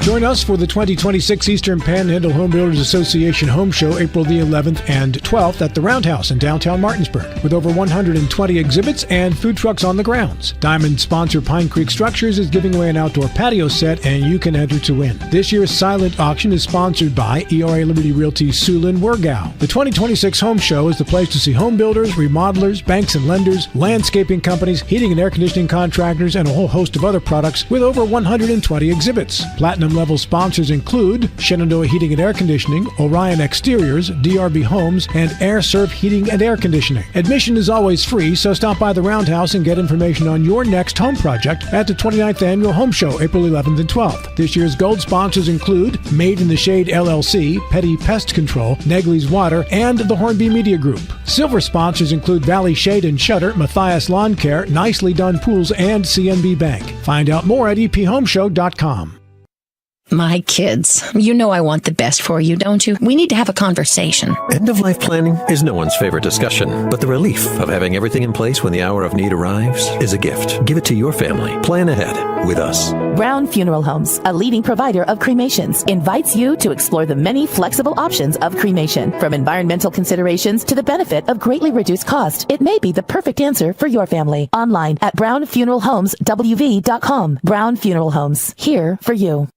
Join us for the 2026 Eastern Panhandle Home Builders Association Home Show, April the 11th and 12th at the Roundhouse in downtown Martinsburg, with over 120 exhibits and food trucks on the grounds. Diamond sponsor Pine Creek Structures is giving away an outdoor patio set, and you can enter to win. This year's silent auction is sponsored by ERA Liberty Realty Sulin Wergau. The 2026 Home Show is the place to see home builders, remodelers, banks and lenders, landscaping companies, heating and air conditioning contractors, and a whole host of other products with over 120 exhibits. Platinum level sponsors include Shenandoah Heating and Air Conditioning, Orion Exteriors, DRB Homes, and Air Serv Heating and Air Conditioning. Admission is always free, so stop by the Roundhouse and get information on your next home project at the 29th Annual Home Show, April 11th and 12th. This year's gold sponsors include Made in the Shade LLC, Petty Pest Control, Negley's Water, and the Hornby Media Group. Silver sponsors include Valley Shade and Shutter, Matthias Lawn Care, Nicely Done Pools, and CNB Bank. Find out more at ephomeshow.com. My kids, you know I want the best for you, don't you? We need to have a conversation. End-of-life planning is no one's favorite discussion, but the relief of having everything in place when the hour of need arrives is a gift. Give it to your family. Plan ahead with us. Brown Funeral Homes, a leading provider of cremations, invites you to explore the many flexible options of cremation. From environmental considerations to the benefit of greatly reduced cost, it may be the perfect answer for your family. Online at brownfuneralhomeswv.com. Brown Funeral Homes, here for you.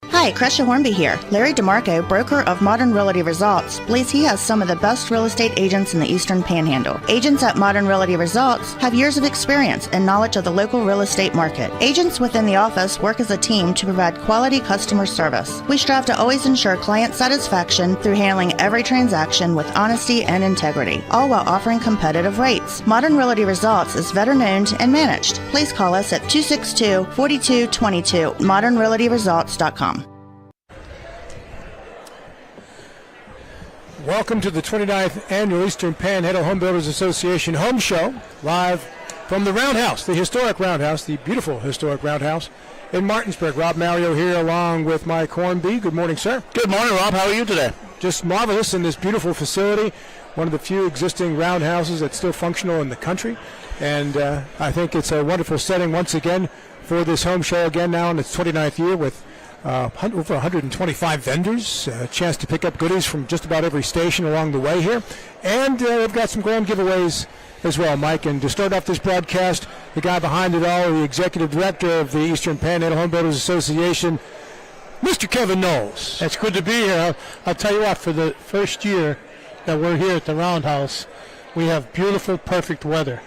Hi, Crescia Hornby here. Larry DeMarco, broker of Modern Realty Results, believes he has some of the best real estate agents in the Eastern Panhandle. Agents at Modern Realty Results have years of experience and knowledge of the local real estate market. Agents within the office work as a team to provide quality customer service. We strive to always ensure client satisfaction through handling every transaction with honesty and integrity, all while offering competitive rates. Modern Realty Results is veteran-owned and managed. Please call us at 262-4222, modernrealtyresults.com. Welcome to the 29th Annual Eastern Panhandle Home Builders Association Home Show, live from the Roundhouse, the historic Roundhouse, the beautiful historic Roundhouse in Martinsburg. Rob Mario here along with Mike Hornby. Good morning, sir. Good morning, Rob. How are you today? Just marvelous in this beautiful facility, one of the few existing roundhouses that's still functional in the country. And I think it's a wonderful setting once again for this home show again now in its 29th year with over 125 vendors, a chance to pick up goodies from just about every station along the way here. And they've got some grand giveaways as well, Mike. And to start off this broadcast, the guy behind it all, the executive director of the Eastern Panhandle Home Builders Association, Mr. Kevin Knowles. It's good to be here. I'll tell you what, for the first year that we're here at the Roundhouse, we have beautiful, perfect weather.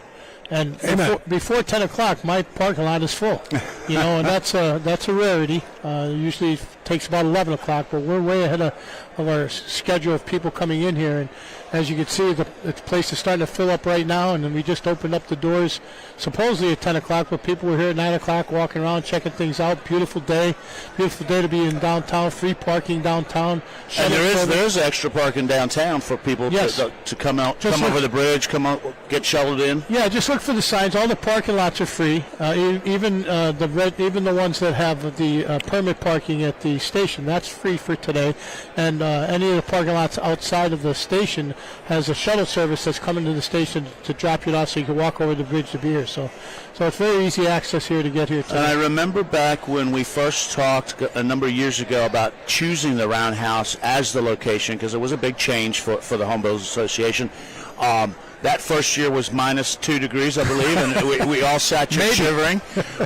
And before 10 o'clock, my parking lot is full. You know, and that's a rarity. Usually it takes about 11 o'clock, but we're way ahead of our schedule of people coming in here. And as you can see, the place is starting to fill up right now, and then we just opened up the doors supposedly at 10 o'clock, but people were here at 9 o'clock walking around, checking things out. Beautiful day to be in downtown, free parking downtown. And there is extra parking downtown for people to come out, come over the bridge, come out, get shoveled in. Yeah, just look for the signs. All the parking lots are free, even the ones that have the permit parking at the station. That's free for today, and any of the parking lots outside of the station has a shuttle service that's coming to the station to drop you off so you can walk over the bridge to be here. So it's very easy access here to get here today. And I remember back when we first talked a number of years ago about choosing the Roundhouse as the location, because it was a big change for the Home Builders Association. That first year was minus 2 degrees, I believe, and we all sat here shivering.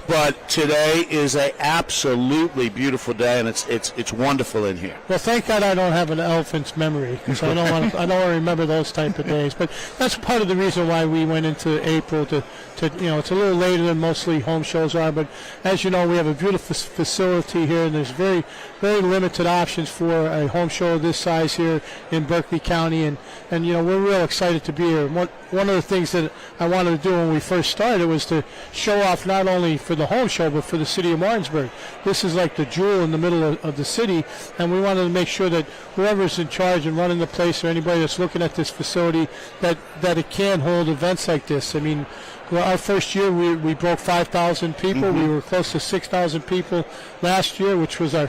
But today is an absolutely beautiful day, and it's wonderful in here. Well, thank God I don't have an elephant's memory, because I don't want to remember those type of days. But that's part of the reason why we went into April to it's a little later than mostly home shows are. But as you know, we have a beautiful facility here, and there's very, very limited options for a home show of this size here in Berkeley County, and we're real excited to be here. One of the things that I wanted to do when we first started was to show off not only for the home show but for the city of Martinsburg. This is like the jewel in the middle of the city, and we wanted to make sure that whoever's in charge and running the place or anybody that's looking at this facility that it can hold events like this. I mean, our first year we broke 5,000 people. Mm-hmm. We were close to 6,000 people last year, which was our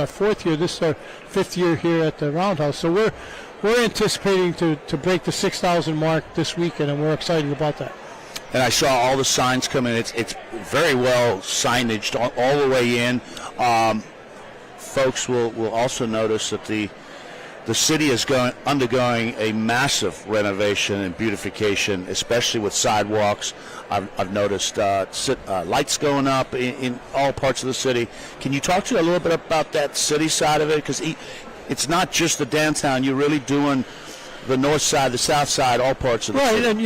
fourth year. This is our fifth year here at the Roundhouse. So we're anticipating to break the 6,000 mark this weekend, and we're excited about that. And I saw all the signs come in. It's very well signaged all the way in. folks will also notice that the city is undergoing a massive renovation and beautification, especially with sidewalks. I've noticed lights going up in all parts of the city. Can you talk to me a little bit about that city side of it? Because it's not just the downtown. You're really doing the north side, the south side, all parts of the city. Right, and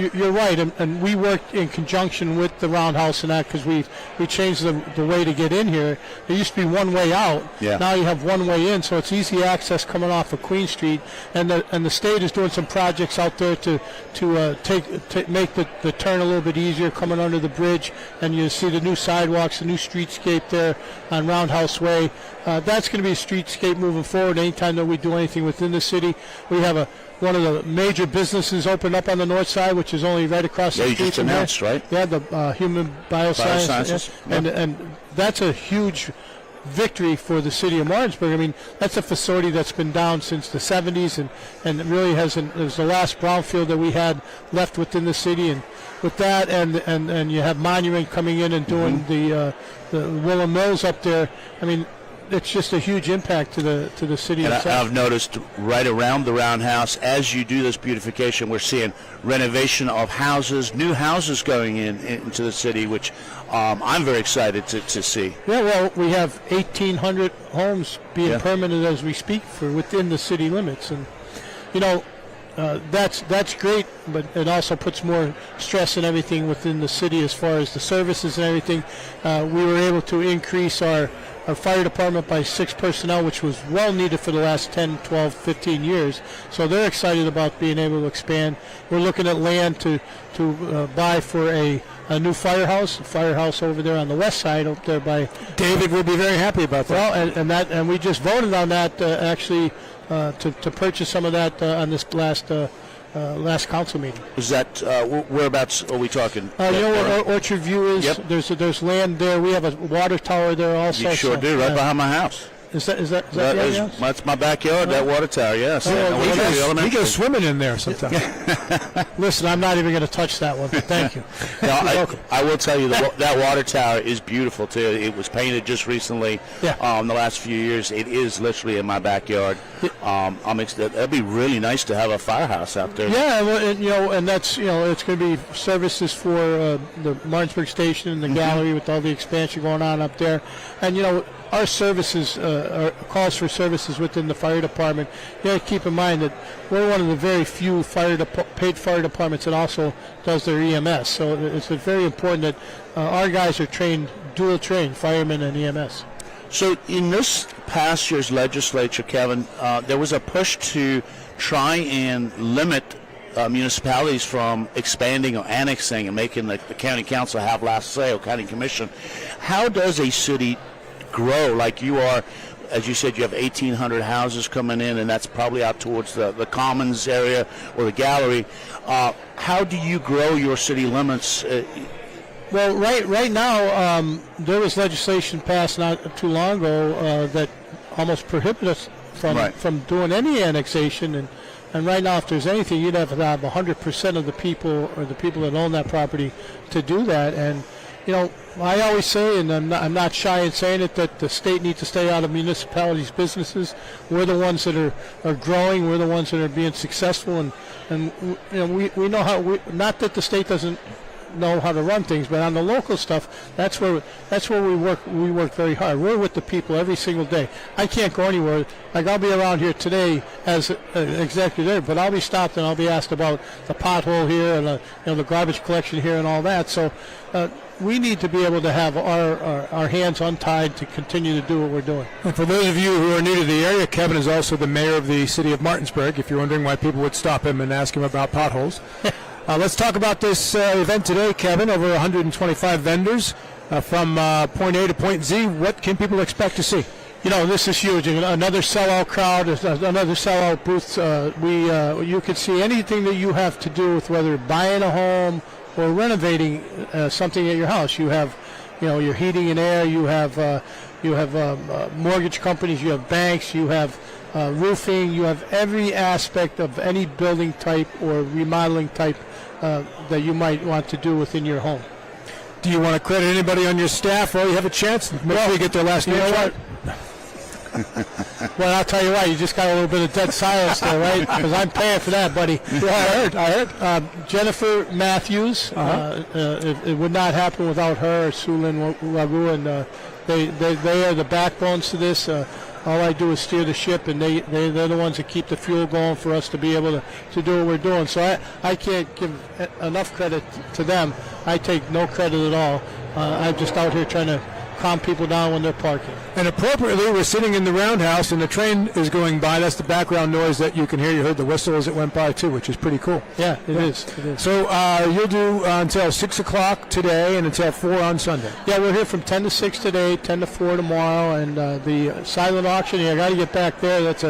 you're right, and we worked in conjunction with the Roundhouse and that because we changed the way to get in here. There used to be one way out. Yeah. Now you have one way in, so it's easy access coming off of Queen Street. And the state is doing some projects out there to make the turn a little bit easier coming under the bridge. And you see the new sidewalks, the new streetscape there on Roundhouse Way. That's going to be a streetscape moving forward. Anytime that we do anything within the city, we have one of the major businesses opened up on the north side, which is only right across the street. You just announced, right? Yeah, the human biosciences. Yeah. And that's a huge victory for the city of Martinsburg. I mean, that's a facility that's been down since the 70s and it really it was the last brownfield that we had left within the city. And with that, and you have Monument coming in and doing the Willem Mills up there. I mean, it's just a huge impact to the city and itself. I've noticed right around the Roundhouse, as you do this beautification, we're seeing renovation of houses, new houses going into the city, which I'm very excited to see. Yeah, well, we have 1,800 homes being permitted as we speak for within the city limits, and that's great, but it also puts more stress and everything within the city as far as the services and everything. We were able to increase our fire department by 6 personnel, which was well needed for the last 10, 12, 15 years. So they're excited about being able to expand. We're looking at land to buy for a new firehouse over there on the west side, up there by David will be very happy about that. Well, and we just voted on that actually to purchase some of that on this last council meeting. Is that whereabouts are we talking? Where Orchard View is. Yep. There's land there. We have a water tower there also. You sure do, right behind my house. Is that your house? That's my backyard, that water tower, yes. He goes swimming in there sometimes. Listen, I'm not even going to touch that one, but thank you. I will tell you that water tower is beautiful, too. It was painted just recently in the last few years. It is literally in my backyard. That'd be really nice to have a firehouse out there. Yeah, well, and that's, it's going to be services for the Martinsburg Station and the gallery with all the expansion going on up there. And, our services, calls for services within the fire department. You got to keep in mind that we're one of the very few paid fire departments that also does their EMS. So it's very important that our guys are dual trained, firemen and EMS. So in this past year's legislature, Kevin, there was a push to try and limit municipalities from expanding or annexing and making the county council have last say, or county commission. How does a city grow like you are? As you said, you have 1,800 houses coming in, and that's probably out towards the commons area or the gallery. How do you grow your city limits? Well, right now, there was legislation passed not too long ago that almost prohibited us from doing any annexation. And right now, if there's anything, you'd have to have 100% of the people or the people that own that property to do that. And I always say, and I'm not shy in saying it, that the state needs to stay out of municipalities' businesses. We're the ones that are growing. We're the ones that are being successful, and we know how. Not that the state doesn't know how to run things, but on the local stuff, that's where we work. We work very hard. We're with the people every single day. I can't go anywhere. Like, I'll be around here today as an executive, but I'll be stopped and I'll be asked about the pothole here and the garbage collection here and all that. So we need to be able to have our hands untied to continue to do what we're doing. And for those of you who are new to the area, Kevin is also the mayor of the city of Martinsburg, if you're wondering why people would stop him and ask him about potholes. Let's talk about this event today, Kevin. Over 125 vendors from point A to point Z. What can people expect to see? This is huge. Another sellout crowd, another sellout booth. You could see anything that you have to do with whether buying a home or renovating something at your house. You have, your heating and air. You have mortgage companies. You have banks. You have roofing. You have every aspect of any building type or remodeling type that you might want to do within your home. Do you want to credit anybody on your staff? Well, you have a chance. Make sure you get their last name right. Well, I'll tell you what, you just got a little bit of dead silence there, right? Because I'm paying for that, buddy. Yeah, I heard. Jennifer Matthews. It would not happen without her or Sulin Lagu, and they are the backbones to this. All I do is steer the ship, and they're the ones that keep the fuel going for us to be able to do what we're doing. So I can't give enough credit to them. I take no credit at all. I'm just out here trying to calm people down when they're parking. And appropriately, we're sitting in the roundhouse, and the train is going by. That's the background noise that you can hear. You heard the whistle as it went by, too, which is pretty cool. Yeah, it is. So you'll do until 6 o'clock today and until 4 on Sunday. Yeah, we're here from 10 to 6 today, 10 to 4 tomorrow, and the silent auction, I got to get back there. That's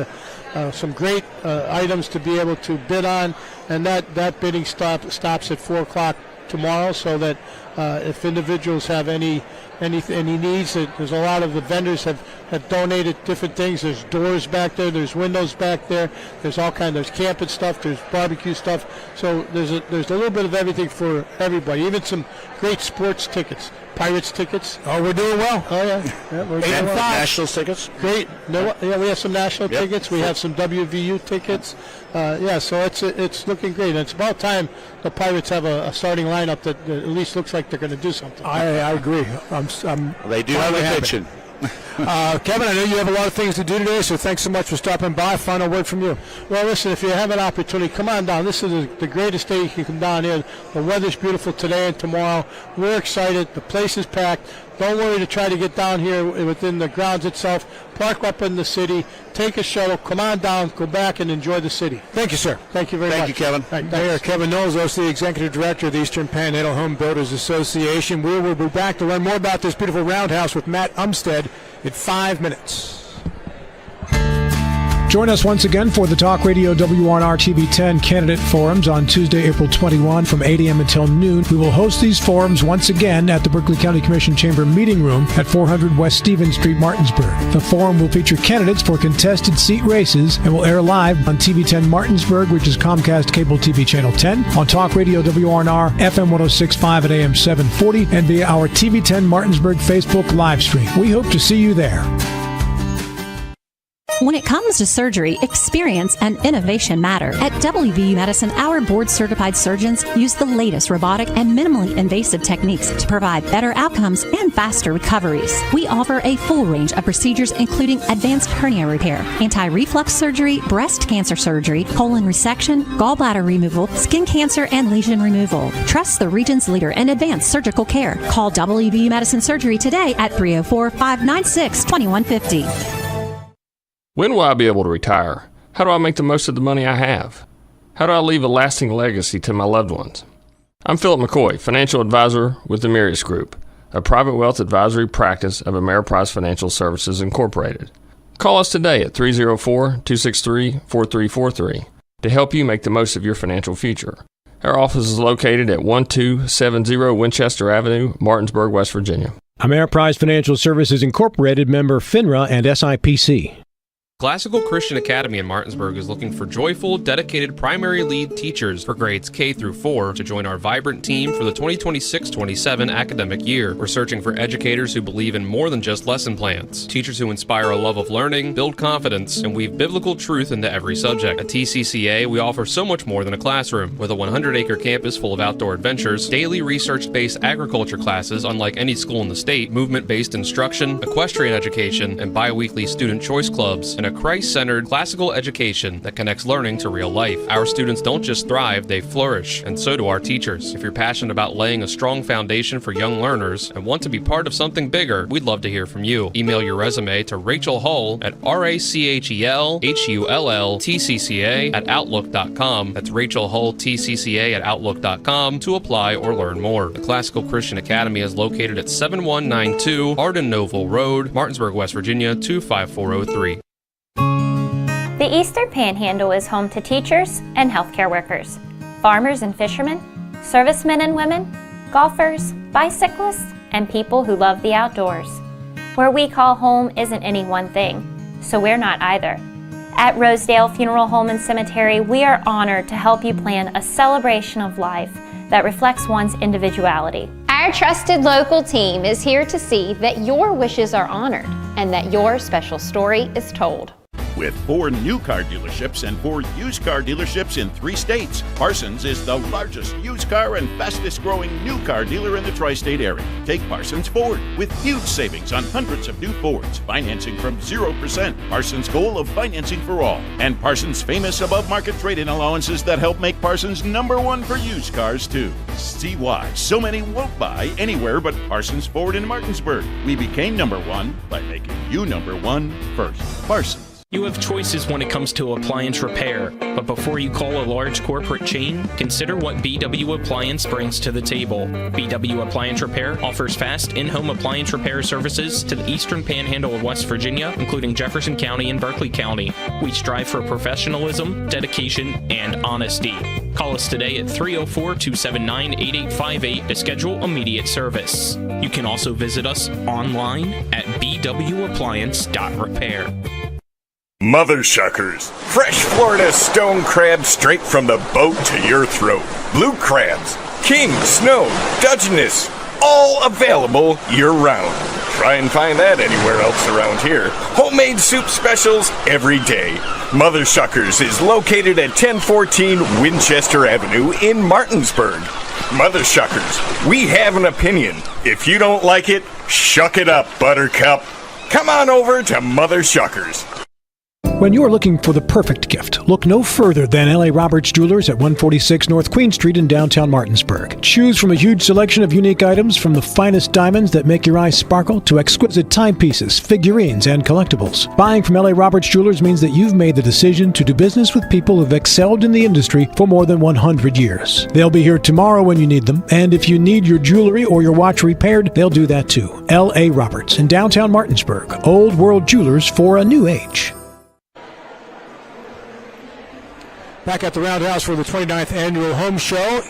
some great items to be able to bid on, and that bidding stops at 4 o'clock tomorrow, so that if individuals have any needs, there's a lot of the vendors have donated different things. There's doors back there, there's windows back there, there's all kinds, there's camping stuff, there's barbecue stuff. So there's a little bit of everything for everybody, even some great sports tickets. Pirates tickets. Oh, we're doing well. Oh, yeah. We're doing well. Nationals tickets. Great. No, yeah, we have some national tickets. We have some WVU tickets. So it's looking great. And it's about time the Pirates have a starting lineup that at least looks like they're going to do something. I agree. They do have a pitching. Kevin, I know you have a lot of things to do today, so thanks so much for stopping by. Final word from you. Well, listen, if you have an opportunity, come on down. This is the greatest day you can come down here. The weather's beautiful today and tomorrow. We're excited. The place is packed. Don't worry to try to get down here within the grounds itself. Park up in the city. Take a shuttle. Come on down. Go back and enjoy the city. Thank you, sir. Thank you very much. Thank you, Kevin. Right, Mayor Kevin Knowles, also the Executive Director of the Eastern Panhandle Home Builders Association. We will be back to learn more about this beautiful roundhouse with Matt Umstead in 5 minutes. Join us once again for the Talk Radio WRNR TV 10 candidate forums on Tuesday, April 21 from 8 a.m. until noon. We will host these forums once again at the Berkeley County Commission Chamber Meeting Room at 400 West Stevens Street, Martinsburg. The forum will feature candidates for contested seat races and will air live on TV 10 Martinsburg, which is Comcast Cable TV Channel 10, on Talk Radio WRNR, FM 106.5 at AM 740, and via our TV 10 Martinsburg Facebook live stream. We hope to see you there. When it comes to surgery, experience and innovation matter. At WVU Medicine, our board-certified surgeons use the latest robotic and minimally invasive techniques to provide better outcomes and faster recoveries. We offer a full range of procedures, including advanced hernia repair, anti-reflux surgery, breast cancer surgery, colon resection, gallbladder removal, skin cancer, and lesion removal. Trust the region's leader in advanced surgical care. Call WVU Medicine Surgery today at 304-596-2150. When will I be able to retire? How do I make the most of the money I have? How do I leave a lasting legacy to my loved ones? I'm Philip McCoy, financial advisor with the Mirius Group, a private wealth advisory practice of Ameriprise Financial Services Incorporated. Call us today at 304-263-4343 to help you make the most of your financial future. Our office is located at 1270 Winchester Avenue, Martinsburg, West Virginia. Ameriprise Financial Services Incorporated, member FINRA and SIPC. Classical Christian Academy in Martinsburg is looking for joyful, dedicated primary lead teachers for grades K through 4 to join our vibrant team for the 2026-27 academic year. We're searching for educators who believe in more than just lesson plans, teachers who inspire a love of learning, build confidence, and weave biblical truth into every subject. At TCCA, we offer so much more than a classroom. With a 100-acre campus full of outdoor adventures, daily research-based agriculture classes unlike any school in the state, movement-based instruction, equestrian education, and bi-weekly student choice clubs, and a Christ-centered classical education that connects learning to real life. Our students don't just thrive, they flourish, and so do our teachers. If you're passionate about laying a strong foundation for young learners and want to be part of something bigger, we'd love to hear from you. Email your resume to Rachel Hull at RachelHullTCCA@outlook.com. That's Rachel Hull TCCA@outlook.com to apply or learn more. The Classical Christian Academy is located at 7192 Arden Noble Road, Martinsburg, West Virginia 25403. The Eastern Panhandle is home to teachers and healthcare workers, farmers and fishermen, servicemen and women, golfers, bicyclists, and people who love the outdoors. Where we call home isn't any one thing, so we're not either. At Rosedale Funeral Home and Cemetery, we are honored to help you plan a celebration of life that reflects one's individuality. Our trusted local team is here to see that your wishes are honored and that your special story is told. With 4 new car dealerships and 4 used car dealerships in 3 states, Parsons is the largest used car and fastest growing new car dealer in the tri-state area. Take Parsons Ford with huge savings on hundreds of new Fords, financing from 0%. Parsons' goal of financing for all. And Parsons' famous above market trade-in allowances that help make Parsons #1 for used cars too. See why so many won't buy anywhere but Parsons Ford in Martinsburg. We became #1 by making you #1 first. Parsons. You have choices when it comes to appliance repair, but before you call a large corporate chain, consider what BW Appliance brings to the table. BW Appliance Repair offers fast in-home appliance repair services to the eastern panhandle of West Virginia, including Jefferson County and Berkeley County. We strive for professionalism, dedication, and honesty. Call us today at 304-279-8858 to schedule immediate service. You can also visit us online at bwappliance.repair. Mother Shuckers. Fresh Florida stone crab straight from the boat to your throat. Blue crabs, king, snow, Dungeness, all available year-round. Try and find that anywhere else around here. Homemade soup specials every day. Mother Shuckers is located at 1014 Winchester Avenue in Martinsburg. Mother Shuckers, we have an opinion. If you don't like it, shuck it up, Buttercup. Come on over to Mother Shuckers. When you're looking for the perfect gift, look no further than L.A. Roberts Jewelers at 146 North Queen Street in downtown Martinsburg. Choose from a huge selection of unique items, from the finest diamonds that make your eyes sparkle to exquisite timepieces, figurines, and collectibles. Buying from L.A. Roberts Jewelers means that you've made the decision to do business with people who've excelled in the industry for more than 100 years. They'll be here tomorrow when you need them, and if you need your jewelry or your watch repaired, they'll do that too. L.A. Roberts in downtown Martinsburg. Old World Jewelers for a new age. Back at the Roundhouse for the 29th Annual Home Show.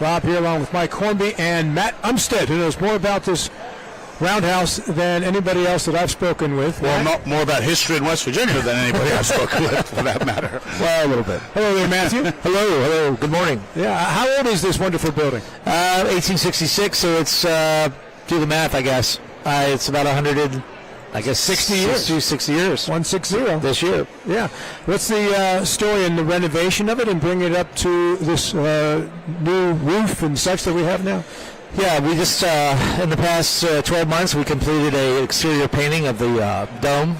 Rob here along with Mike Hornby and Matt Umstead, who knows more about this Roundhouse than anybody else that I've spoken with. Well, not more about history in West Virginia than anybody I've spoken with, for that matter. Well, a little bit. Hello there, Matthew. Hello. Good morning. Yeah, how old is this wonderful building? 1866, so it's, do the math, I guess. It's about 60 years. 60 years. 160. This year. Yeah. What's the story in the renovation of it and bring it up to this new roof and such that we have now? Yeah, we just, in the past 12 months, we completed an exterior painting of the dome.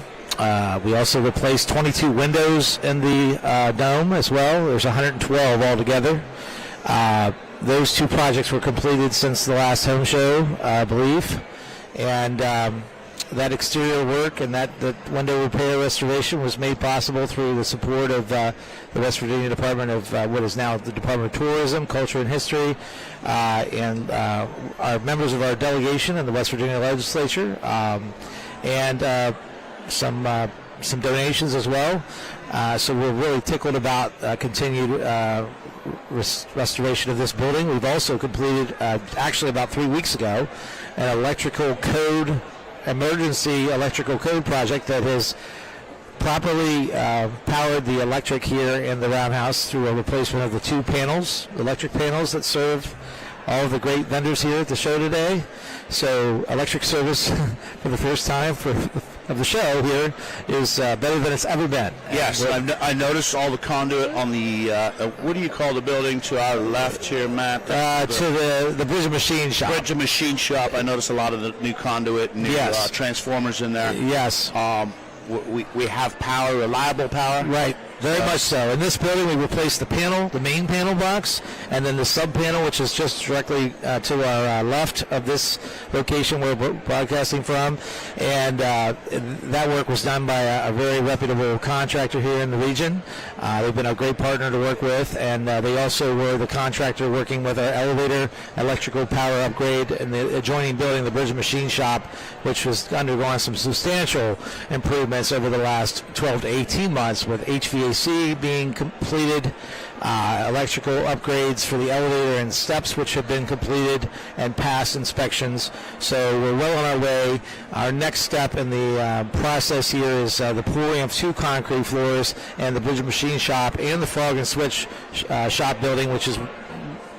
We also replaced 22 windows in the dome as well. There's 112 altogether. Those 2 projects were completed since the last home show, I believe. And that exterior work and that window repair restoration was made possible through the support of the West Virginia Department of what is now the Department of Tourism, Culture and History, and our members of our delegation in the West Virginia Legislature, and some donations as well. So we're really tickled about continued restoration of this building. We've also completed, actually about 3 weeks ago, an emergency electrical code project that has properly powered the electric here in the Roundhouse through a replacement of the 2 electric panels that serve all of the great vendors here at the show today. So electric service for the first time of the show here is better than it's ever been. Yes, I noticed all the conduit on the, what do you call the building to our left here, Matt? To the Bridge and Machine Shop. Bridge and Machine Shop. I noticed a lot of the new conduit and new transformers in there. Yes. We have power, reliable power. Right. Very much so. In this building, we replaced the main panel box, and then the sub panel, which is just directly to our left of this location where we're broadcasting from. And that work was done by a very reputable contractor here in the region. They've been a great partner to work with, and they also were the contractor working with our elevator electrical power upgrade in the adjoining building, the Bridge and Machine Shop, which was undergoing some substantial improvements over the last 12 to 18 months with HVAC being completed, electrical upgrades for the elevator and steps which have been completed and passed inspections. So we're well on our way. Our next step in the process here is the pouring of 2 concrete floors and the Bridge and Machine Shop and the Frog and Switch shop building, which is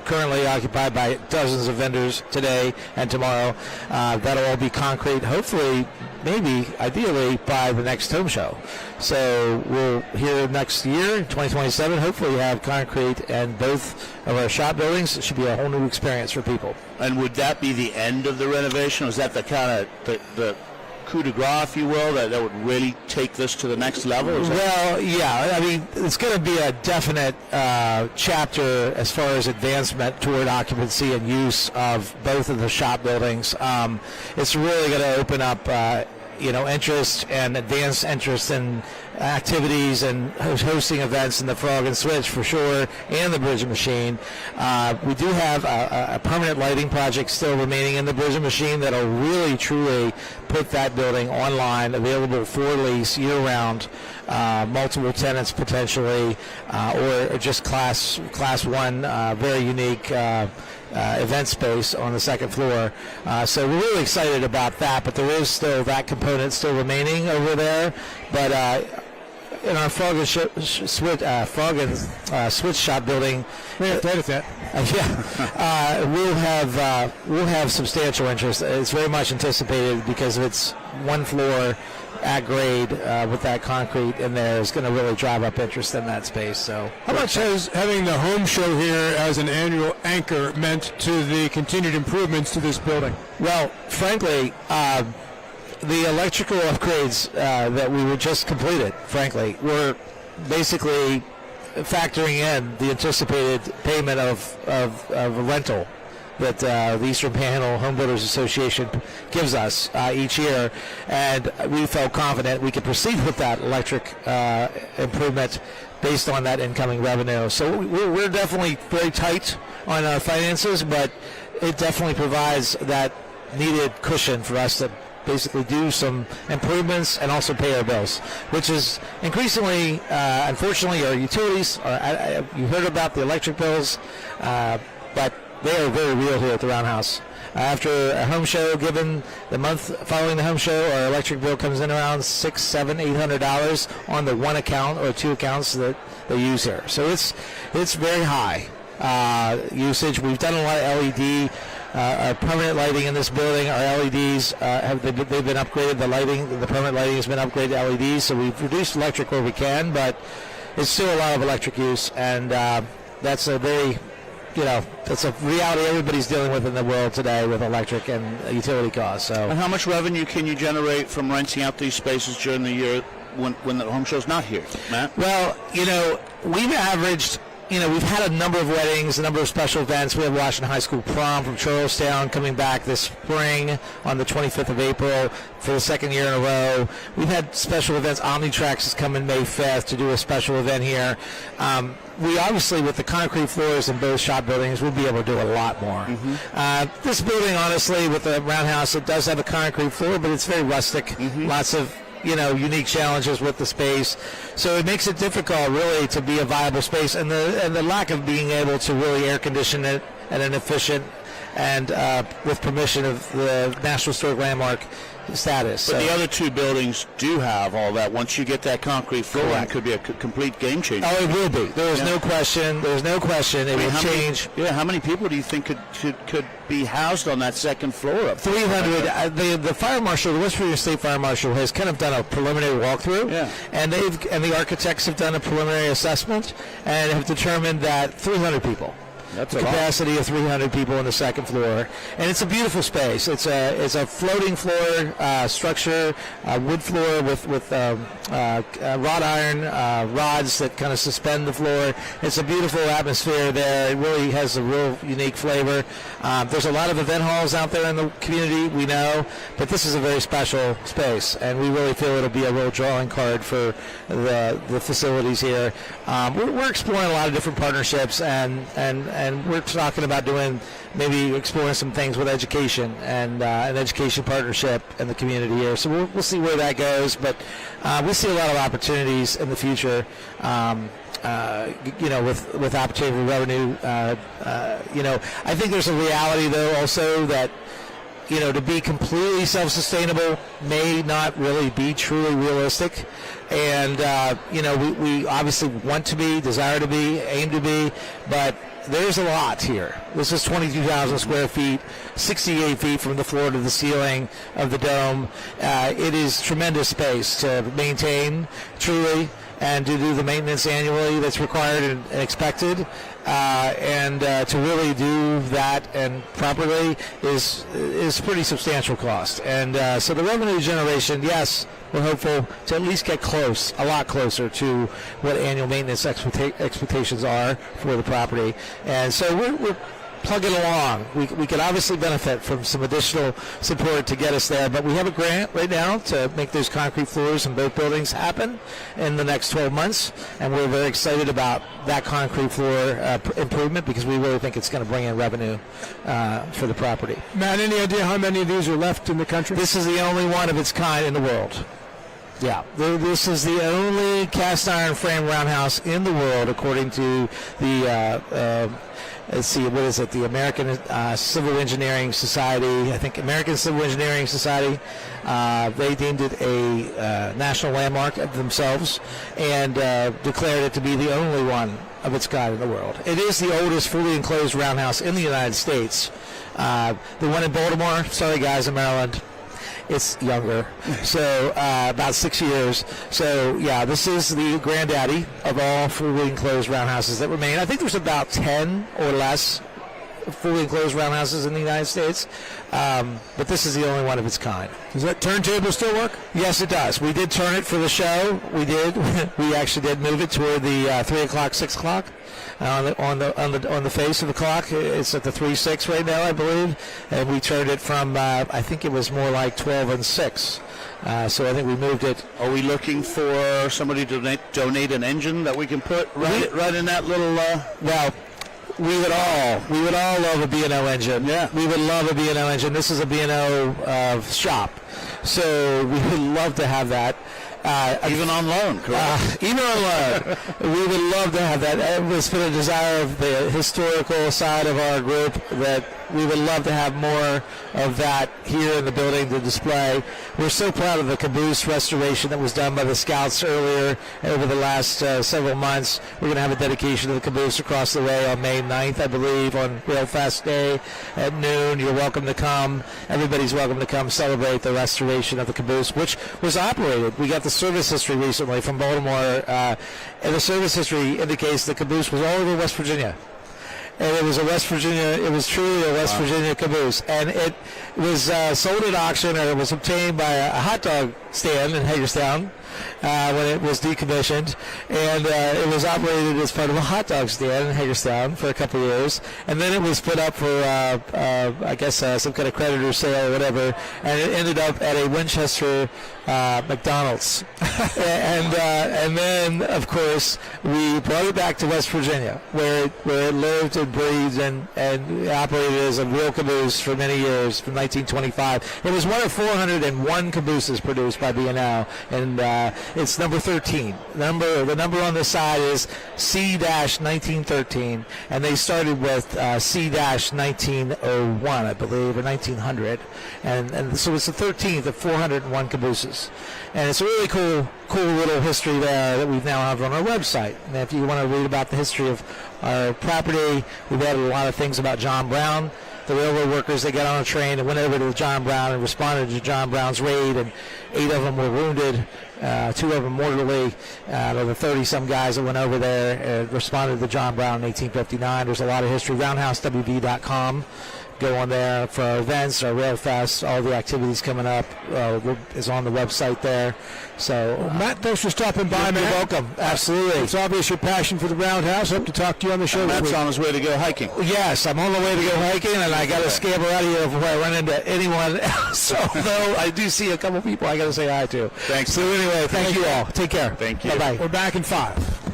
currently occupied by dozens of vendors today and tomorrow. That'll all be concrete, hopefully maybe ideally by the next home show. So we'll here next year, 2027, hopefully have concrete in both of our shop buildings. It should be a whole new experience for people. And would that be the end of the renovation? Or is that the kind of the coup de grace, if you will, that would really take this to the next level? Well, yeah. I mean, it's going to be a definite chapter as far as advancement toward occupancy and use of both of the shop buildings. It's really going to open up interest and advanced interest in activities and hosting events in the Frog and Switch for sure, and the Bridge and Machine. We do have a permanent lighting project still remaining in the Bridge and Machine that'll really truly put that building online, available for lease year-round, multiple tenants potentially, or just class one, very unique event space on the second floor. So we're really excited about that, but there is still that component still remaining over there. But in our Frog and Switch shop building, we'll have substantial interest. It's very much anticipated because of its one floor at grade with that concrete in there is going to really drive up interest in that space. So, how much has having the home show here as an annual anchor meant to the continued improvements to this building? Well, frankly, the electrical upgrades that we were just completed, frankly, were basically factoring in the anticipated payment of a rental that the Eastern Panhandle Home Builders Association gives us each year, and we felt confident we could proceed with that electric improvement based on that incoming revenue. So we're definitely very tight on our finances, but it definitely provides that needed cushion for us to basically do some improvements and also pay our bills, which is increasingly, unfortunately, our utilities are, you heard about the electric bills, but they are very real here at the Roundhouse. After a home show, given the month following the home show, our electric bill comes in around $600-$800 on the one account or two accounts that they use here. So it's very high usage. We've done a lot of LED. Our permanent lighting in this building, our LEDs, they've been upgraded. The permanent lighting has been upgraded to LEDs, so we've reduced electric where we can, but it's still a lot of electric use, and that's a very, that's a reality everybody's dealing with in the world today with electric and utility costs. So, and how much revenue can you generate from renting out these spaces during the year when the home show's not here, Matt? Well, we've averaged. We've had a number of weddings, a number of special events. We have Washington High School prom from Charlestown coming back this spring on the 25th of April for the second year in a row. We've had special events. Omnitrax is coming May 5th to do a special event here. We obviously, with the concrete floors in both shop buildings, we'll be able to do a lot more. Mm-hmm. This building, honestly, with the Roundhouse, it does have a concrete floor, but it's very rustic. Mm-hmm. Lots of unique challenges with the space, so it makes it difficult really to be a viable space, and the lack of being able to really air condition it at an efficient and with permission of the National Historic Landmark status. But the other two buildings do have all that. Once you get that concrete floor, it could be a complete game changer. Oh, it will be. There's no question. There's no question. It will change. How many people do you think could be housed on that second floor? Up 300. The fire marshal, the West Virginia State Fire Marshal, has kind of done a preliminary walkthrough, and the architects have done a preliminary assessment and have determined that 300 people. That's a capacity of 300 people on the second floor, and it's a beautiful space. It's a floating floor structure, wood floor with wrought iron rods that kind of suspend the floor. It's a beautiful atmosphere there. It really has a real unique flavor. There's a lot of event halls out there in the community, we know, but this is a very special space, and we really feel it'll be a real drawing card for the facilities here. We're exploring a lot of different partnerships, and we're talking about maybe exploring some things with education and an education partnership in the community here. So we'll see where that goes, but we see a lot of opportunities in the future. With opportunity for revenue. I think there's a reality though also that to be completely self-sustainable may not really be truly realistic. And, we obviously want to be, desire to be, aim to be, but there's a lot here. This is 22,000 square feet, 68 feet from the floor to the ceiling of the dome. It is tremendous space to maintain, truly, and to do the maintenance annually that's required and expected. And to really do that and properly is pretty substantial cost. And so the revenue generation, yes, we're hopeful to at least get close, a lot closer to what annual maintenance expectations are for the property. And so we're plugging along. We could obviously benefit from some additional support to get us there, but we have a grant right now to make those concrete floors in both buildings happen in the next 12 months, and we're very excited about that concrete floor improvement because we really think it's going to bring in revenue for the property. Matt, any idea how many of these are left in the country? This is the only one of its kind in the world. Yeah, this is the only cast iron frame roundhouse in the world, according to the let's see, what is it? The American Civil Engineering Society. I think American Civil Engineering Society. They deemed it a national landmark of themselves and declared it to be the only one of its kind in the world. It is the oldest fully enclosed roundhouse in the United States. The one in Baltimore, sorry guys, in Maryland, it's younger, so about 6 years. So, yeah, this is the granddaddy of all fully enclosed roundhouses that remain. I think there's about 10 or less fully enclosed roundhouses in the United States, but this is the only one of its kind. Does that turntable still work? Yes, it does. We did turn it for the show. We did. We actually did move it toward the 3 o'clock, 6 o'clock. On the face of the clock, it's at the 3-6 right now, I believe, and we turned it from I think it was more like 12 and 6. So I think we moved it. Are we looking for somebody to donate an engine that we can put right in that little? Well, we would all love a B&O engine. Yeah, we would love a B&O engine. This is a B&O shop, so we would love to have that. Even on loan, correct? Even on loan. We would love to have that. It's been a desire of the historical side of our group that we would love to have more of that here in the building to display. We're so proud of the caboose restoration that was done by the Scouts earlier over the last several months. We're going to have a dedication of the caboose across the way on May 9th, I believe, on Railfest Day at noon. You're welcome to come. Everybody's welcome to come celebrate the restoration of the caboose, which was operated. We got the service history recently from Baltimore, and the service history indicates the caboose was all over West Virginia. And it was truly a West Virginia caboose. And it was sold at auction, or it was obtained by a hot dog stand in Hagerstown when it was decommissioned. And it was operated as part of a hot dog stand in Hagerstown for a couple of years. And then it was put up for, I guess, some kind of creditor sale or whatever. And it ended up at a Winchester McDonald's. and then, of course, we brought it back to West Virginia, where it lived and breathed and operated as a real caboose for many years, from 1925. It was one of 401 cabooses produced by B&O, and it's number 13. The number on the side is C-1913, and they started with C-1901, I believe, or 1900, and so it's the 13th of 401 cabooses. And it's a really cool little history there that we now have on our website. And if you want to read about the history of our property, we've added a lot of things about John Brown. The railroad workers, they got on a train and went over to John Brown and responded to John Brown's raid, and 8 of them were wounded, 2 of them mortally. There were 30-some guys that went over there and responded to John Brown in 1859. There's a lot of history. RoundhouseWV.com. Go on there for our events, our Rail Fest, all the activities coming up is on the website there. So, Matt, thanks for stopping by, You're man. welcome. Absolutely. It's obvious your passion for the Roundhouse. Hope to talk to you on the show. Matt's on his way to go hiking. Yes, I'm on the way to go hiking, and I got to scamper out of here before I run into anyone else. Although I do see a couple people I got to say hi to. Thanks. So anyway, thank you all. Take care. Thank you. Bye-bye. We're back in 5.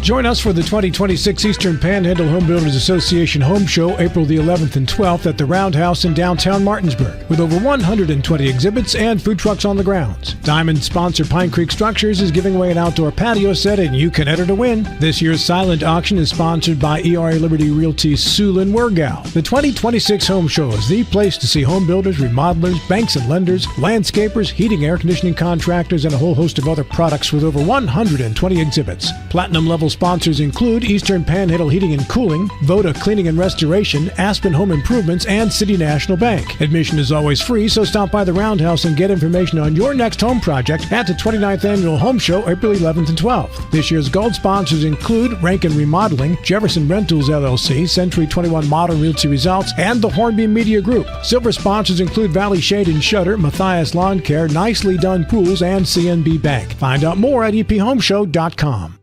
Join us for the 2026 Eastern Panhandle Home Builders Association Home Show April the 11th and 12th at the Roundhouse in downtown Martinsburg, with over 120 exhibits and food trucks on the grounds. Diamond sponsor Pine Creek Structures is giving away an outdoor patio set, and you can enter to win. This year's silent auction is sponsored by ERA Liberty Realty Sulin Wergau. The 2026 Home Show is the place to see home builders, remodelers, banks and lenders, landscapers, heating, air conditioning contractors, and a whole host of other products with over 120 exhibits. Platinum level sponsors include Eastern Panhandle Heating and Cooling, Voda Cleaning and Restoration, Aspen Home Improvements, and City National Bank. Admission is always free, so stop by the Roundhouse and get information on your next home project at the 29th Annual Home Show, April 11th and 12th. This year's gold sponsors include Rankin Remodeling, Jefferson Rentals LLC, Century 21 Modern Realty Results, and the Hornby Media Group. Silver sponsors include Valley Shade and Shutter, Matthias Lawn Care, Nicely Done Pools, and CNB Bank. Find out more at ephomeshow.com.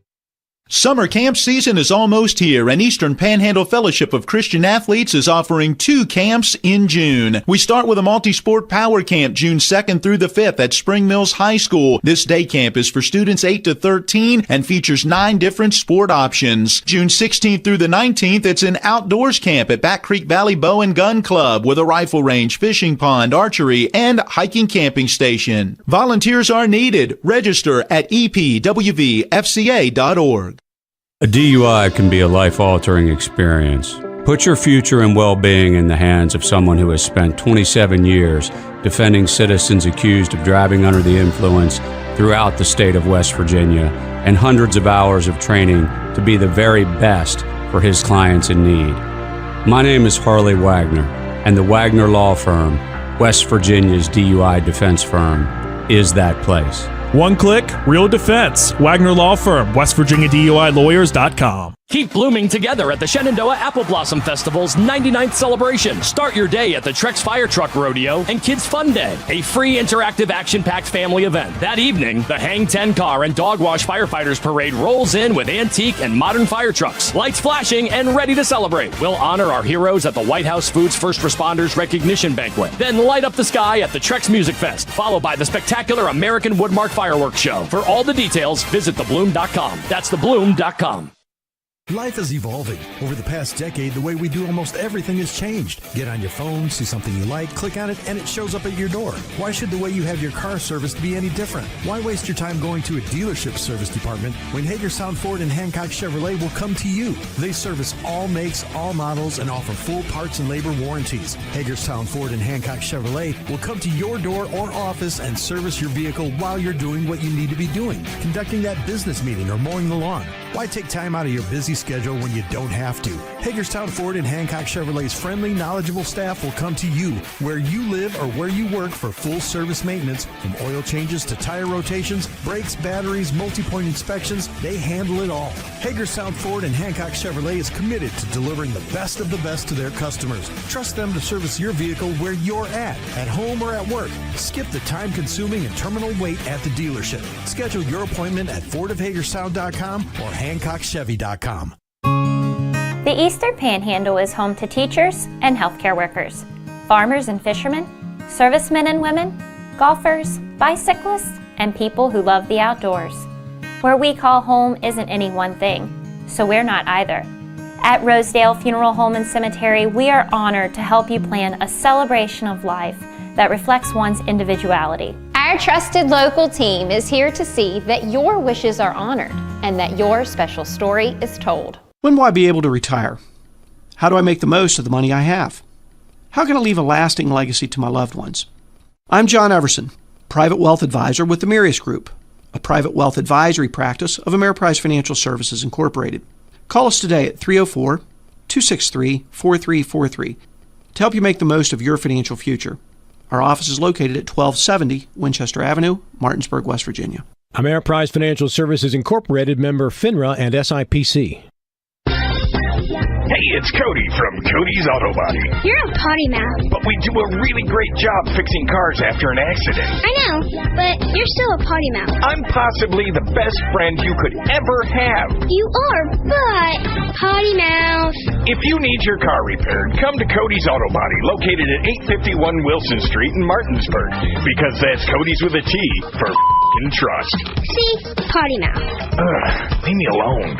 Summer camp season is almost here, and Eastern Panhandle Fellowship of Christian Athletes is offering 2 camps in June. We start with a multi-sport power camp June 2nd through the 5th at Spring Mills High School. This day camp is for students 8 to 13 and features 9 different sport options. June 16th through the 19th, it's an outdoors camp at Back Creek Valley Bow and Gun Club with a rifle range, fishing pond, archery, and hiking camping station. Volunteers are needed. Register at epwfca.org. A DUI can be a life-altering experience. Put your future and well-being in the hands of someone who has spent 27 years defending citizens accused of driving under the influence throughout the state of West Virginia and hundreds of hours of training to be the very best for his clients in need. My name is Harley Wagner, and the Wagner Law Firm, West Virginia's DUI defense firm, is that place. One click, real defense. Wagner Law Firm, WestVirginiaDUILawyers.com. Keep blooming together at the Shenandoah Apple Blossom Festival's 99th celebration. Start your day at the Trex Fire Truck Rodeo and Kids Fun Day, a free interactive action-packed family event. That evening, the Hang 10 Car and Dog Wash Firefighters Parade rolls in with antique and modern fire trucks, lights flashing and ready to celebrate. We'll honor our heroes at the White House Foods First Responders Recognition Banquet, then light up the sky at the Trex Music Fest, followed by the spectacular American Woodmark Fireworks Show. For all the details, visit thebloom.com. That's thebloom.com. Life is evolving. Over the past decade, the way we do almost everything has changed. Get on your phone, see something you like, click on it, and it shows up at your door. Why should the way you have your car serviced be any different? Why waste your time going to a dealership service department when Hagerstown Ford and Hancock Chevrolet will come to you? They service all makes, all models, and offer full parts and labor warranties. Hagerstown Ford and Hancock Chevrolet will come to your door or office and service your vehicle while you're doing what you need to be doing, conducting that business meeting or mowing the lawn. Why take time out of your busy schedule when you don't have to? Hagerstown Ford and Hancock Chevrolet's friendly, knowledgeable staff will come to you where you live or where you work for full service maintenance, from oil changes to tire rotations, brakes, batteries, multi-point inspections. They handle it all. Hagerstown Ford and Hancock Chevrolet is committed to delivering the best of the best to their customers. Trust them to service your vehicle where you're at home or at work. Skip the time-consuming and terminal wait at the dealership. Schedule your appointment at fordofhagerstown.com or HancockChevy.com. The Eastern Panhandle is home to teachers and healthcare workers, farmers and fishermen, servicemen and women, golfers, bicyclists, and people who love the outdoors. Where we call home isn't any one thing, so we're not either. At Rosedale Funeral Home and Cemetery, we are honored to help you plan a celebration of life that reflects one's individuality. Our trusted local team is here to see that your wishes are honored and that your special story is told. When will I be able to retire? How do I make the most of the money I have? How can I leave a lasting legacy to my loved ones? I'm John Everson, Private Wealth Advisor with the Mirius Group, a private wealth advisory practice of Ameriprise Financial Services Incorporated. Call us today at 304-263-4343 to help you make the most of your financial future. Our office is located at 1270 Winchester Avenue, Martinsburg, West Virginia. Ameriprise Financial Services Incorporated, member FINRA and SIPC. Hey, it's Cody from Cody's Auto Body. You're a potty mouth. But we do a really great job fixing cars after an accident. I know, but you're still a potty mouth. I'm possibly the best friend you could ever have. You are, but potty mouth. If you need your car repaired, come to Cody's Auto Body, located at 851 Wilson Street in Martinsburg. Because that's Cody's with a T for f***ing trust. See? Potty mouth. Ugh, leave me alone.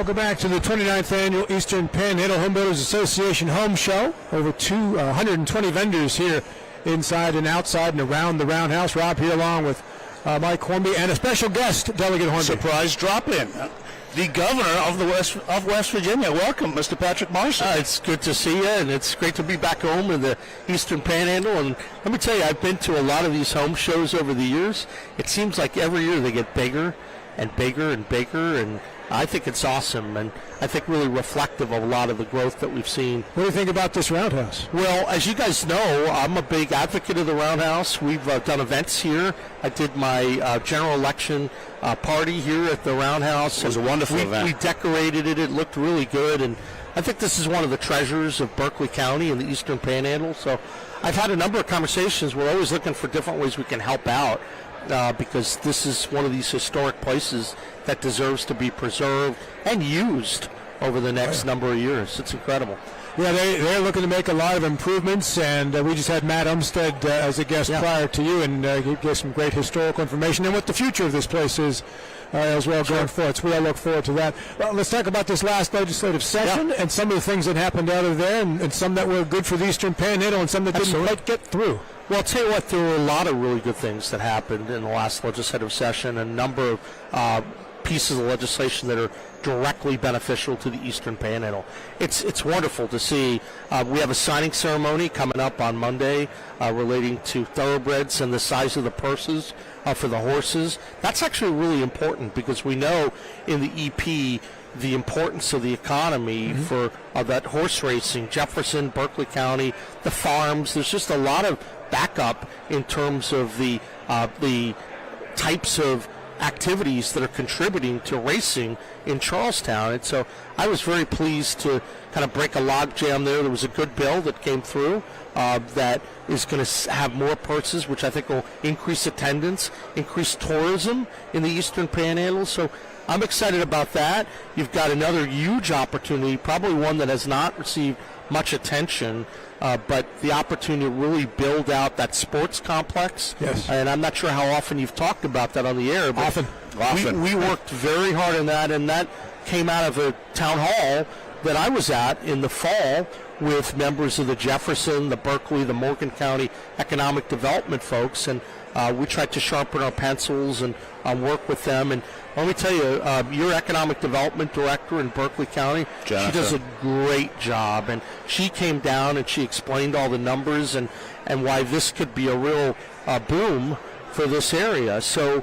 Welcome back to the 29th Annual Eastern Panhandle Home Builders Association Home Show. Over 120 vendors here inside and outside and around the Roundhouse. Rob here along with Mike Hornby and a special guest, Delegate Hornby. Surprise drop-in. The governor of West Virginia. Welcome, Mr. Patrick Marshall. It's good to see you, and it's great to be back home in the Eastern Panhandle. And let me tell you, I've been to a lot of these home shows over the years. It seems like every year they get bigger and bigger and bigger, and I think it's awesome, and I think really reflective of a lot of the growth that we've seen. What do you think about this Roundhouse? Well, as you guys know, I'm a big advocate of the Roundhouse. We've done events here. I did my general election party here at the Roundhouse. It was a wonderful event. We decorated it. It looked really good, and I think this is one of the treasures of Berkeley County and the Eastern Panhandle. So I've had a number of conversations. We're always looking for different ways we can help out. Because this is one of these historic places that deserves to be preserved and used over the next number of years. It's incredible. Yeah, they're looking to make a lot of improvements, and we just had Matt Umstead as a guest prior to you, and he gave some great historical information and what the future of this place is as well going forward. So we all look forward to that. Well, let's talk about this last legislative session and some of the things that happened out of there, and some that were good for the Eastern Panhandle and some that didn't quite get through. Well, I'll tell you what, there were a lot of really good things that happened in the last legislative session, a number of pieces of legislation that are directly beneficial to the Eastern Panhandle. It's wonderful to see. We have a signing ceremony coming up on Monday relating to thoroughbreds and the size of the purses for the horses. That's actually really important because we know in the EP the importance of the economy for that horse racing, Jefferson, Berkeley County, the farms. There's just a lot of backup in terms of the types of activities that are contributing to racing in Charlestown. And so I was very pleased to kind of break a logjam there. There was a good bill that came through that is going to have more purses, which I think will increase attendance, increase tourism in the Eastern Panhandle. So I'm excited about that. You've got another huge opportunity, probably one that has not received much attention, but the opportunity to really build out that sports complex. Yes. And I'm not sure how often you've talked about that on the air. But Often. We worked very hard on that, and that came out of a town hall that I was at in the fall with members of the Jefferson, the Berkeley, the Morgan County Economic Development folks, and we tried to sharpen our pencils and work with them. And let me tell you, your economic development director in Berkeley County, Jennifer. She does a great job. And she came down and she explained all the numbers and why this could be a real boom for this area. So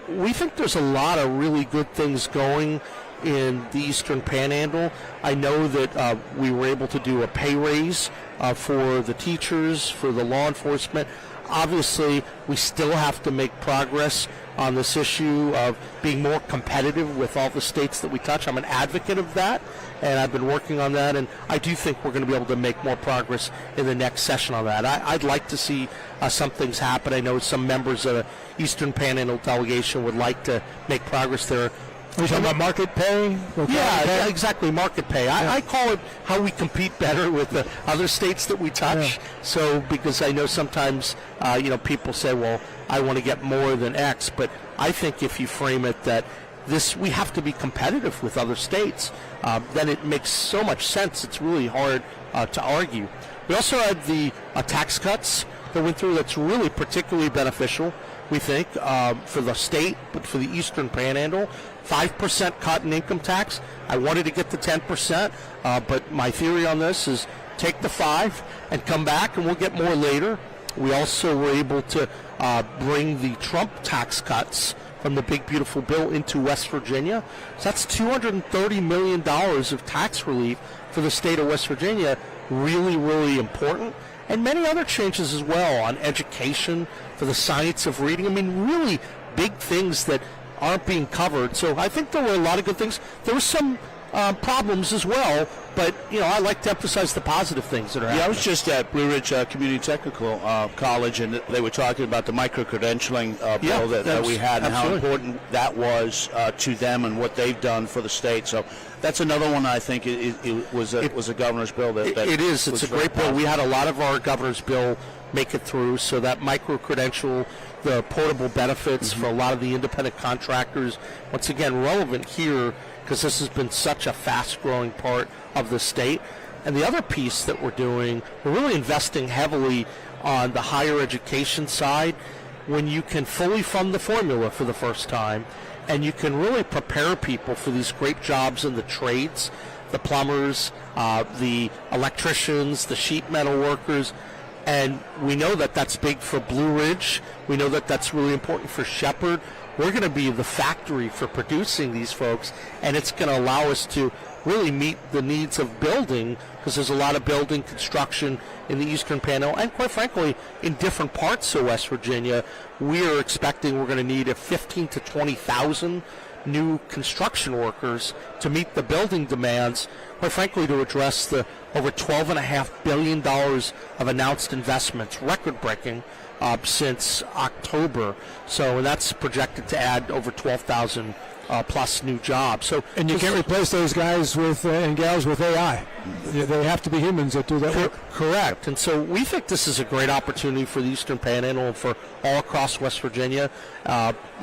we think there's a lot of really good things going in the Eastern Panhandle. I know that we were able to do a pay raise for the teachers, for the law enforcement. Obviously, we still have to make progress on this issue of being more competitive with all the states that we touch. I'm an advocate of that, and I've been working on that, and I do think we're going to be able to make more progress in the next session on that. I'd like to see some things happen. I know some members of the Eastern Panhandle delegation would like to make progress there. Are you talking about market pay? Yeah, exactly, market pay. I call it how we compete better with the other states that we touch. Yeah. So, because I know sometimes, people say, well, I want to get more than X, but I think if you frame it that we have to be competitive with other states, then it makes so much sense. It's really hard to argue. We also had the tax cuts that went through that's really particularly beneficial, we think, for the state, but for the Eastern Panhandle. 5% cut in income tax. I wanted to get to 10%, but my theory on this is take the 5 and come back, and we'll get more later. We also were able to bring the Trump tax cuts from the Big Beautiful Bill into West Virginia. So that's $230 million of tax relief for the state of West Virginia. Really, really important. And many other changes as well on education, for the science of reading. I mean, really big things that aren't being covered. So I think there were a lot of good things. There were some problems as well, but I like to emphasize the positive things that are happening. I was just at Blue Ridge Community Technical College, and they were talking about the micro-credentialing bill that we had and how important that was to them and what they've done for the state. So that's another one I think it was a governor's bill. It is. It's a great bill. We had a lot of our governor's bill make it through. So that micro-credential, the portable benefits for a lot of the independent contractors, once again, relevant here because this has been such a fast-growing part of the state. And the other piece that we're doing, we're really investing heavily on the higher education side when you can fully fund the formula for the first time and you can really prepare people for these great jobs in the trades, the plumbers, the electricians, the sheet metal workers. And we know that that's big for Blue Ridge. We know that that's really important for Shepherd. We're going to be the factory for producing these folks, and it's going to allow us to really meet the needs of building, because there's a lot of building construction in the Eastern Panhandle, and quite frankly, in different parts of West Virginia. We are expecting we're going to need 15 to 20,000 new construction workers to meet the building demands, quite frankly, to address the over $12.5 billion of announced investments, record-breaking, since October. So, and that's projected to add over 12,000 plus new jobs. So, and you can't replace those guys with and gals with AI. They have to be humans that do that work. Correct. And so we think this is a great opportunity for the Eastern Panhandle and for all across West Virginia.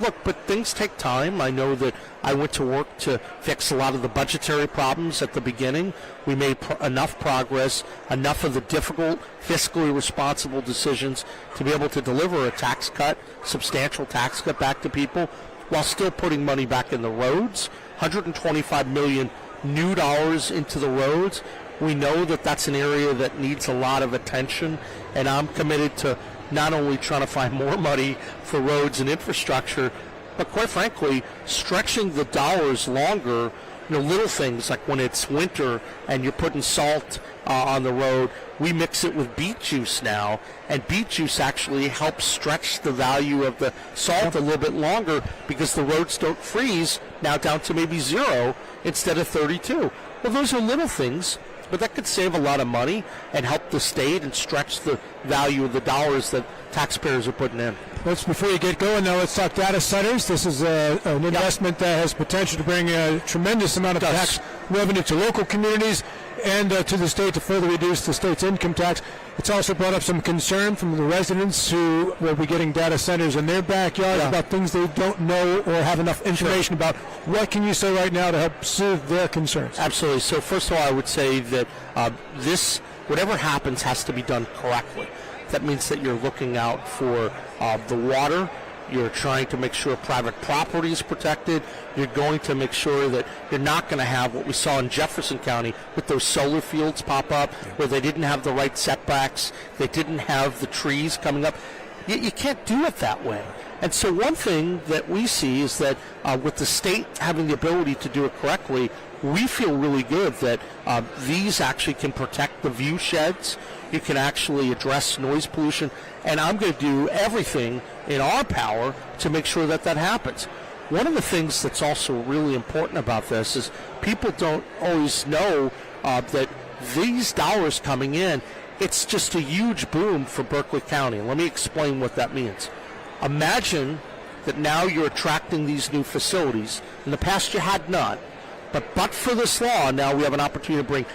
Look, but things take time. I know that I went to work to fix a lot of the budgetary problems at the beginning. We made enough progress, enough of the difficult, fiscally responsible decisions to be able to deliver a tax cut, substantial tax cut back to people, while still putting money back in the roads, $125 million new dollars into the roads. We know that that's an area that needs a lot of attention, and I'm committed to not only trying to find more money for roads and infrastructure, but quite frankly, stretching the dollars longer. You know, little things like when it's winter and you're putting salt on the road, we mix it with beet juice now, and beet juice actually helps stretch the value of the salt a little bit longer because the roads don't freeze now down to maybe 0 instead of 32. Well, those are little things, but that could save a lot of money and help the state and stretch the value of the dollars that taxpayers are putting in. Before you get going, now let's talk data centers. This is an investment that has potential to bring a tremendous amount of tax revenue to local communities and to the state to further reduce the state's income tax. It's also brought up some concern from the residents who will be getting data centers in their backyards about things they don't know or have enough information about. What can you say right now to help soothe their concerns? Absolutely. So first of all, I would say that this, whatever happens, has to be done correctly. That means that you're looking out for the water. You're trying to make sure private property is protected. You're going to make sure that you're not going to have what we saw in Jefferson County with those solar fields pop up where they didn't have the right setbacks. They didn't have the trees coming up. You can't do it that way. And so one thing that we see is that with the state having the ability to do it correctly, we feel really good that these actually can protect the view sheds. You can actually address noise pollution, and I'm going to do everything in our power to make sure that that happens. One of the things that's also really important about this is people don't always know that these dollars coming in, it's just a huge boom for Berkeley County. Let me explain what that means. Imagine that now you're attracting these new facilities. In the past you had none, but for this law, now we have an opportunity to bring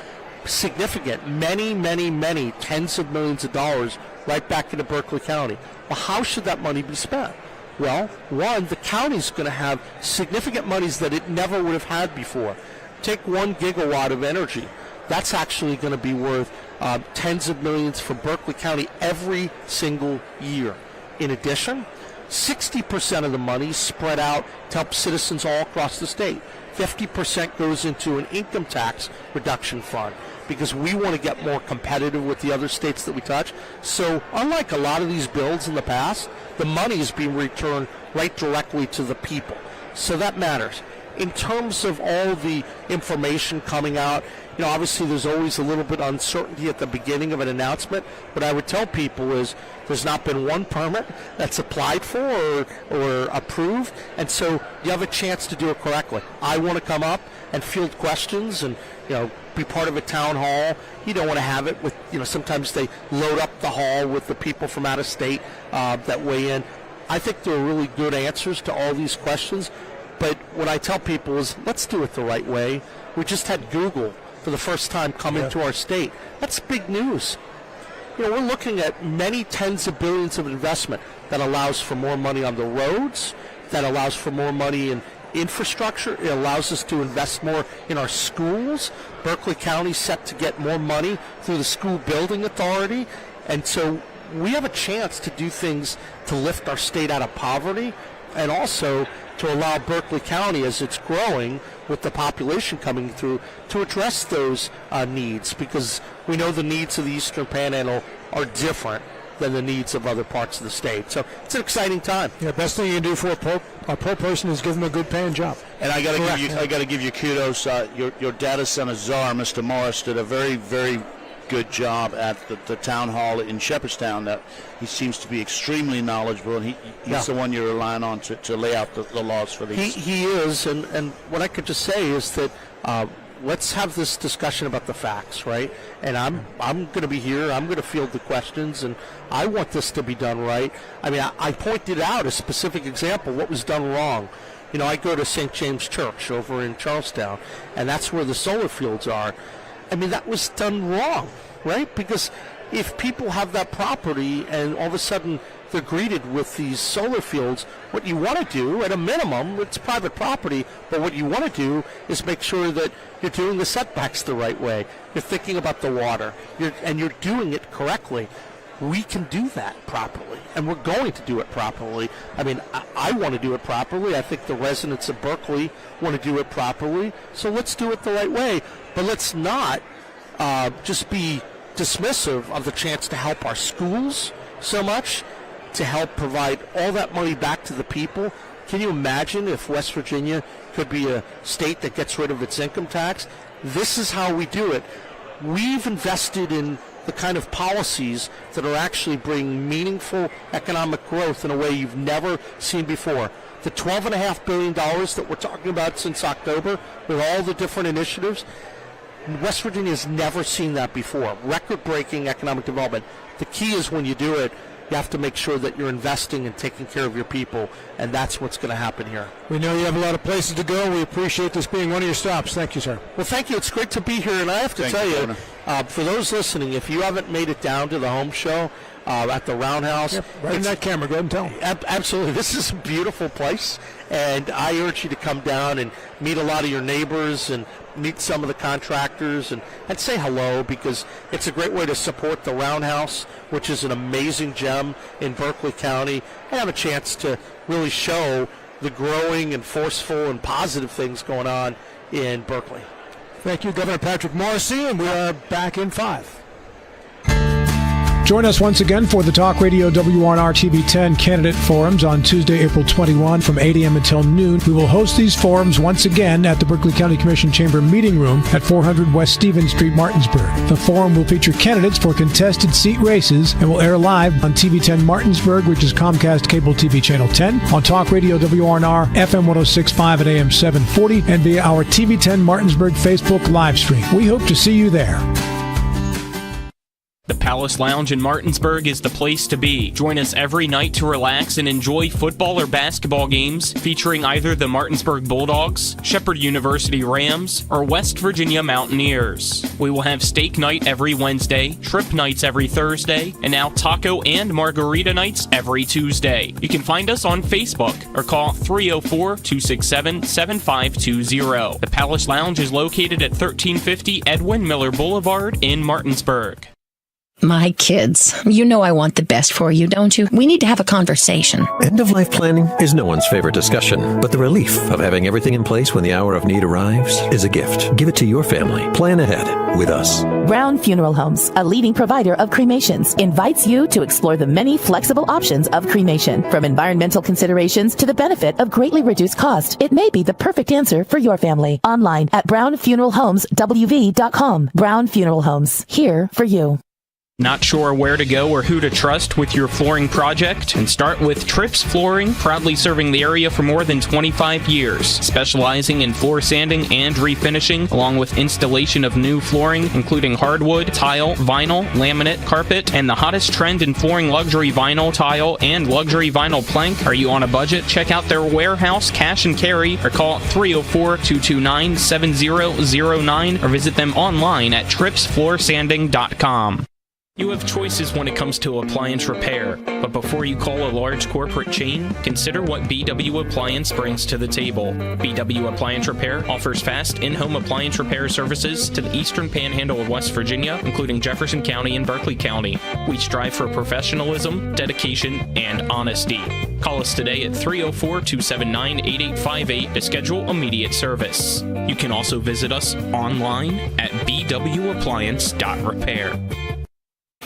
significant, many tens of millions of dollars right back into Berkeley County. Well, how should that money be spent? Well, one, the county's going to have significant monies that it never would have had before. Take 1 gigawatt of energy. That's actually going to be worth tens of millions for Berkeley County every single year. In addition, 60% of the money spread out to help citizens all across the state. 50% goes into an income tax reduction fund because we want to get more competitive with the other states that we touch. So unlike a lot of these bills in the past, the money is being returned right directly to the people. So that matters. In terms of all the information coming out, you know, obviously there's always a little bit of uncertainty at the beginning of an announcement. What I would tell people is there's not been one permit that's applied for or approved, and so you have a chance to do it correctly. I want to come up and field questions and, you know, be part of a town hall. You don't want to have it with, you know, sometimes they load up the hall with the people from out of state that weigh in. I think there are really good answers to all these questions, but what I tell people is let's do it the right way. We just had Google for the first time come into our state. That's big news. we're looking at many tens of billions of investment that allows for more money on the roads, that allows for more money in infrastructure. It allows us to invest more in our schools. Berkeley County's set to get more money through the School Building Authority. And so we have a chance to do things to lift our state out of poverty, and also to allow Berkeley County, as it's growing with the population coming through, to address those needs, because we know the needs of the Eastern Panhandle are different than the needs of other parts of the state. So it's an exciting time. Yeah, best thing you can do for a poor person is give them a good paying job. And I got to give you kudos. Your data center czar, Mr. Morris, did a very, very good job at the town hall in Shepherdstown. That he seems to be extremely knowledgeable, and he's the one you're relying on to lay out the laws for these. He is, and what I could just say is that let's have this discussion about the facts, right? And I'm going to be here. I'm going to field the questions, and I want this to be done right. I mean, I pointed out a specific example, what was done wrong. I go to St. James Church over in Charlestown, and that's where the solar fields are. I mean, that was done wrong, right? Because if people have that property and all of a sudden they're greeted with these solar fields, what you want to do, at a minimum, it's private property, but what you want to do is make sure that you're doing the setbacks the right way. You're thinking about the water, and you're doing it correctly. We can do that properly, and we're going to do it properly. I mean, I want to do it properly. I think the residents of Berkeley want to do it properly, so let's do it the right way. But let's not just be dismissive of the chance to help our schools so much, to help provide all that money back to the people. Can you imagine if West Virginia could be a state that gets rid of its income tax? This is how we do it. We've invested in the kind of policies that are actually bringing meaningful economic growth in a way you've never seen before. The $12.5 billion that we're talking about since October, with all the different initiatives, West Virginia has never seen that before. Record-breaking economic development. The key is when you do it, you have to make sure that you're investing and taking care of your people, and that's what's going to happen here. We know you have a lot of places to go. We appreciate this being one of your stops. Thank you, sir. Well, thank you. It's great to be here, and I have to tell you, for those listening, if you haven't made it down to the home show at the Roundhouse. Yep, right in that camera. Go ahead and tell them. Absolutely. This is a beautiful place, and I urge you to come down and meet a lot of your neighbors and meet some of the contractors and say hello, because it's a great way to support the Roundhouse, which is an amazing gem in Berkeley County, and have a chance to really show the growing and forceful and positive things going on in Berkeley. Thank you, Governor Patrick Morrisey, and we are back in 5. Join us once again for the Talk Radio WRNR TV 10 candidate forums on Tuesday, April 21 from 8 a.m. until noon. We will host these forums once again at the Berkeley County Commission Chamber Meeting Room at 400 West Stevens Street, Martinsburg. The forum will feature candidates for contested seat races and will air live on TV 10 Martinsburg, which is Comcast Cable TV Channel 10, on Talk Radio WRNR, FM 106.5 at AM 740, and via our TV 10 Martinsburg Facebook live stream. We hope to see you there. The Palace Lounge in Martinsburg is the place to be. Join us every night to relax and enjoy football or basketball games featuring either the Martinsburg Bulldogs, Shepherd University Rams, or West Virginia Mountaineers. We will have steak night every Wednesday, trip nights every Thursday, and now taco and margarita nights every Tuesday. You can find us on Facebook or call 304-267-7520. The Palace Lounge is located at 1350 Edwin Miller Boulevard in Martinsburg. My kids, you know I want the best for you, don't you? We need to have a conversation. End-of-life planning is no one's favorite discussion, but the relief of having everything in place when the hour of need arrives is a gift. Give it to your family. Plan ahead with us. Brown Funeral Homes, a leading provider of cremations, invites you to explore the many flexible options of cremation. From environmental considerations to the benefit of greatly reduced cost, it may be the perfect answer for your family. Online at brownfuneralhomeswv.com. Brown Funeral Homes, here for you. Not sure where to go or who to trust with your flooring project? And start with Trips Flooring, proudly serving the area for more than 25 years, specializing in floor sanding and refinishing, along with installation of new flooring, including hardwood, tile, vinyl, laminate, carpet, and the hottest trend in flooring, luxury vinyl, tile, and luxury vinyl plank. Are you on a budget? Check out their warehouse, cash and carry, or call 304-229-7009, or visit them online at tripsfloorsanding.com. You have choices when it comes to appliance repair, but before you call a large corporate chain, consider what BW Appliance brings to the table. BW Appliance Repair offers fast in-home appliance repair services to the eastern panhandle of West Virginia, including Jefferson County and Berkeley County. We strive for professionalism, dedication, and honesty. Call us today at 304-279-8858 to schedule immediate service. You can also visit us online at bwappliance.repair.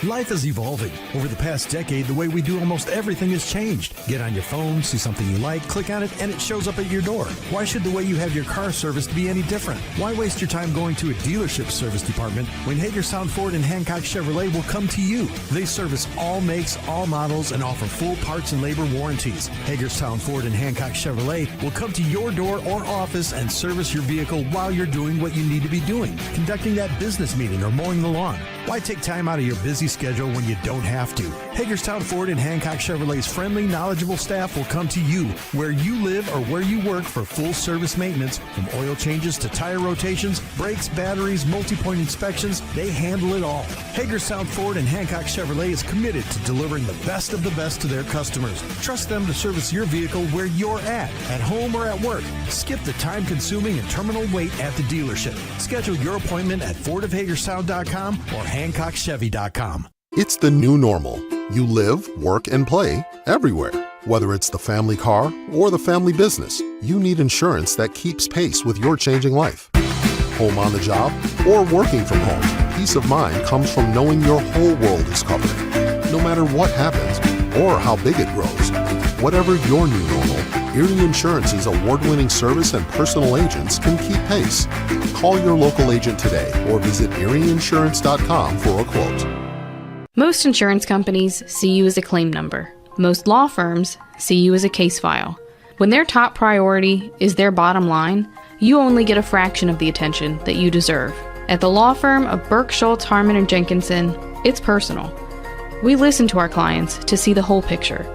Life is evolving. Over the past decade, the way we do almost everything has changed. Get on your phone, see something you like, click on it, and it shows up at your door. Why should the way you have your car serviced be any different? Why waste your time going to a dealership service department when Hagerstown Ford and Hancock Chevrolet will come to you? They service all makes, all models, and offer full parts and labor warranties. Hagerstown Ford and Hancock Chevrolet will come to your door or office and service your vehicle while you're doing what you need to be doing, conducting that business meeting or mowing the lawn. Why take time out of your busy schedule when you don't have to? Hagerstown Ford and Hancock Chevrolet's friendly, knowledgeable staff will come to you where you live or where you work for full service maintenance, from oil changes to tire rotations, brakes, batteries, multi-point inspections. They handle it all. Hagerstown Ford and Hancock Chevrolet is committed to delivering the best of the best to their customers. Trust them to service your vehicle where you're at home or at work. Skip the time-consuming and terminal wait at the dealership. Schedule your appointment at fordofhagerstown.com or HancockChevy.com. It's the new normal. You live, work, and play everywhere. Whether it's the family car or the family business, you need insurance that keeps pace with your changing life. Home on the job or working from home, peace of mind comes from knowing your whole world is covered. No matter what happens or how big it grows, whatever your new normal, Erie Insurance's award-winning service and personal agents can keep pace. Call your local agent today or visit erieinsurance.com for a quote. Most insurance companies see you as a claim number. Most law firms see you as a case file. When their top priority is their bottom line, you only get a fraction of the attention that you deserve. At the law firm of Burke, Schultz, Harmon, and Jenkinson, it's personal. We listen to our clients to see the whole picture,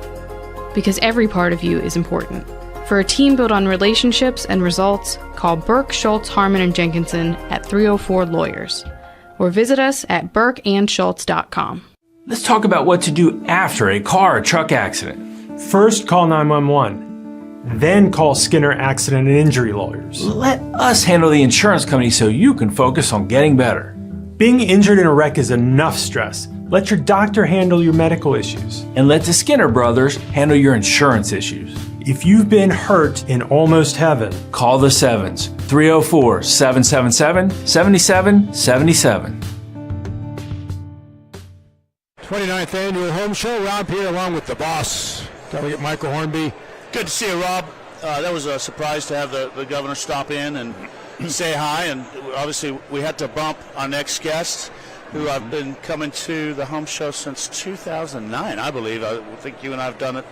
because every part of you is important. For a team built on relationships and results, call Burke, Schultz, Harmon, and Jenkinson at 304-LAWYERS or visit us at burkeandschultz.com. Let's talk about what to do after a car or truck accident. First, call 911. Then call Skinner Accident and Injury Lawyers. Let us handle the insurance company so you can focus on getting better. Being injured in a wreck is enough stress. Let your doctor handle your medical issues. And let the Skinner brothers handle your insurance issues. If you've been hurt in almost heaven, call the Sevens, 304-777-7777. 29th Annual Home Show. Rob here along with the boss, Delegate Michael Hornby. Good to see you, Rob. That was a surprise to have the governor stop in and say hi. And obviously we had to bump our next guest, who I've been coming to the home show since 2009, I believe. I think you and I have done it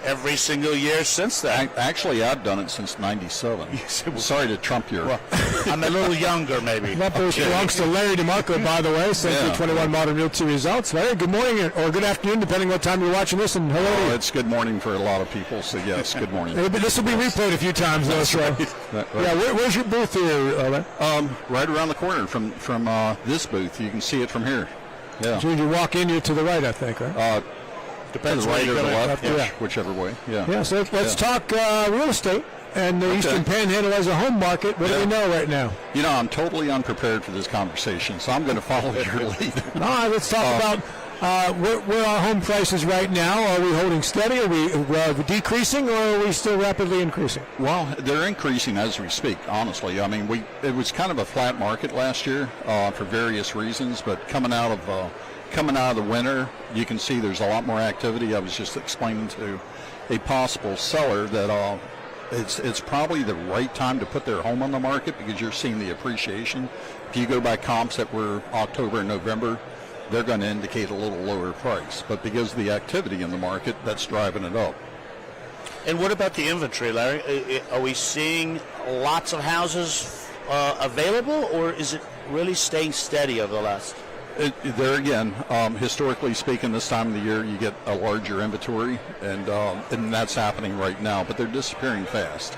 every single year since then. Actually, I've done it since '97. Sorry to trump your... Well, I'm a little younger, maybe. That belongs to Larry DeMarco, by the way, Century 21 Modern Realty Results. Larry, good morning or good afternoon, depending what time you're watching this, and hello to you. It's good morning for a lot of people, so yes, good morning. This will be replayed a few times, though, so... Right. Yeah, where's your booth here, right around the corner from this booth. You can see it from here. Yeah. So when you walk in, you're to the right, I think, right? Depends right or the left, whichever way. Yeah. So let's talk real estate and the Eastern Panhandle as a home market. What do we know right now? You know, I'm totally unprepared for this conversation, so I'm going to follow your lead. All right, let's talk about where our home prices right now. Are we holding steady? Are we decreasing, or are we still rapidly increasing? Well, they're increasing as we speak, honestly. I mean, it was kind of a flat market last year for various reasons, but coming out of the winter, you can see there's a lot more activity. I was just explaining to a possible seller that it's probably the right time to put their home on the market because you're seeing the appreciation. If you go by comps that were October and November, they're going to indicate a little lower price. But because of the activity in the market, that's driving it up. And what about the inventory, Larry? Are we seeing lots of houses available, or is it really staying steady over the last... There again, historically speaking, this time of the year you get a larger inventory, and that's happening right now. But they're disappearing fast.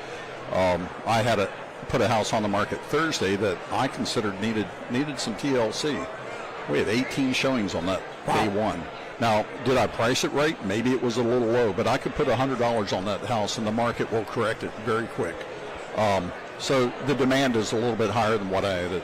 I had to put a house on the market Thursday that I considered needed some TLC, We had 18 showings on that day one. Now, did I price it right? Maybe it was a little low, but I could put $100 on that house, and the market will correct it very quick. So the demand is a little bit higher than what I had.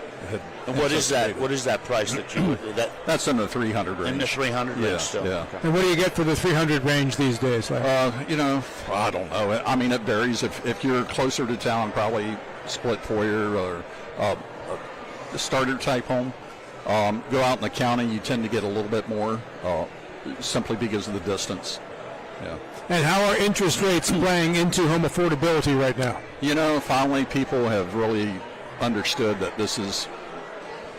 And what is that? What is that price that you? That's in the 300 range. In the 300 range still. Yeah. And what do you get for the 300 range these days? You know, I don't know. I mean, it varies. If you're closer to town, probably split foyer or a starter type home. Go out in the county, you tend to get a little bit more, simply because of the distance. Yeah. And how are interest rates playing into home affordability right now? You know, finally people have really understood that this is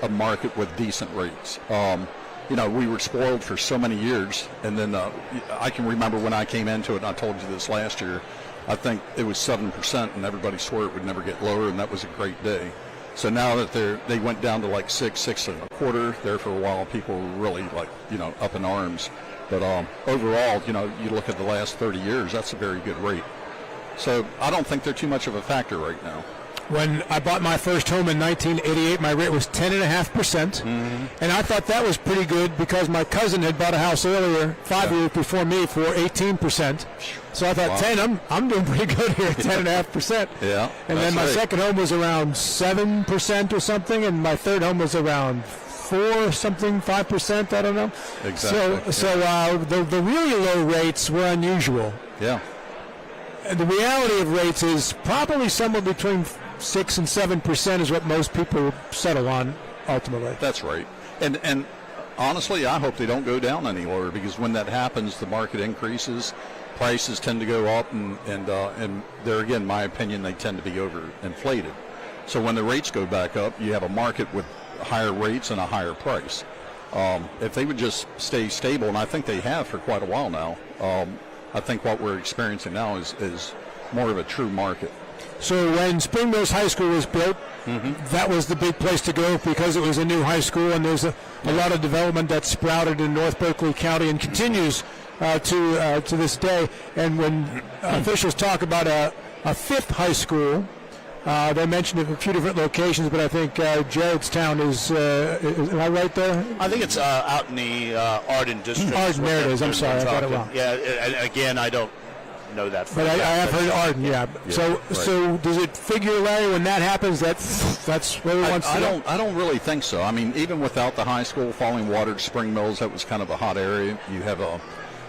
a market with decent rates. You know, we were spoiled for so many years, and then I can remember when I came into it, and I told you this last year, I think it was 7%, and everybody swore it would never get lower, and that was a great day. So now that they went down to like 6.25, there for a while, people were really like, you know, up in arms. But overall, you know, you look at the last 30 years, that's a very good rate. So I don't think they're too much of a factor right now. When I bought my first home in 1988, my rate was 10.5%, and I thought that was pretty good because my cousin had bought a house earlier, 5 years before me, for 18%. So I thought, 10, I'm doing pretty good here at 10.5%. Yeah. And then my second home was around 7% or something, and my third home was around 5%, I don't know. Exactly. So the really low rates were unusual. Yeah. And the reality of rates is probably somewhere between 6 and 7% is what most people settle on ultimately. That's right. And honestly, I hope they don't go down any lower, because when that happens, the market increases, prices tend to go up, and there again, my opinion, they tend to be overinflated. So when the rates go back up, you have a market with higher rates and a higher price. If they would just stay stable, and I think they have for quite a while now, I think what we're experiencing now is more of a true market. So when Spring Mills High School was built, that was the big place to go because it was a new high school, and there's a lot of development that sprouted in North Berkeley County and continues to this day. And when officials talk about a fifth high school, they mentioned a few different locations, but I think Gerardstown is am I right there? I think it's out in the Arden district. Arden, there it is. I'm sorry, I got it wrong. Yeah, and again, I don't know that. But I have heard Arden, yeah. So does it figure, Larry, when that happens, that's where we want to go? I don't really think so. I mean, even without the high school, Falling Waters, Spring Mills, that was kind of a hot area. You have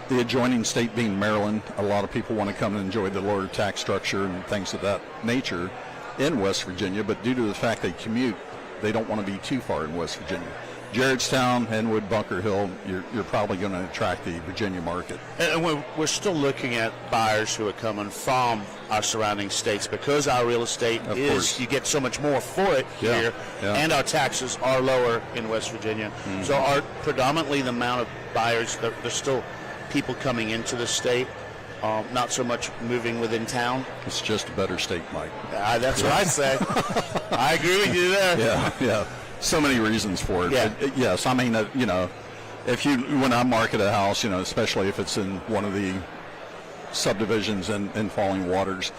the adjoining state being Maryland. A lot of people want to come and enjoy the lower tax structure and things of that nature in West Virginia, but due to the fact they commute, they don't want to be too far in West Virginia. Gerardstown, Henwood, Bunker Hill, you're probably going to attract the Virginia market. And we're still looking at buyers who are coming from our surrounding states because our real estate you get so much more for it here, and our taxes are lower in West Virginia. So predominantly the amount of buyers, there's still people coming into the state. Not so much moving within town. It's just a better state, Mike. That's what I say. I agree with you there. Yeah. So many reasons for it. Yeah. But, yes, I mean, you know, when I market a house, you know, especially if it's in one of the subdivisions in Falling Waters,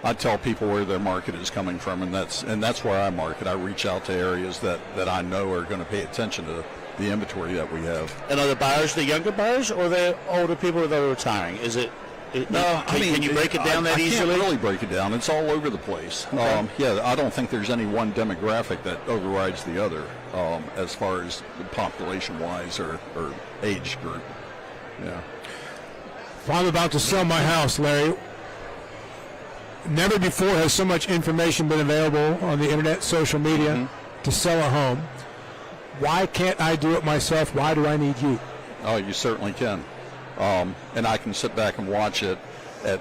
I tell people where their market is coming from, and that's where I market. I reach out to areas that I know are going to pay attention to the inventory that we have. And are the buyers the younger buyers or the older people that are retiring? Is it? No, can you break it down that easily? I can't really break it down. It's all over the place. Okay. I don't think there's any one demographic that overrides the other as far as population-wise or age group. Yeah. If I'm about to sell my house, Larry, never before has so much information been available on the internet, social media, to sell a home. Why can't I do it myself? Why do I need you? Oh, you certainly can. And I can sit back and watch it at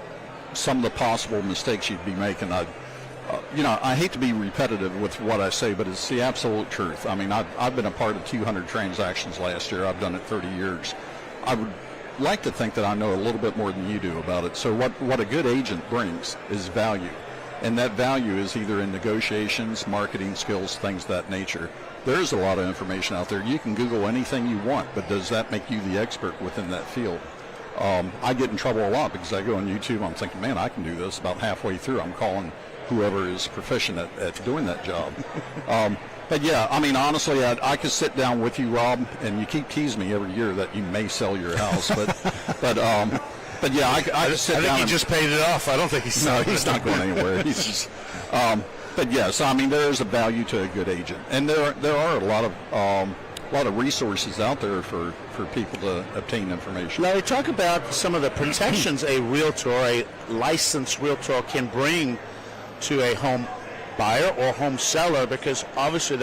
some of the possible mistakes you'd be making. I hate to be repetitive with what I say, but it's the absolute truth. I mean, I've been a part of 200 transactions last year. I've done it 30 years. I would like to think that I know a little bit more than you do about it. So what a good agent brings is value. And that value is either in negotiations, marketing skills, things of that nature. There's a lot of information out there. You can Google anything you want, but does that make you the expert within that field? I get in trouble a lot because I go on YouTube, I'm thinking, man, I can do this. About halfway through, I'm calling whoever is proficient at doing that job. But yeah, I mean, honestly, I could sit down with you, Rob, and you keep teasing me every year that you may sell your house, but yeah, I could sit down. I think he just paid it off. I don't think he's selling. No, he's not going anywhere. He's just, but yes, I mean, there is a value to a good agent, and there are a lot of resources out there for people to obtain information. Now, we talk about some of the protections a realtor, a licensed realtor, can bring to a home buyer or home seller, because obviously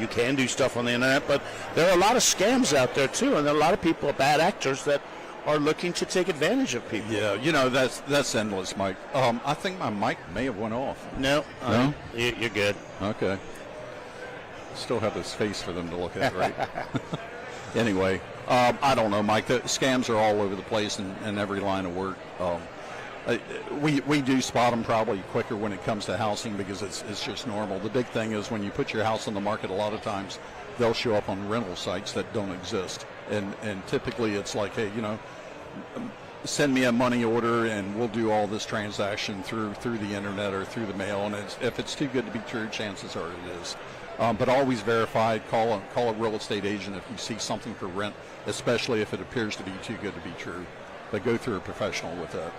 you can do stuff on the internet, but there are a lot of scams out there too, and there are a lot of people, bad actors, that are looking to take advantage of people. Yeah, you know, that's endless, Mike. I think my mic may have went off. No? You're good. Okay. Still have this face for them to look at, right? Anyway, I don't know, Mike. The scams are all over the place in every line of work. We do spot them probably quicker when it comes to housing, because it's just normal. The big thing is when you put your house on the market, a lot of times they'll show up on rental sites that don't exist. And typically it's like, hey, you know, send me a money order and we'll do all this transaction through the internet or through the mail. And if it's too good to be true, chances are it is. But always verify. Call a real estate agent if you see something for rent, especially if it appears to be too good to be true. But go through a professional with that.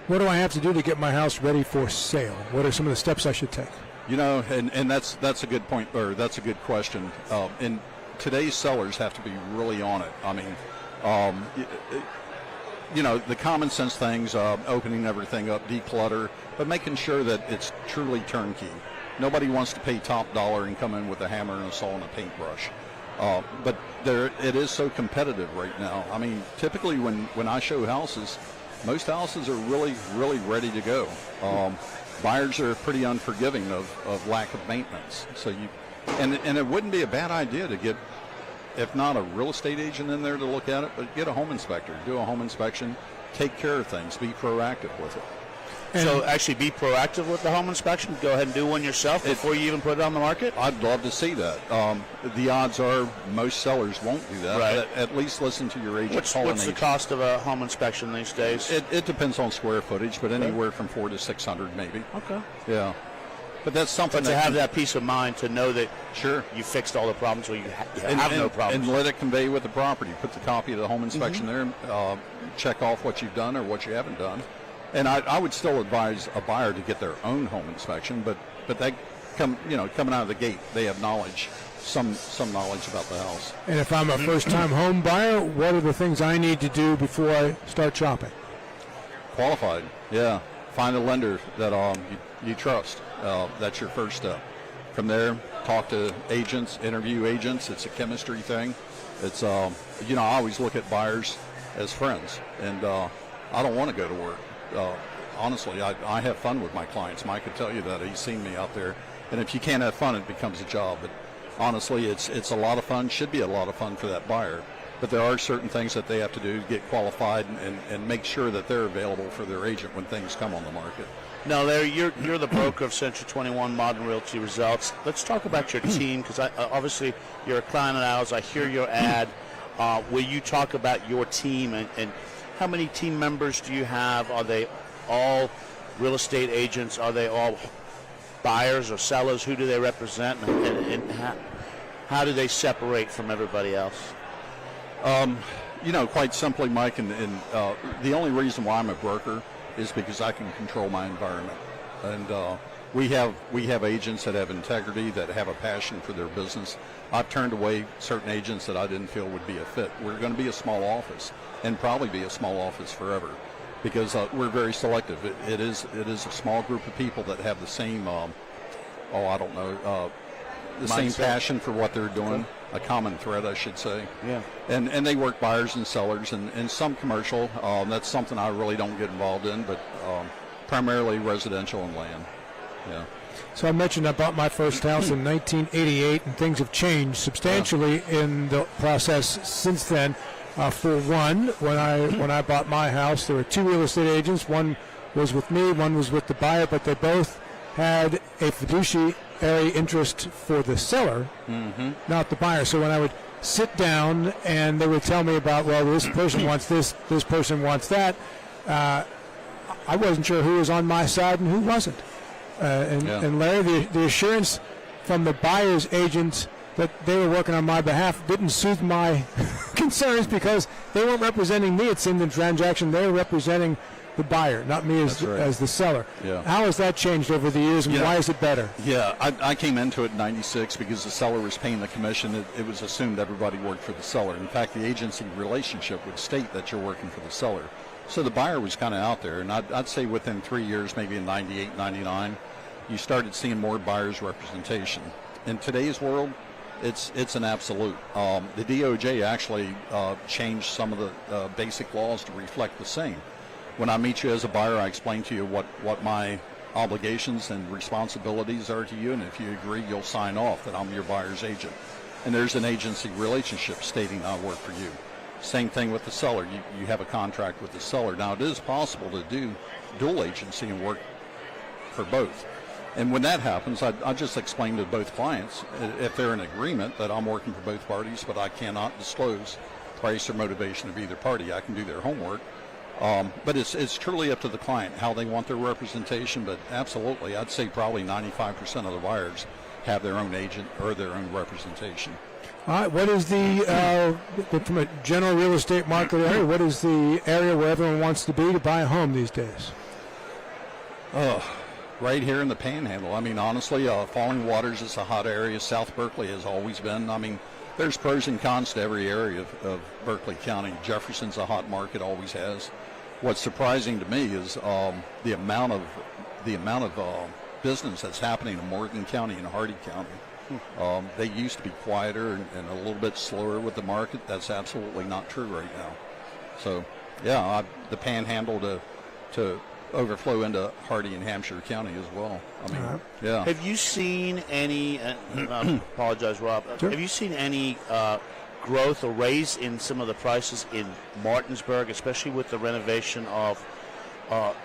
What do I have to do to get my house ready for sale? What are some of the steps I should take? You know, and that's a good point, or that's a good question. And today's sellers have to be really on it. I mean, you know, the common sense things, opening everything up, declutter, but making sure that it's truly turnkey. Nobody wants to pay top dollar and come in with a hammer and a saw and a paintbrush. But it is so competitive right now. I mean, typically when I show houses, most houses are really, really ready to go. Buyers are pretty unforgiving of lack of maintenance. So and it wouldn't be a bad idea to get, if not a real estate agent in there to look at it, but get a home inspector, do a home inspection, take care of things, be proactive with it. So actually be proactive with the home inspection. Go ahead and do one yourself before you even put it on the market? I'd love to see that. The odds are most sellers won't do that. Right. But at least listen to your agent. What's the cost of a home inspection these days? It depends on square footage, but anywhere from $400 to $600 maybe. Okay. Yeah. But that's something. But to have that peace of mind to know that you fixed all the problems, or you have no problems. And let it convey with the property. Put the copy of the home inspection there. Check off what you've done or what you haven't done. And I would still advise a buyer to get their own home inspection, but they coming out of the gate, they have knowledge, some knowledge about the house. And if I'm a first-time home buyer, what are the things I need to do before I start shopping? Qualified, yeah. Find a lender that you trust. That's your first step. From there, talk to agents, interview agents. It's a chemistry thing. It's I always look at buyers as friends, and I don't want to go to work. Honestly, I have fun with my clients. Mike could tell you that. He's seen me out there. And if you can't have fun, it becomes a job. But honestly, it's a lot of fun, should be a lot of fun for that buyer. But there are certain things that they have to do to get qualified and make sure that they're available for their agent when things come on the market. Now, Larry, you're the broker of Century 21 Modern Realty Results. Let's talk about your team, because obviously you're a client of ours. I hear your ad. Will you talk about your team and how many team members do you have? Are they all real estate agents? Are they all buyers or sellers? Who do they represent? And how do they separate from everybody else? Quite simply, Mike, and the only reason why I'm a broker is because I can control my environment. And we have agents that have integrity, that have a passion for their business. I've turned away certain agents that I didn't feel would be a fit. We're going to be a small office, and probably be a small office forever, because we're very selective. It is a small group of people that have the same, same passion for what they're doing, a common thread, I should say. Yeah. And they work buyers and sellers, and some commercial. That's something I really don't get involved in, but primarily residential and land. Yeah. So I mentioned I bought my first house in 1988, and things have changed substantially in the process since then. For one, when I bought my house, there were two real estate agents. One was with me, one was with the buyer, but they both had a fiduciary interest for the seller, not the buyer. So when I would sit down and they would tell me about, well, this person wants this person wants that, I wasn't sure who was on my side and who wasn't. And Larry, the assurance from the buyer's agent that they were working on my behalf didn't soothe my concerns because they weren't representing me. It seemed in the transaction they were representing the buyer, not me as the seller. Yeah. How has that changed over the years, and why is it better? Yeah, I came into it in '96 because the seller was paying the commission. It was assumed everybody worked for the seller. In fact, the agency relationship would state that you're working for the seller. So the buyer was kind of out there, and I'd say within 3 years, maybe in '98, '99, you started seeing more buyer's representation. In today's world, it's an absolute. The DOJ actually changed some of the basic laws to reflect the same. When I meet you as a buyer, I explain to you what my obligations and responsibilities are to you, and if you agree, you'll sign off that I'm your buyer's agent. And there's an agency relationship stating I work for you. Same thing with the seller. You have a contract with the seller. Now, it is possible to do dual agency and work for both. And when that happens, I just explain to both clients, if they're in agreement, that I'm working for both parties, but I cannot disclose price or motivation of either party. I can do their homework. But it's truly up to the client how they want their representation. But absolutely, I'd say probably 95% of the buyers have their own agent or their own representation. All right, what is from a general real estate market area, what is the area where everyone wants to be to buy a home these days? Right here in the Panhandle. I mean, honestly, Falling Waters is a hot area. South Berkeley has always been. I mean, there's pros and cons to every area of Berkeley County. Jefferson's a hot market, always has. What's surprising to me is the amount of business that's happening in Morgan County and Hardy County. They used to be quieter and a little bit slower with the market. That's absolutely not true right now. So, yeah, the Panhandle to overflow into Hardy and Hampshire County as well. I mean, yeah. Have you seen any? I apologize, Rob. Sure. Have you seen any growth or raise in some of the prices in Martinsburg, especially with the renovation of?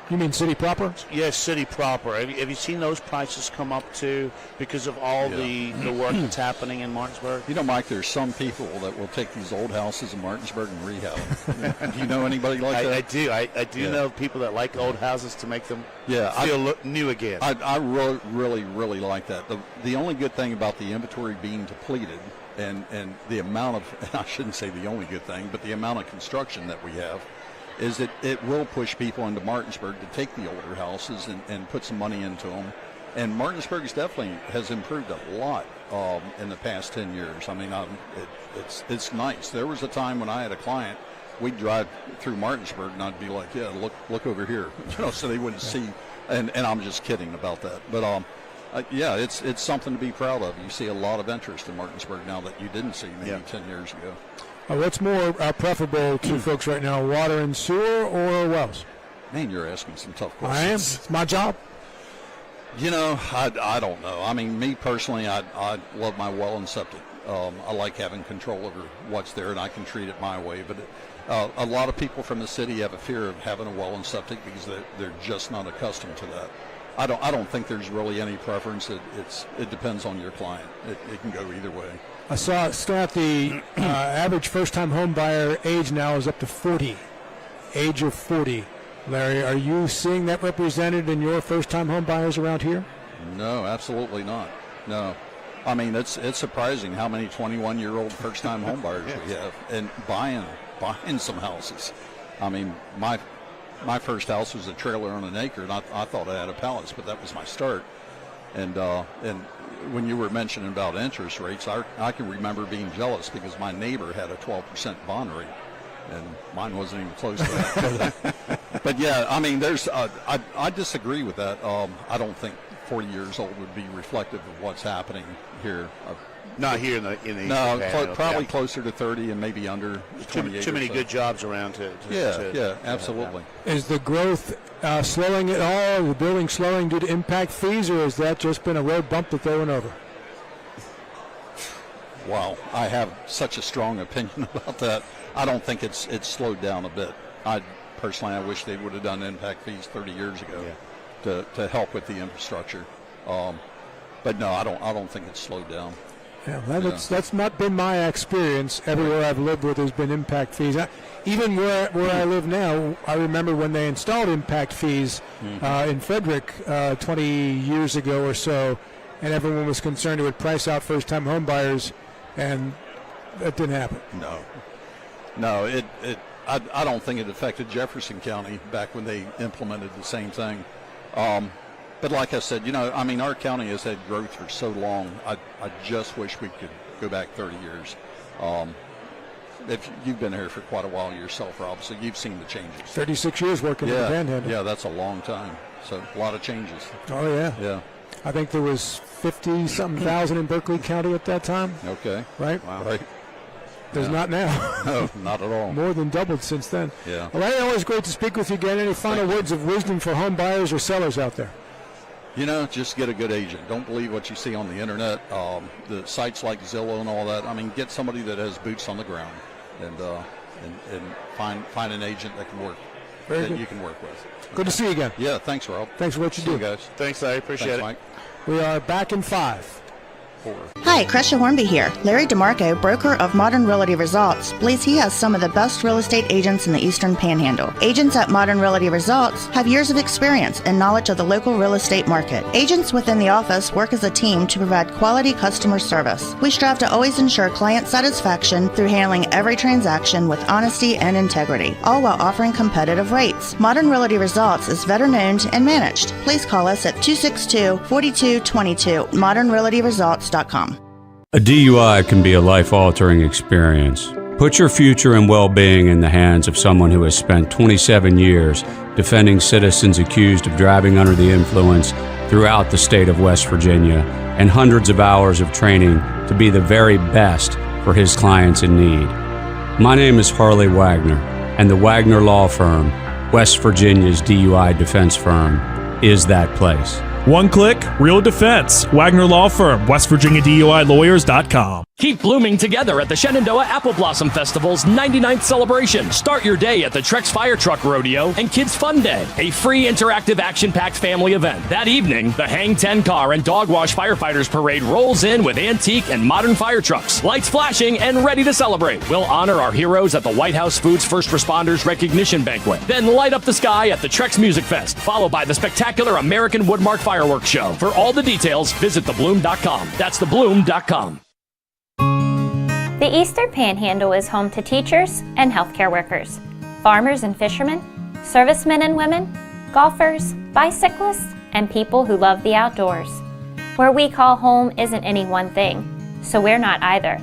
You mean city proper? Yes, city proper. Have you seen those prices come up too because of all the work that's happening in Martinsburg? You know, Mike, there's some people that will take these old houses in Martinsburg and rehab them. Do you know anybody like that? I do. I do know people that like old houses to make them feel new again. I really like that. The only good thing about the inventory being depleted and the amount of, and I shouldn't say the only good thing, but the amount of construction that we have, is that it will push people into Martinsburg to take the older houses and put some money into them. And Martinsburg definitely has improved a lot in the past 10 years. I mean, it's nice. There was a time when I had a client, we'd drive through Martinsburg and I'd be like, yeah, look over here, so they wouldn't see. And I'm just kidding about that. But yeah, it's something to be proud of. You see a lot of interest in Martinsburg now that you didn't see maybe 10 years ago. What's more preferable to folks right now, water and sewer or wells? Man, you're asking some tough questions. I am. It's my job. You know, I don't know. I mean, me personally, I love my well and septic. I like having control over what's there, and I can treat it my way. But a lot of people from the city have a fear of having a well and septic because they're just not accustomed to that. I don't think there's really any preference. It depends on your client. It can go either way. I saw the average first-time home buyer age now is up to 40. Age of 40. Larry, are you seeing that represented in your first-time home buyers around here? No, absolutely not. No. I mean, it's surprising how many 21-year-old first-time home buyers we have and buying some houses. I mean, my first house was a trailer on an acre, and I thought I had a palace, but that was my start. And when you were mentioning about interest rates, I can remember being jealous because my neighbor had a 12% bond rate, and mine wasn't even close to that. But yeah, I mean, I disagree with that. I don't think 40 years old would be reflective of what's happening here. Not here in the no, Panhandle, probably closer to 30 and maybe under 28. Too many good jobs around to absolutely. Is the growth slowing at all? The building slowing due to impact fees, or has that just been a road bump that they went over? Wow, I have such a strong opinion about that. I don't think it's slowed down a bit. I wish they would have done impact fees 30 years ago to help with the infrastructure. But no, I don't think it's slowed down. Yeah, that's not been my experience. Everywhere I've lived where there's been impact fees. Even where I live now, I remember when they installed impact fees in Frederick 20 years ago or so, and everyone was concerned it would price out first-time home buyers, and that didn't happen. No, I don't think it affected Jefferson County back when they implemented the same thing. But like I said, our county has had growth for so long. I just wish we could go back 30 years. If you've been here for quite a while yourself, Rob, so you've seen the changes. 36 years working in the Panhandle. Yeah, that's a long time. So a lot of changes. Oh, yeah. Yeah. I think there was 50-something thousand in Berkeley County at that time. Okay. Right? Wow. Right. There's not now. No, not at all. More than doubled since then. Yeah. Well, Larry, always great to speak with you again. Any final words of wisdom for home buyers or sellers out there? Just get a good agent. Don't believe what you see on the internet. The sites like Zillow and all that. Get somebody that has boots on the ground, and find an agent that can work. Very good. You can work with. Good to see you again. Yeah, thanks, Rob. Thanks for what you See do. you guys. Thanks, I appreciate it. Mike. We are back in 5. Hi, Crescia Hornby here. Larry DeMarco, broker of Modern Realty Results, believes he has some of the best real estate agents in the Eastern Panhandle. Agents at Modern Realty Results have years of experience and knowledge of the local real estate market. Agents within the office work as a team to provide quality customer service. We strive to always ensure client satisfaction through handling every transaction with honesty and integrity, all while offering competitive rates. Modern Realty Results is veteran-owned and managed. Please call us at 262-4222, modernrealtyresults.com. A DUI can be a life-altering experience. Put your future and well-being in the hands of someone who has spent 27 years defending citizens accused of driving under the influence throughout the state of West Virginia and hundreds of hours of training to be the very best for his clients in need. My name is Harley Wagner, and the Wagner Law Firm, West Virginia's DUI defense firm, is that place. One click, real defense. Wagner Law Firm, WestVirginiaDUILawyers.com. Keep blooming together at the Shenandoah Apple Blossom Festival's 99th celebration. Start your day at the Trex Fire Truck Rodeo and Kids Fun Day, a free interactive action-packed family event. That evening, the Hang 10 Car and Dog Wash Firefighters Parade rolls in with antique and modern fire trucks, lights flashing and ready to celebrate. We'll honor our heroes at the White House Foods First Responders Recognition Banquet, then light up the sky at the Trex Music Fest, followed by the spectacular American Woodmark Fireworks Show. For all the details, visit thebloom.com. That's thebloom.com. The Eastern Panhandle is home to teachers and healthcare workers, farmers and fishermen, servicemen and women, golfers, bicyclists, and people who love the outdoors. Where we call home isn't any one thing, so we're not either.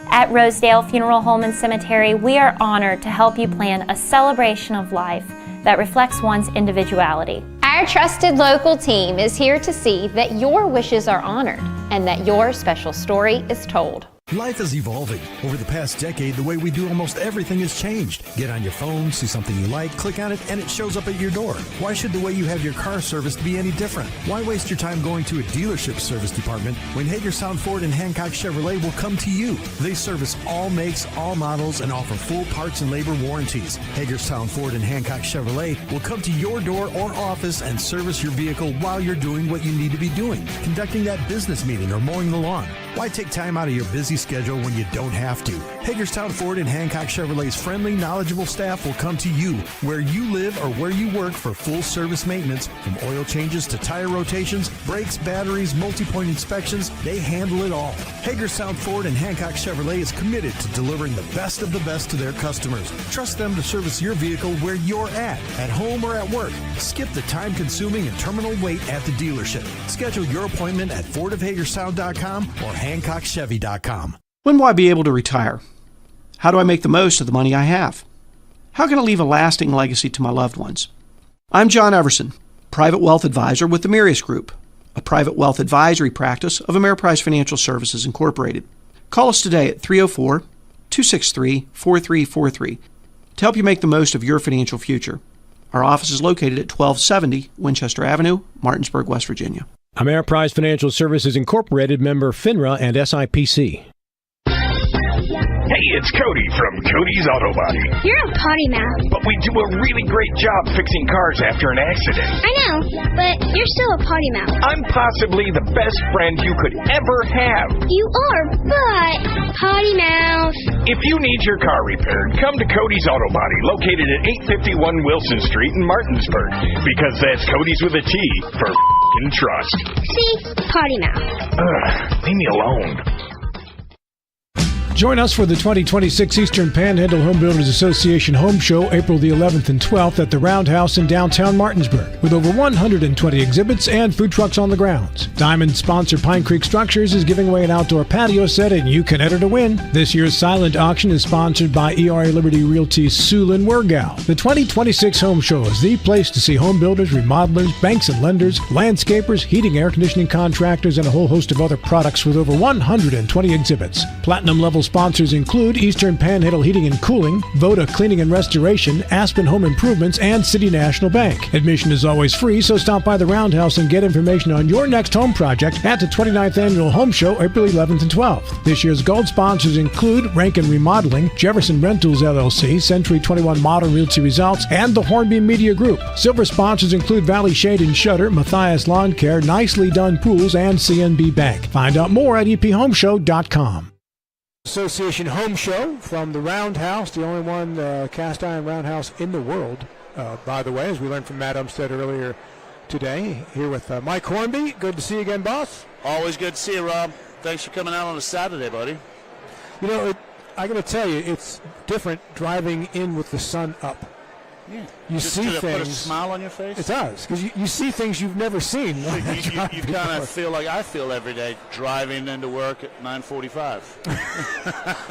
At Rosedale Funeral Home and Cemetery, we are honored to help you plan a celebration of life that reflects one's individuality. Our trusted local team is here to see that your wishes are honored and that your special story is told. Life is evolving. Over the past decade, the way we do almost everything has changed. Get on your phone, see something you like, click on it, and it shows up at your door. Why should the way you have your car serviced be any different? Why waste your time going to a dealership service department when Hagerstown Ford and Hancock Chevrolet will come to you? They service all makes, all models, and offer full parts and labor warranties. Hagerstown Ford and Hancock Chevrolet will come to your door or office and service your vehicle while you're doing what you need to be doing, conducting that business meeting or mowing the lawn. Why take time out of your busy schedule when you don't have to? Hagerstown Ford and Hancock Chevrolet's friendly, knowledgeable staff will come to you where you live or where you work for full service maintenance, from oil changes to tire rotations, brakes, batteries, multi-point inspections. They handle it all. Hagerstown Ford and Hancock Chevrolet is committed to delivering the best of the best to their customers. Trust them to service your vehicle where you're at home or at work. Skip the time-consuming and terminal wait at the dealership. Schedule your appointment at fordofhagerstown.com or HancockChevy.com. When will I be able to retire? How do I make the most of the money I have? How can I leave a lasting legacy to my loved ones? I'm John Everson, private wealth advisor with the Mirius Group, a private wealth advisory practice of Ameriprise Financial Services Incorporated. Call us today at 304-263-4343 to help you make the most of your financial future. Our office is located at 1270 Winchester Avenue, Martinsburg, West Virginia. Ameriprise Financial Services Incorporated, member FINRA and SIPC. Hey, it's Cody from Cody's Auto Body. You're a potty mouth. But we do a really great job fixing cars after an accident. I know, but you're still a potty mouth. I'm possibly the best friend you could ever have. You are, but potty mouth. If you need your car repaired, come to Cody's Auto Body, located at 851 Wilson Street in Martinsburg. Because that's Cody's with a T for f***ing trust. See? Potty mouth. Leave me alone. Join us for the 2026 Eastern Panhandle Home Builders Association Home Show, April the 11th and 12th at the Roundhouse in downtown Martinsburg, with over 120 exhibits and food trucks on the grounds. Diamond sponsor Pine Creek Structures is giving away an outdoor patio set, and you can enter to win. This year's silent auction is sponsored by ERA Liberty Realty Sulin Wergau. The 2026 Home Show is the place to see home builders, remodelers, banks and lenders, landscapers, heating, air conditioning contractors, and a whole host of other products with over 120 exhibits. Platinum level sponsors include Eastern Panhandle Heating and Cooling, Voda Cleaning and Restoration, Aspen Home Improvements, and City National Bank. Admission is always free, so stop by the Roundhouse and get information on your next home project at the 29th Annual Home Show, April 11th and 12th. This year's gold sponsors include Rankin Remodeling, Jefferson Rentals LLC, Century 21 Modern Realty Results, and the Hornby Media Group. Silver sponsors include Valley Shade and Shutter, Matthias Lawn Care, Nicely Done Pools, and CNB Bank. Find out more at ephomeshow.com. Association Home Show from the Roundhouse, the only one cast iron roundhouse in the world, by the way, as we learned from Matt Umstead earlier today. Here with Mike Hornby. Good to see you again, boss. Always good to see you, Rob. Thanks for coming out on a Saturday, buddy. You know, I got to tell you, it's different driving in with the sun up. Yeah. You see things. Put a smile on your face? It does, because you see things you've never seen. You kind of feel like I feel every day driving into work at 9:45.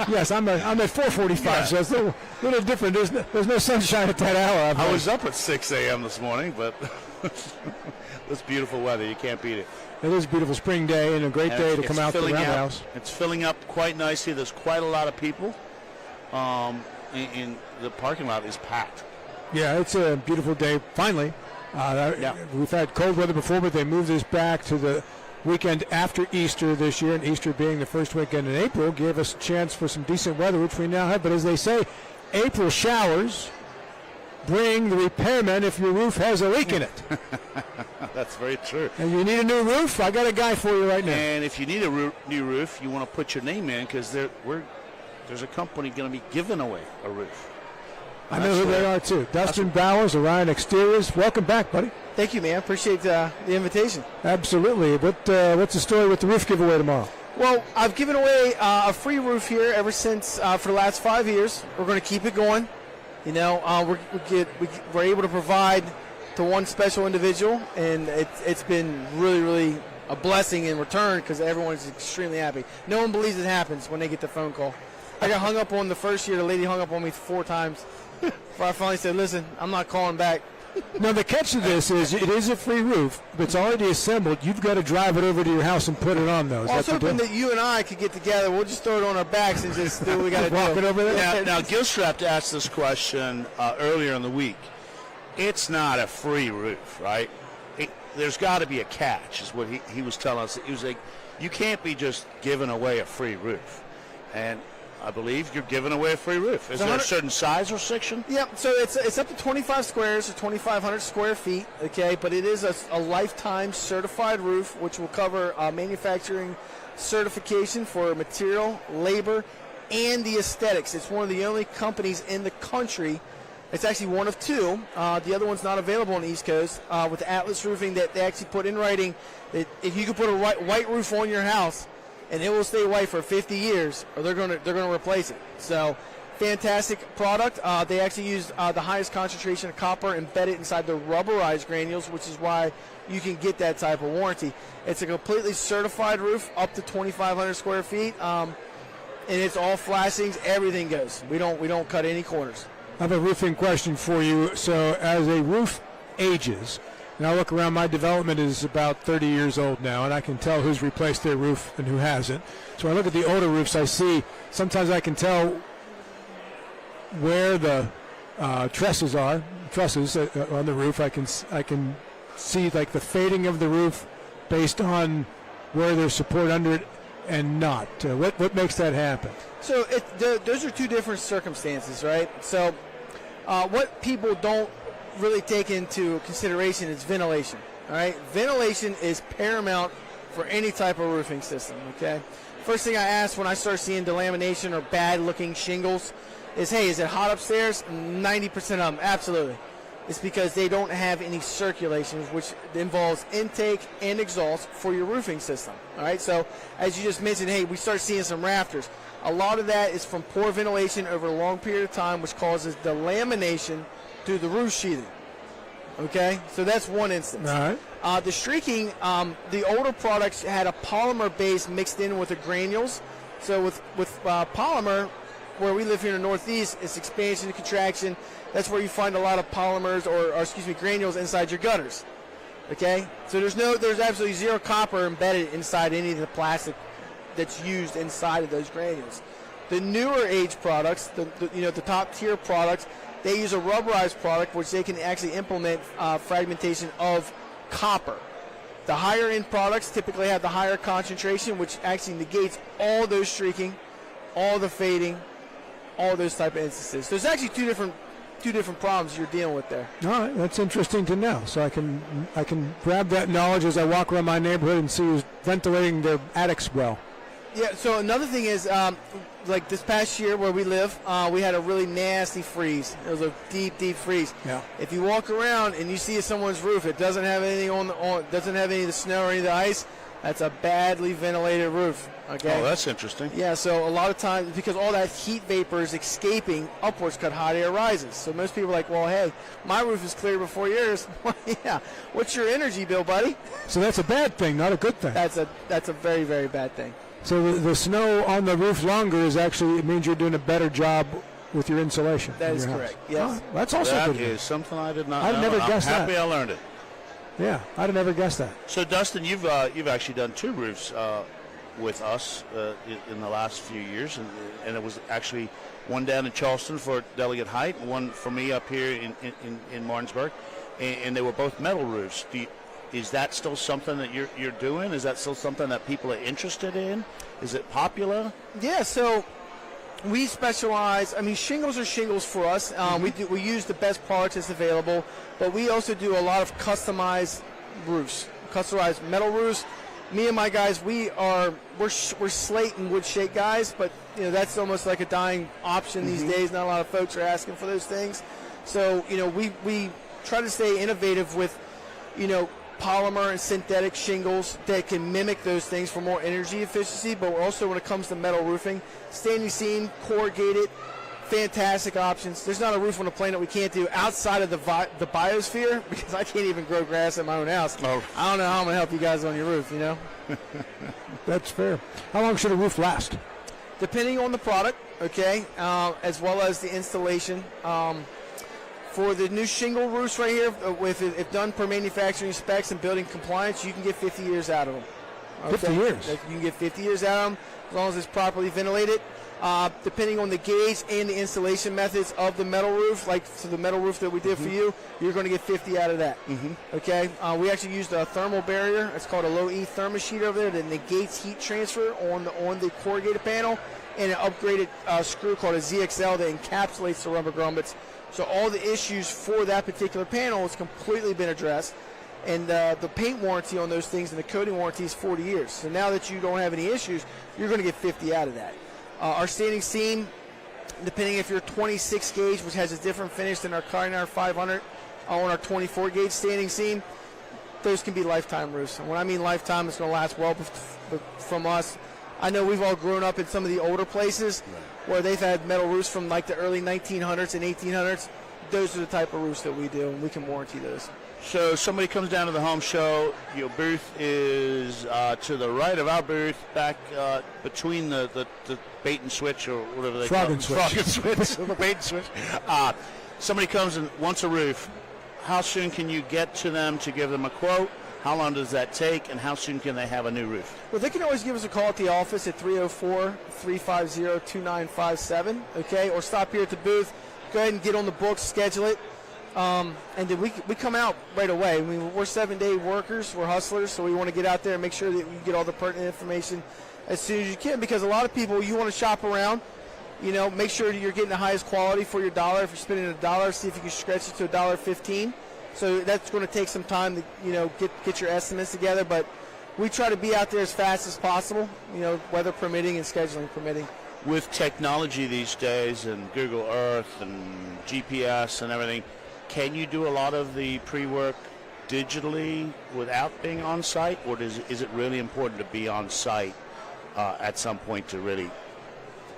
Yes, I'm at 4:45, yeah. So it's a little different. There's no sunshine at that hour. I was up at 6 a.m. this morning, but it's beautiful weather. You can't beat it. It is a beautiful spring day and a great day to come out to the Roundhouse. It's filling up quite nicely. There's quite a lot of people. In the parking lot is packed. Yeah, it's a beautiful day, finally. We've had cold weather before, but they moved this back to the weekend after Easter this year, and Easter being the first weekend in April gave us a chance for some decent weather, which we now have. But as they say, April showers bring the repairman if your roof has a leak in it. That's very true. And you need a new roof? I got a guy for you right now. And if you need a new roof, you want to put your name in, because there's a company going to be giving away a roof. I know who they are, too. Dustin Bowers, Orion Exteriors. Welcome back, buddy. Thank you, man. Appreciate the invitation. Absolutely. What's the story with the roof giveaway tomorrow? Well, I've given away a free roof here ever since for the last 5 years. We're going to keep it going. You know, we're able to provide to one special individual, and it's been really, really a blessing in return, because everyone's extremely happy. No one believes it happens when they get the phone call. I got hung up on the first year. The lady hung up on me 4 times. Before I finally said, listen, I'm not calling back. Now, the catch to this is it is a free roof, but it's already assembled. You've got to drive it over to your house and put it on, though. I was hoping that you and I could get together. We'll just throw it on our backs and just do what we got to do. Walk it over there? Now, Gilstrap asked this question earlier in the week. It's not a free roof, right? There's got to be a catch, is what he was telling us. He was like, you can't be just giving away a free roof. And I believe you're giving away a free roof. Is there a certain size restriction? Yep. So it's up to 25 squares or 2,500 square feet. Okay, but it is a lifetime certified roof, which will cover manufacturing certification for material, labor, and the aesthetics. It's one of the only companies in the country. It's actually one of 2. The other one's not available on the East Coast with Atlas Roofing, that they actually put in writing that if you could put a white roof on your house, and it will stay white for 50 years, or they're going to replace it. So, fantastic product. They actually use the highest concentration of copper embedded inside the rubberized granules, which is why you can get that type of warranty. It's a completely certified roof, up to 2,500 square feet, and it's all flashings. Everything goes. We don't cut any corners. I have a roofing question for you. So, as a roof ages, and I look around, my development is about 30 years old now, and I can tell who's replaced their roof and who hasn't. So when I look at the older roofs, sometimes I can tell where the trusses on the roof. I can see like the fading of the roof based on where there's support under it. and not? What makes that happen? So those are two different circumstances, right? So what people don't really take into consideration is ventilation. All right, ventilation is paramount for any type of roofing system. Okay, first thing I ask when I start seeing delamination or bad-looking shingles is, hey, is it hot upstairs? 90% of them, absolutely. It's because they don't have any circulation, which involves intake and exhaust for your roofing system. All right, so as you just mentioned, hey, we start seeing some rafters. A lot of that is from poor ventilation over a long period of time, which causes delamination through the roof sheathing. Okay, so that's one instance. All right. The streaking, the older products had a polymer base mixed in with the granules. So with polymer, where we live here in the Northeast, it's expansion and contraction. That's where you find a lot of polymers or granules inside your gutters. Okay, so there's absolutely zero copper embedded inside any of the plastic that's used inside of those granules. The newer age products, the top tier products, they use a rubberized product which they can actually implement fragmentation of copper. The higher end products typically have the higher concentration, which actually negates all those streaking, all the fading, all those type of instances. So there's actually two different problems you're dealing with there. All right, that's interesting to know. So I can grab that knowledge as I walk around my neighborhood and see who's ventilating their attics well. Yeah, so another thing is, like this past year where we live, we had a really nasty freeze. It was a deep, deep freeze. Yeah. If you walk around and you see someone's roof, it doesn't have anything doesn't have any of the snow or any of the ice, that's a badly ventilated roof. Okay. Oh, that's interesting. Yeah, so a lot of times, because all that heat vapor is escaping upwards, cut hot air rises. So most people are like, well, hey, my roof is clear before yours. Well, yeah. What's your energy bill, buddy? So that's a bad thing, not a good thing. That's a very, very bad thing. So the snow on the roof longer it means you're doing a better job with your insulation. That is correct. Yes. Oh, that's also that good. Is something I did not know. I'd never guessed that. I'm happy I learned it. Yeah, I'd have never guessed that. So, Dustin, you've actually done two roofs with us in the last few years, and it was actually one down in Charleston for Delegate Height, and one for me up here in Martinsburg, and they were both metal roofs. Is that still something that you're doing? Is that still something that people are interested in? Is it popular? Yeah, so we specialize. I mean, shingles are shingles for us. We use the best products that's available, but we also do a lot of customized roofs, customized metal roofs. Me and my guys, we're slate and wood shake guys, but that's almost like a dying option these days. Not a lot of folks are asking for those things, so we try to stay innovative with polymer and synthetic shingles that can mimic those things for more energy efficiency, but also when it comes to metal roofing, standing seam, corrugated, fantastic options. There's not a roof on the planet we can't do outside of the biosphere, because I can't even grow grass at my own house. Oh. I don't know how I'm going to help you guys on your roof, That's fair. How long should a roof last? Depending on the product, okay, as well as the installation. For the new shingle roofs right here, if done per manufacturing specs and building compliance, you can get 50 years out of them. Okay? 50 years? You can get 50 years out of them as long as it's properly ventilated. Depending on the gauge and the installation methods of the metal roof, like so the metal roof that we did for you, you're going to get 50 out of that. Okay? We actually used a thermal barrier. It's called a low-E thermosheet over there that negates heat transfer on the corrugated panel, and an upgraded screw called a ZXL that encapsulates the rubber grommets. So all the issues for that particular panel has completely been addressed, and the paint warranty on those things and the coating warranty is 40 years. So now that you don't have any issues, you're going to get 50 out of that. Our standing seam, depending if you're 26 gauge, which has a different finish than our Carnard 500, on our 24 gauge standing seam, those can be lifetime roofs. And when I mean lifetime, it's going to last well from us. I know we've all grown up in some of the older places where they've had metal roofs from like the early 1900s and 1800s. Those are the type of roofs that we do, and we can warranty those. So somebody comes down to the home show. Your booth is to the right of our booth, back between the bait and switch, or whatever they call it. Frog and switch. The bait and switch. Somebody comes and wants a roof. How soon can you get to them to give them a quote? How long does that take, and how soon can they have a new roof? Well, they can always give us a call at the office at 304-350-2957, okay? Or stop here at the booth. Go ahead and get on the books, schedule it. And then we come out right away. I mean, we're 7-day workers, we're hustlers, so we want to get out there and make sure that you get all the pertinent information as soon as you can, because a lot of people, you want to shop around, make sure you're getting the highest quality for your dollar. If you're spending $1, see if you can stretch it to $1.15. So that's going to take some time to, get your estimates together, but we try to be out there as fast as possible, weather permitting and scheduling permitting. With technology these days and Google Earth and GPS and everything, can you do a lot of the pre-work digitally without being on site, or is it really important to be on site at some point to really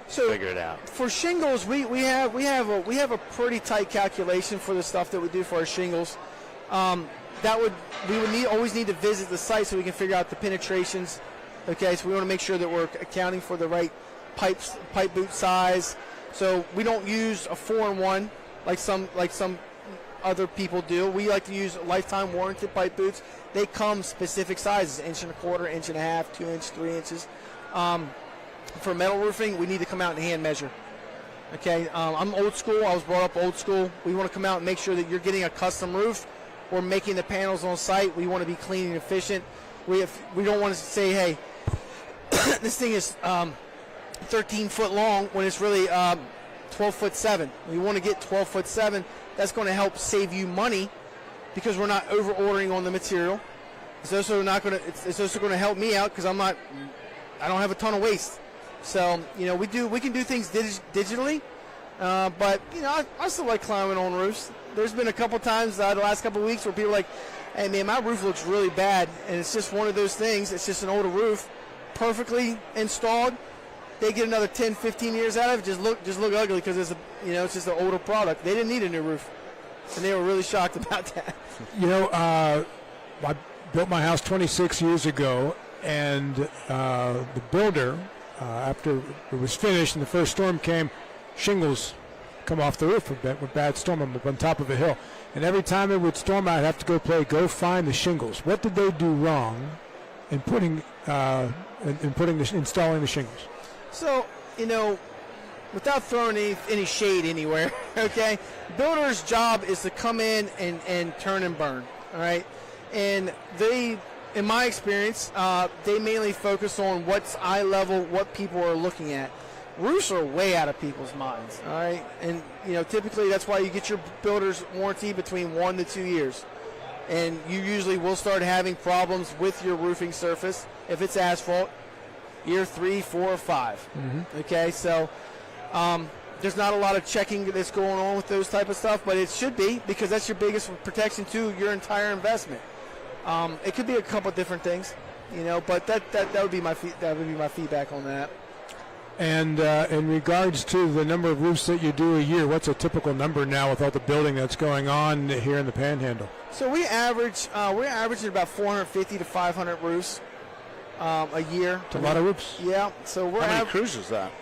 figure it out? For shingles, we have a pretty tight calculation for the stuff that we do for our shingles. We would always need to visit the site so we can figure out the penetrations. Okay, so we want to make sure that we're accounting for the right pipe boot size. So we don't use a 4-in-1 like some other people do. We like to use lifetime warranted pipe boots. They come specific sizes: 1.25 inch, 1.5 inch, 2 inch, 3 inches. For metal roofing, we need to come out and hand measure. Okay, I'm old school. I was brought up old school. We want to come out and make sure that you're getting a custom roof. We're making the panels on site. We want to be clean and efficient. We don't want to say, hey, this thing is 13 foot long when it's really 12 foot 7. We want to get 12 foot 7. That's going to help save you money because we're not over ordering on the material. It's also it's also going to help me out because I don't have a ton of waste. So we can do things digitally, but I still like climbing on roofs. There's been a couple times the last couple of weeks where people are like, hey man, my roof looks really bad, and it's just one of those things. It's just an older roof, perfectly installed. They get another 10, 15 years out of it, just look ugly because it's just an older product. They didn't need a new roof, and they were really shocked about that. I built my house 26 years ago, and the builder, after it was finished and the first storm came, shingles come off the roof with bad storm. I'm on top of a hill, and every time it would storm, I'd have to go find the shingles. What did they do wrong in installing the shingles? So, without throwing any shade anywhere, okay, builder's job is to come in and turn and burn, all right? And they, in my experience, they mainly focus on what's eye level, what people are looking at. Roofs are way out of people's minds, all right? And, typically that's why you get your builder's warranty between 1 to 2 years. And you usually will start having problems with your roofing surface if it's asphalt, year 3, 4, or 5. Mm-hmm. Okay, so there's not a lot of checking that's going on with those type of stuff, but it should be because that's your biggest protection to your entire investment. It could be a couple different things, but that would be my feedback on that. And in regards to the number of roofs that you do a year, what's a typical number now with all the building that's going on here in the Panhandle? So we're averaging about 450 to 500 roofs a year. It's a lot of roofs. Yeah. So how many crews is that?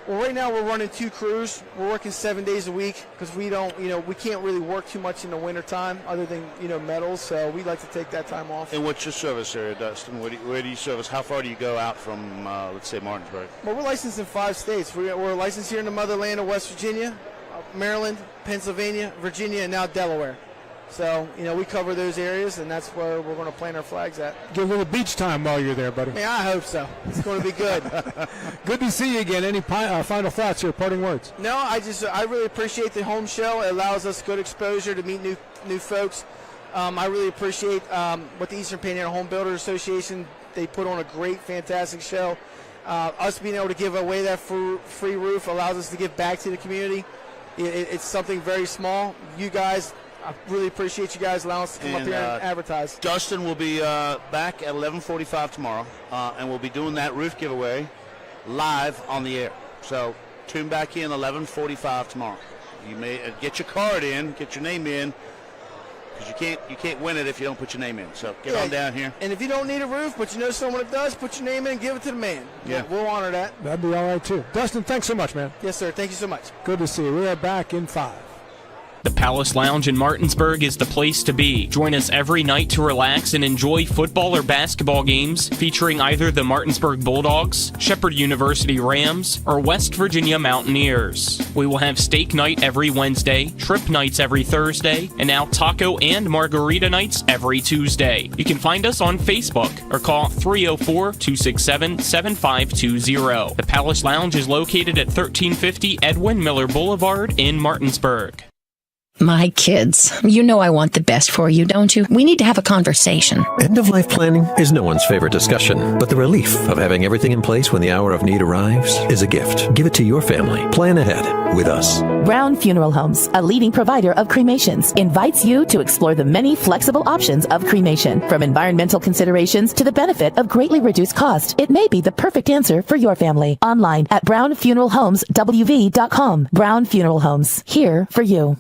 Well, right now we're running 2 crews. We're working 7 days a week because we don't, we can't really work too much in the wintertime other than, metals. So we like to take that time off. And what's your service area, Dustin? Where do you service? How far do you go out from, let's say, Martinsburg? Well, we're licensed in 5 states. We're licensed here in the motherland of West Virginia, Maryland, Pennsylvania, Virginia, and now Delaware. So, we cover those areas, and that's where we're going to plant our flags at. Get a little beach time while you're there, buddy. Yeah, I hope so. It's going to be good. Good to see you again. Any final thoughts or parting words? No, I really appreciate the home show. It allows us good exposure to meet new folks. I really appreciate what the Eastern Panhandle Home Builders Association, they put on a great, fantastic show. Us being able to give away that free roof allows us to give back to the community. It's something very small. You guys, I really appreciate you guys allowing us to come up here and advertise. Dustin will be back at 11:45 tomorrow, and we'll be doing that roof giveaway live on the air. So tune back in 11:45 tomorrow. You may get your card in, get your name in, because you can't win it if you don't put your name in. So get on down here. And if you don't need a roof, but you know someone that does, put your name in and give it to the man. Yeah, we'll honor that. That'd be all right too. Dustin, thanks so much, man. Yes, sir. Thank you so much. Good to see you. We are back in 5. The Palace Lounge in Martinsburg is the place to be. Join us every night to relax and enjoy football or basketball games featuring either the Martinsburg Bulldogs, Shepherd University Rams, or West Virginia Mountaineers. We will have steak night every Wednesday, trip nights every Thursday, and now taco and margarita nights every Tuesday. You can find us on Facebook or call 304-267-7520. The Palace Lounge is located at 1350 Edwin Miller Boulevard in Martinsburg. My kids, you know I want the best for you, don't you? We need to have a conversation. End-of-life planning is no one's favorite discussion, but the relief of having everything in place when the hour of need arrives is a gift. Give it to your family. Plan ahead with us. Brown Funeral Homes, a leading provider of cremations, invites you to explore the many flexible options of cremation. From environmental considerations to the benefit of greatly reduced cost, it may be the perfect answer for your family. Online at brownfuneralhomeswv.com. Brown Funeral Homes, here for you.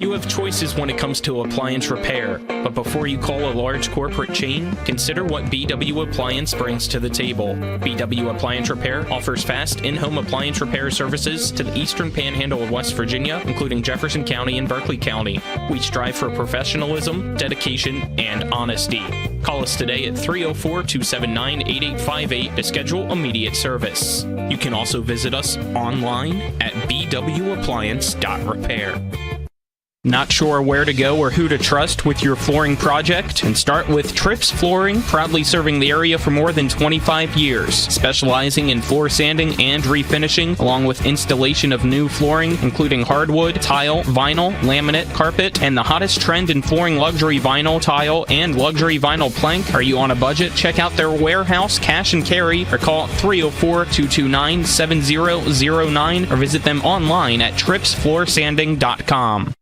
You have choices when it comes to appliance repair, but before you call a large corporate chain, consider what BW Appliance brings to the table. BW Appliance Repair offers fast in-home appliance repair services to the eastern panhandle of West Virginia, including Jefferson County and Berkeley County. We strive for professionalism, dedication, and honesty. Call us today at 304-279-8858 to schedule immediate service. You can also visit us online at bwappliance.repair. Not sure where to go or who to trust with your flooring project? And start with Trips Flooring, proudly serving the area for more than 25 years, specializing in floor sanding and refinishing, along with installation of new flooring, including hardwood, tile, vinyl, laminate, carpet, and the hottest trend in flooring, luxury vinyl tile and luxury vinyl plank. Are you on a budget? Check out their warehouse, cash and carry, or call 304-229-7009 or visit them online at tripsfloorsanding.com.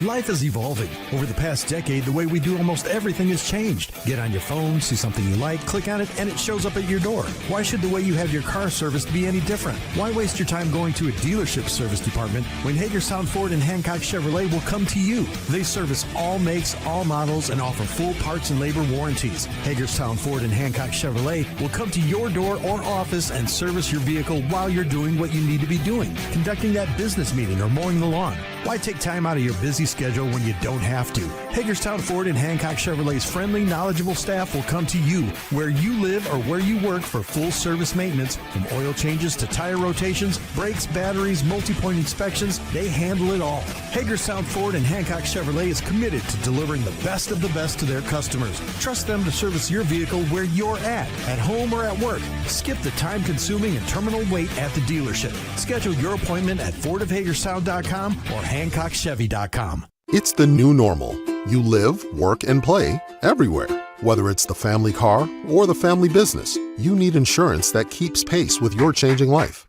Life is evolving. Over the past decade, the way we do almost everything has changed. Get on your phone, see something you like, click on it, and it shows up at your door. Why should the way you have your car serviced be any different? Why waste your time going to a dealership service department when Hagerstown Ford and Hancock Chevrolet will come to you? They service all makes, all models, and offer full parts and labor warranties. Hagerstown Ford and Hancock Chevrolet will come to your door or office and service your vehicle while you're doing what you need to be doing, conducting that business meeting or mowing the lawn. Why take time out of your busy schedule when you don't have to? Hagerstown Ford and Hancock Chevrolet's friendly, knowledgeable staff will come to you where you live or where you work for full service maintenance, from oil changes to tire rotations, brakes, batteries, multi-point inspections. They handle it all. Hagerstown Ford and Hancock Chevrolet is committed to delivering the best of the best to their customers. Trust them to service your vehicle where you're at home or at work. Skip the time-consuming and terminal wait at the dealership. Schedule your appointment at fordofhagerstown.com or HancockChevy.com. It's the new normal. You live, work, and play everywhere. Whether it's the family car or the family business, you need insurance that keeps pace with your changing life.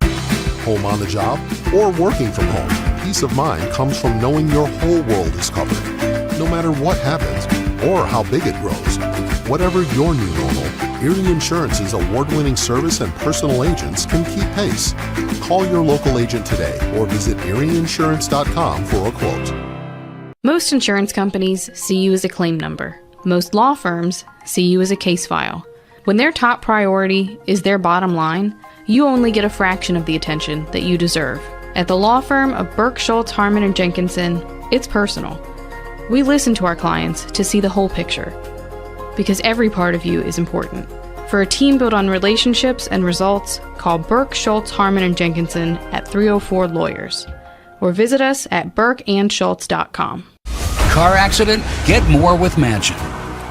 Home on the job or working from home, peace of mind comes from knowing your whole world is covered. No matter what happens or how big it grows, whatever your new normal, Erie Insurance's award-winning service and personal agents can keep pace. Call your local agent today or visit erieinsurance.com for a quote. Most insurance companies see you as a claim number. Most law firms see you as a case file. When their top priority is their bottom line, you only get a fraction of the attention that you deserve. At the law firm of Burke, Schultz, Harmon, and Jenkinson, it's personal. We listen to our clients to see the whole picture, because every part of you is important. For a team built on relationships and results, call Burke, Schultz, Harmon, and Jenkinson at 304-LAWYERS or visit us at burkeandschultz.com. Car accident? Get more with Mansion.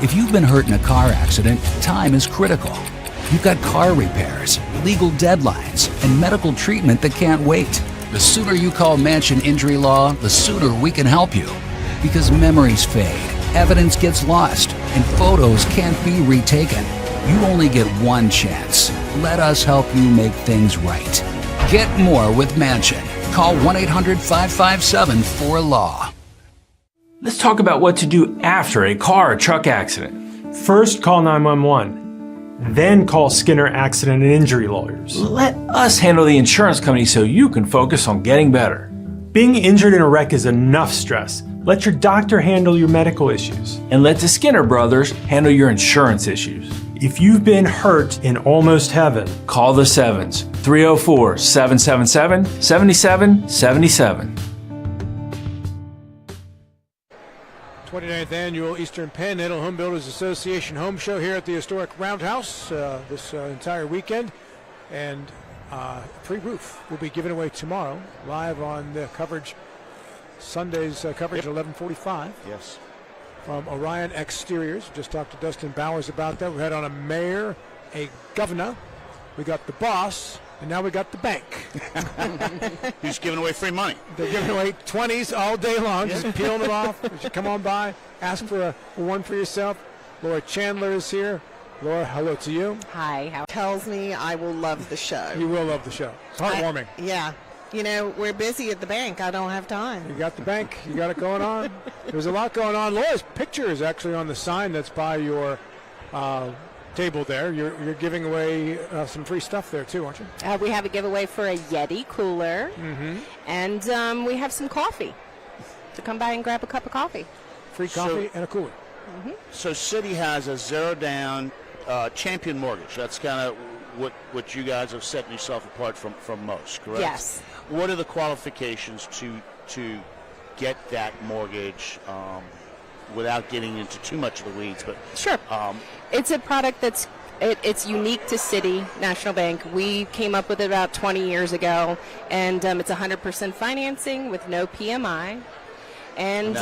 If you've been hurt in a car accident, time is critical. You've got car repairs, legal deadlines, and medical treatment that can't wait. The sooner you call Mansion Injury Law, the sooner we can help you. Because memories fade, evidence gets lost, and photos can't be retaken. You only get one chance. Let us help you make things right. Get more with Mansion. Call 1-800-557-4LAW. Let's talk about what to do after a car or truck accident. First, call 911. Then call Skinner Accident and Injury Lawyers. Let us handle the insurance company so you can focus on getting better. Being injured in a wreck is enough stress. Let your doctor handle your medical issues. And let the Skinner brothers handle your insurance issues. If you've been hurt in almost heaven, call the Sevens, 304-777-7777. 29th Annual Eastern Panhandle Home Builders Association Home Show here at the historic Roundhouse this entire weekend. And free roof will be given away tomorrow, live on the coverage, Sunday's coverage at 11:45. Yes. From Orion Exteriors. Just talked to Dustin Bowers about that. We had on a mayor, a governor, we got the boss, and now we got the bank. Who's giving away free money? They're giving away 20s all day long, just peeling them off. You should come on by, ask for a one for yourself. Laura Chandler is here. Laura, hello to you. Hi. How tells me I will love the show. You will love the show. It's heartwarming. Yeah. You know, we're busy at the bank. I don't have time. You got the bank. You got it going on. There's a lot going on. Laura's picture is actually on the sign that's by your table there. You're giving away some free stuff there too, aren't you? We have a giveaway for a Yeti cooler, and we have some coffee. So come by and grab a cup of coffee. Free coffee and a cooler. So Citi has a zero down champion mortgage. That's kind of what you guys have set yourself apart from most, correct? Yes. What are the qualifications to get that mortgage without getting into too much of the weeds? But sure. It's a product that's it's unique to Citi National Bank. We came up with it about 20 years ago, and it's 100% financing with no PMI. And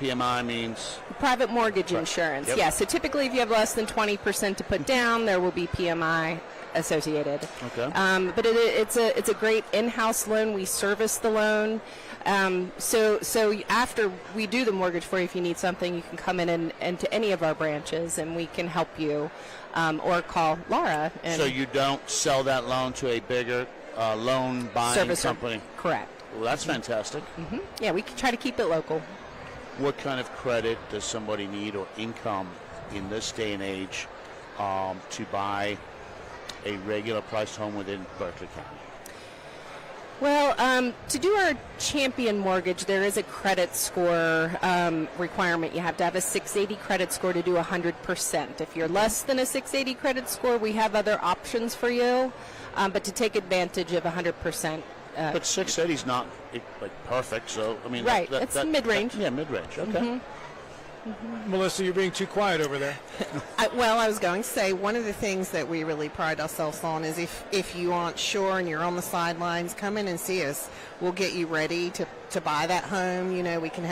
PMI means? Private mortgage insurance. Yep. Yeah, so typically if you have less than 20% to put down, there will be PMI associated. Okay. But it's a great in-house loan. We service the loan. So after we do the mortgage for you, if you need something, you can come in and to any of our branches, and we can help you, or call Laura. And so you don't sell that loan to a bigger loan buying servicer company? Correct. Well, that's fantastic. Yeah, we can try to keep it local. What kind of credit does somebody need, or income in this day and age, to buy a regular priced home within Berkeley County? Well, to do our champion mortgage, there is a credit score requirement. You have to have a 680 credit score to do 100%. If you're less than a 680 credit score, we have other options for you. But to take advantage of 100%. But 680 is not like perfect, so I mean, right? It's mid-range. Yeah, mid-range. Okay. Melissa, you're being too quiet over there. I was going to say, one of the things that we really pride ourselves on is if you aren't sure and you're on the sidelines, come in and see us. We'll get you ready to buy that home. You know, we can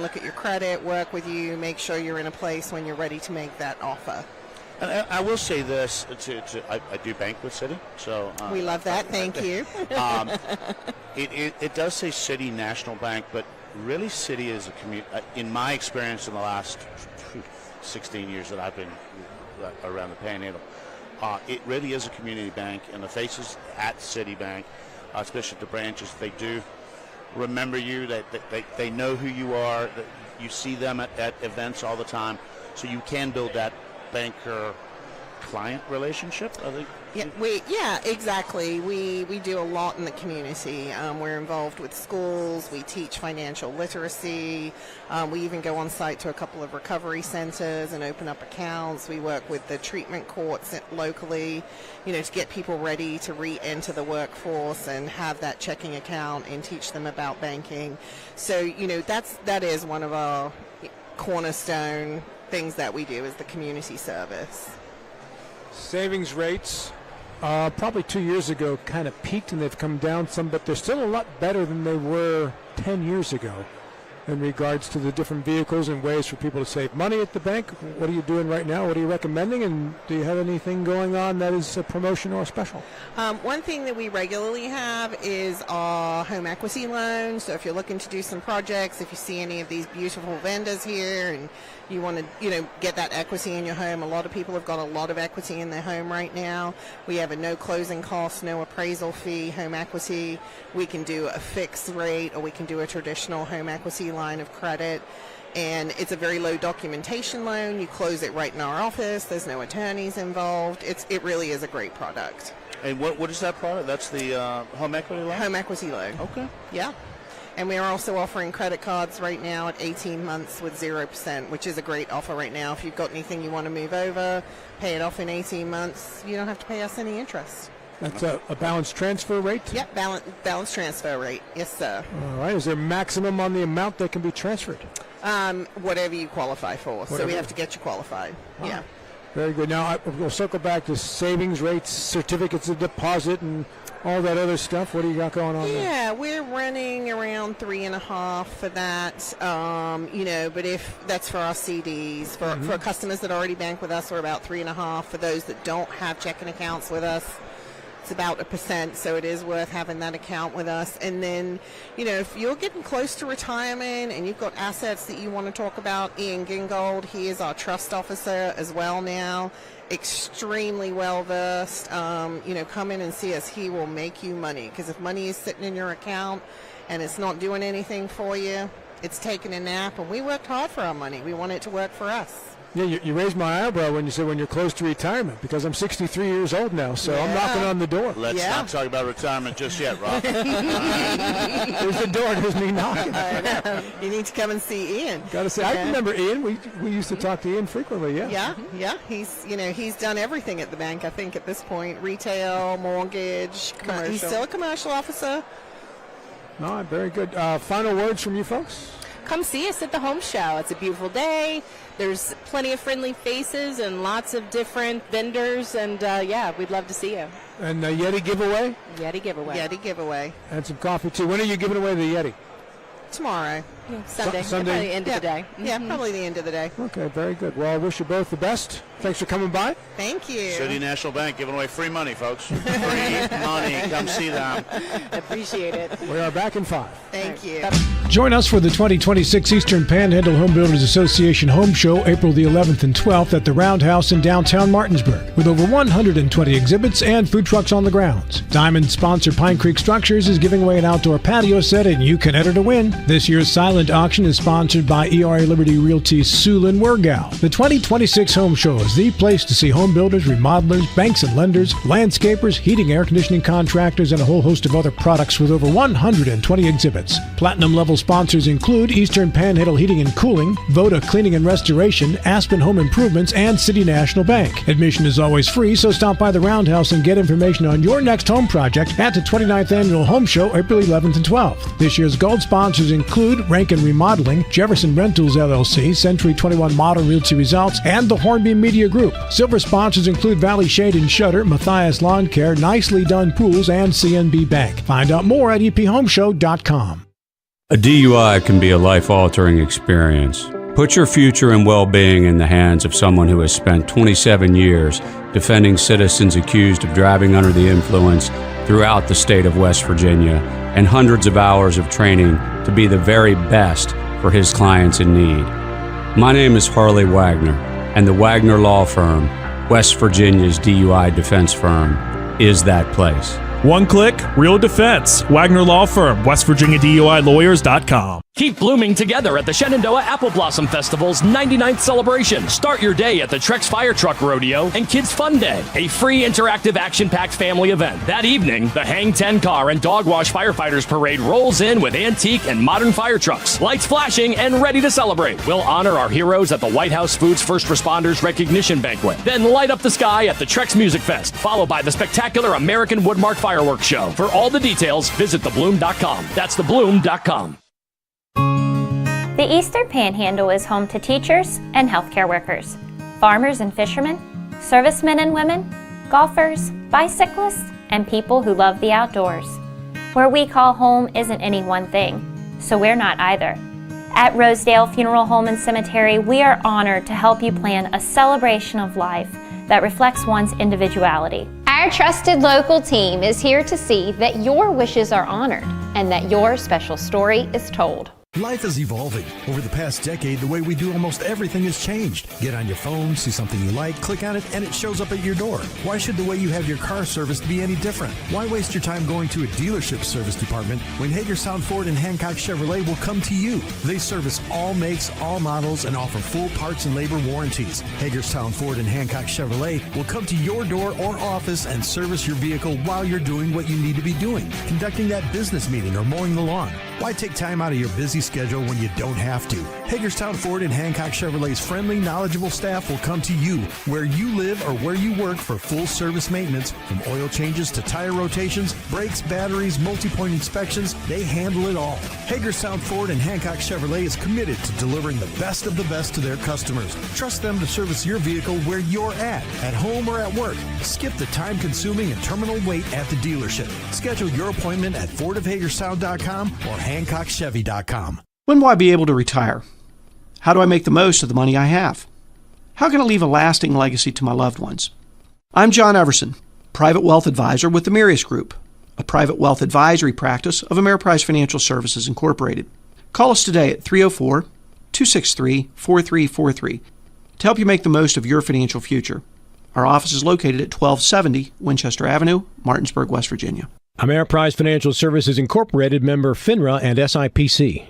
look at your credit, work with you, make sure you're in a place when you're ready to make that offer. And I will say this: I do bank with Citi, so we love that. Thank you. It does say Citi National Bank, but really Citi is a community. In my experience, in the last 16 years that I've been around the Panhandle, it really is a community bank. And the faces at Citibank, especially at the branches, they do remember you. That they know who you are. That you see them at events all the time, so you can build that banker-client relationship, I think. Yeah, exactly. We do a lot in the community. We're involved with schools. We teach financial literacy. We even go on site to a couple of recovery centers and open up accounts. We work with the treatment courts locally, to get people ready to re-enter the workforce and have that checking account and teach them about banking. So, that is one of our cornerstone things that we do is the community service. Savings rates probably 2 years ago kind of peaked, and they've come down some, but they're still a lot better than they were 10 years ago in regards to the different vehicles and ways for people to save money at the bank. What are you doing right now? What are you recommending? And do you have anything going on that is a promotion or a special? One thing that we regularly have is our home equity loan. So if you're looking to do some projects, if you see any of these beautiful vendors here and you want to, get that equity in your home, a lot of people have got a lot of equity in their home right now. We have a no closing cost, no appraisal fee home equity. We can do a fixed rate, or we can do a traditional home equity line of credit. And it's a very low documentation loan. You close it right in our office. There's no attorneys involved. It really is a great product. And what is that product? That's the home equity loan? Home equity loan. Okay. Yeah. And we are also offering credit cards right now at 18 months with 0%, which is a great offer right now. If you've got anything you want to move over, pay it off in 18 months, you don't have to pay us any interest. That's a balanced transfer rate? Yep, balanced transfer rate. Yes, sir. All right. Is there maximum on the amount that can be transferred? Whatever you qualify for. So we have to get you qualified. Oh. Yeah. Very good. Now, we'll circle back to savings rates, certificates of deposit, and all that other stuff. What do you got going on there? Yeah, we're running around 3.5 for that. But if that's for our CDs, for customers that already bank with us, we're about 3.5. For those that don't have checking accounts with us, it's about 1%, so it is worth having that account with us. And then, if you're getting close to retirement and you've got assets that you want to talk about, Ian Gingold, he is our trust officer as well now, extremely well-versed. Come in and see us. He will make you money, because if money is sitting in your account and it's not doing anything for you, it's taking a nap, and we worked hard for our money. We want it to work for us. Yeah, you raised my eyebrow when you said when you're close to retirement, because I'm 63 years old now, so I'm knocking on the door. Let's not talk about retirement just yet, Rob. There's the door. There's me knocking. You need to come and see Ian. Got to say, I remember Ian. We used to talk to Ian frequently. Yeah. Yeah. He's done everything at the bank. I think at this point, retail, mortgage, commercial. He's still a commercial officer. All right, very good. Final words from you folks. Come see us at the home show. It's a beautiful day. There's plenty of friendly faces and lots of different vendors, and we'd love to see you. And the Yeti giveaway? Yeti giveaway. And some coffee too. When are you giving away the Yeti? Tomorrow. Sunday. Probably the end of the day. Yeah, probably the end of the day. Okay, very good. Well, I wish you both the best. Thanks for coming by. Thank you. City National Bank giving away free money, folks. Free money. Come see them. Appreciate it. We are back in 5. Thank you. Join us for the 2026 Eastern Panhandle Home Builders Association Home Show, April the 11th and 12th at the Roundhouse in downtown Martinsburg, with over 120 exhibits and food trucks on the grounds. Diamond sponsor Pine Creek Structures is giving away an outdoor patio set, and you can enter to win. This year's silent auction is sponsored by ERA Liberty Realty Sulin Wergau. The 2026 Home Show is the place to see home builders, remodelers, banks and lenders, landscapers, heating, air conditioning contractors, and a whole host of other products with over 120 exhibits. Platinum level sponsors include Eastern Panhandle Heating and Cooling, Voda Cleaning and Restoration, Aspen Home Improvements, and City National Bank. Admission is always free, so stop by the Roundhouse and get information on your next home project at the 29th Annual Home Show, April 11th and 12th. This year's gold sponsors include Rankin Remodeling, Jefferson Rentals LLC, Century 21 Modern Realty Results, and the Hornbeam Media Group. Silver sponsors include Valley Shade and Shutter, Matthias Lawn Care, Nicely Done Pools, and CNB Bank. Find out more at ephomeshow.com. A DUI can be a life-altering experience. Put your future and well-being in the hands of someone who has spent 27 years defending citizens accused of driving under the influence throughout the state of West Virginia, and hundreds of hours of training to be the very best for his clients in need. My name is Harley Wagner, and the Wagner Law Firm, West Virginia's DUI defense firm, is that place. One click, real defense. Wagner Law Firm, WestVirginiaDUILawyers.com. Keep blooming together at the Shenandoah Apple Blossom Festival's 99th celebration. Start your day at the Trex Fire Truck Rodeo and Kids Fun Day, a free interactive action-packed family event. That evening, the Hang 10 Car and Dog Wash Firefighters Parade rolls in with antique and modern fire trucks, lights flashing and ready to celebrate. We'll honor our heroes at the White House Foods First Responders Recognition Banquet, then light up the sky at the Trex Music Fest, followed by the spectacular American Woodmark Fireworks Show. For all the details, visit thebloom.com. That's thebloom.com. The Eastern Panhandle is home to teachers and healthcare workers, farmers and fishermen, servicemen and women, golfers, bicyclists, and people who love the outdoors. Where we call home isn't any one thing, so we're not either. At Rosedale Funeral Home and Cemetery, we are honored to help you plan a celebration of life that reflects one's individuality. Our trusted local team is here to see that your wishes are honored and that your special story is told. Life is evolving. Over the past decade, the way we do almost everything has changed. Get on your phone, see something you like, click on it, and it shows up at your door. Why should the way you have your car serviced be any different? Why waste your time going to a dealership service department when Hagerstown Ford and Hancock Chevrolet will come to you? They service all makes, all models, and offer full parts and labor warranties. Hagerstown Ford and Hancock Chevrolet will come to your door or office and service your vehicle while you're doing what you need to be doing, conducting that business meeting or mowing the lawn. Why take time out of your busy reschedule when you don't have to. Hagerstown Ford and Hancock Chevrolet's friendly, knowledgeable staff will come to you where you live or where you work for full service maintenance, from oil changes to tire rotations, brakes, batteries, multi-point inspections. They handle it all. Hagerstown Ford and Hancock Chevrolet is committed to delivering the best of the best to their customers. Trust them to service your vehicle where you're at home or at work. Skip the time-consuming and terminal wait at the dealership. Schedule your appointment at fordofhagerstown.com or hancockchevy.com. When will I be able to retire? How do I make the most of the money I have? How can I leave a lasting legacy to my loved ones? I'm John Everson, Private Wealth Advisor with the Mirius Group, a private wealth advisory practice of Ameriprise Financial Services Incorporated. Call us today at 304-263-4343 to help you make the most of your financial future. Our office is located at 1270 Winchester Avenue, Martinsburg, West Virginia. Ameriprise Financial Services Incorporated, member FINRA and SIPC.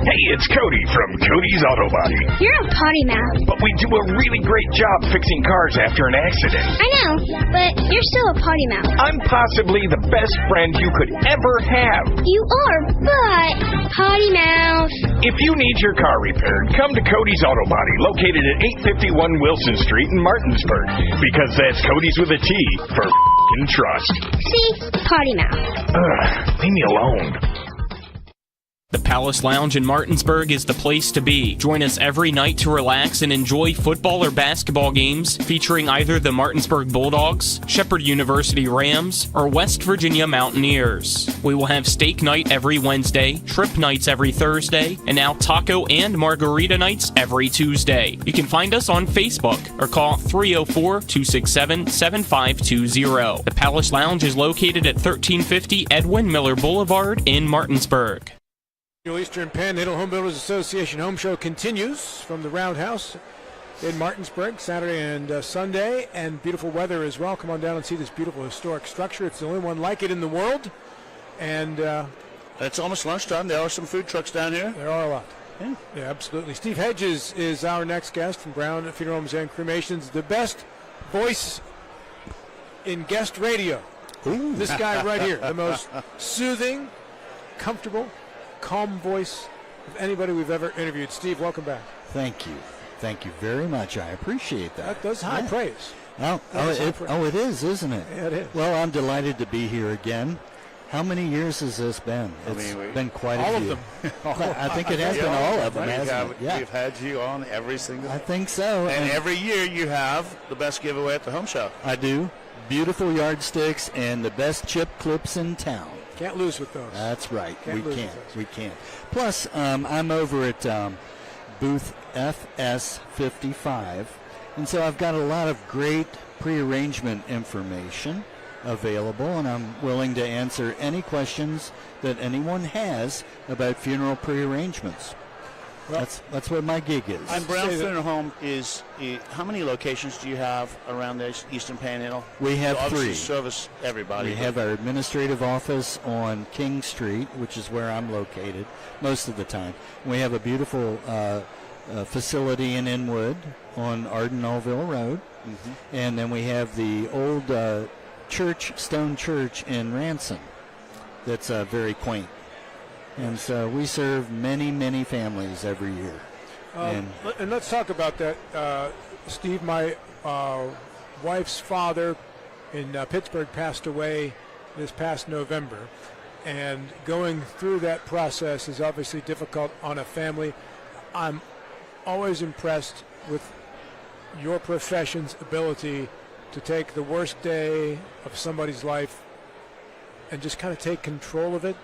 Hey, it's Cody from Cody's Auto Body. You're a potty mouth. But we do a really great job fixing cars after an accident. I know, but you're still a potty mouth. I'm possibly the best friend you could ever have. You are, but potty mouth. If you need your car repaired, come to Cody's Auto Body, located at 851 Wilson Street in Martinsburg. Because that's Cody's with a T for f***ing trust. See? Potty mouth. Leave me alone. The Palace Lounge in Martinsburg is the place to be. Join us every night to relax and enjoy football or basketball games featuring either the Martinsburg Bulldogs, Shepherd University Rams, or West Virginia Mountaineers. We will have steak night every Wednesday, trip nights every Thursday, and now taco and margarita nights every Tuesday. You can find us on Facebook or call 304-267-7520. The Palace Lounge is located at 1350 Edwin Miller Boulevard in Martinsburg. Eastern Panhandle Home Builders Association Home Show continues from the Roundhouse in Martinsburg, Saturday and Sunday, and beautiful weather as well. Come on down and see this beautiful historic structure. It's the only one like it in the world, and it's almost lunchtime. There are some food trucks down here. There are a lot. Yeah, absolutely. Steve Hedges is our next guest from Brown Funeral Homes and Cremations, the best voice in guest radio. Ooh. This guy right here, the most soothing, comfortable, calm voice of anybody we've ever interviewed. Steve, welcome back. Thank you. Thank you very much. I appreciate that. That's high praise. It is, isn't it? Yeah, it is. Well, I'm delighted to be here again. How many years has this been? It's been quite a few. All of them. I think it has been all of them, hasn't it? Yeah. We've had you on every single. I think so. And every year you have the best giveaway at the home show. I do. Beautiful yardsticks and the best chip clips in town. Can't lose with those. That's right. We can't. Plus, I'm over at booth FS55, and so I've got a lot of great prearrangement information available, and I'm willing to answer any questions that anyone has about funeral prearrangements. Well, that's what my gig is. And Brown Funeral Home is, how many locations do you have around the Eastern Panhandle? We have you 3. Service everybody. We have our administrative office on King Street, which is where I'm located most of the time. We have a beautiful facility in Inwood on Arden-Allville Road. Mm-hmm. And then we have the old stone church in Ransom that's very quaint. And so we serve many, many families every year. And let's talk about that. Steve, my wife's father in Pittsburgh passed away this past November. And going through that process is obviously difficult on a family. I'm always impressed with your profession's ability to take the worst day of somebody's life and just kind of take control of it.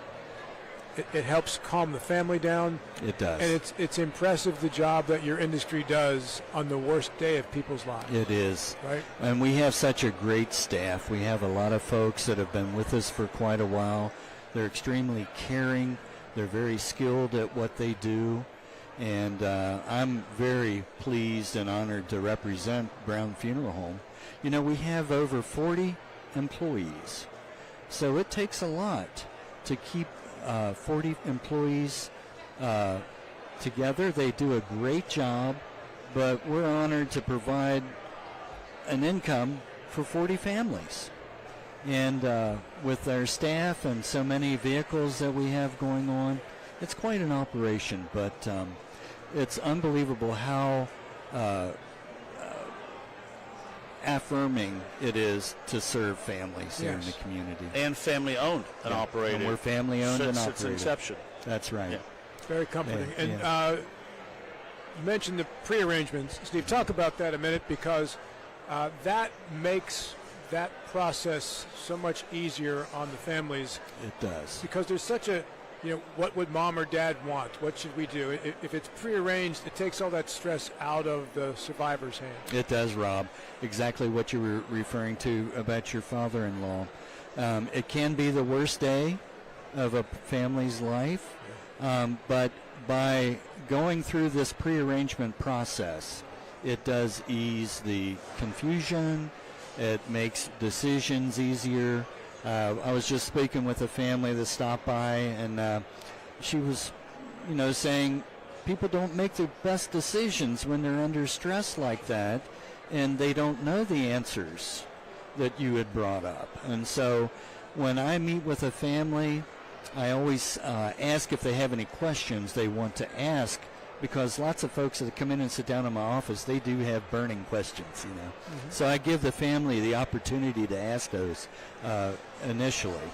It helps calm the family down. It does. And it's impressive the job that your industry does on the worst day of people's lives. It is. Right? And we have such a great staff. We have a lot of folks that have been with us for quite a while. They're extremely caring. They're very skilled at what they do. And I'm very pleased and honored to represent Brown Funeral Home. You know, we have over 40 employees. So it takes a lot to keep 40 employees together. They do a great job, but we're honored to provide an income for 40 families. And with our staff and so many vehicles that we have going on, it's quite an operation, but it's unbelievable how affirming it is to serve families here in the community. And family owned and operated. And we're family owned and operated. Since inception. That's right. Yeah. It's very comforting. You mentioned the pre-arrangements. Steve, talk about that a minute, because that makes that process so much easier on the families. It does. Because there's such a, what would mom or dad want? What should we do? If it's prearranged, it takes all that stress out of the survivor's hands. It does, Rob. Exactly what you were referring to about your father-in-law. It can be the worst day of a family's life, but by going through this prearrangement process, it does ease the confusion. It makes decisions easier. I was just speaking with a family that stopped by, and she was, saying people don't make the best decisions when they're under stress like that, and they don't know the answers that you had brought up. And so when I meet with a family, I always ask if they have any questions they want to ask, because lots of folks that come in and sit down in my office, they do have burning questions, So I give the family the opportunity to ask those initially.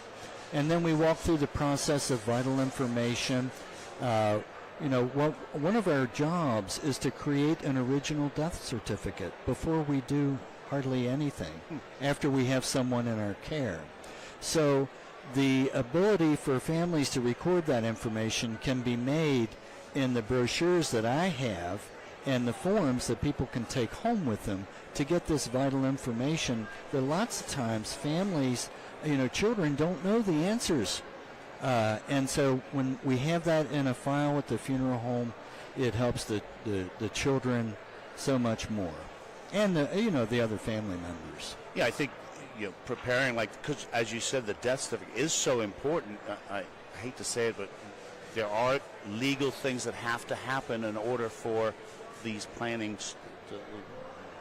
And then we walk through the process of vital information. One of our jobs is to create an original death certificate before we do hardly anything, after we have someone in our care. So the ability for families to record that information can be made in the brochures that I have and the forms that people can take home with them to get this vital information that lots of times families, children don't know the answers. And so when we have that in a file at the funeral home, it helps the children so much more. And the other family members. Yeah, I think preparing, because as you said, the death certificate is so important. I hate to say it, but there are legal things that have to happen in order for these plannings,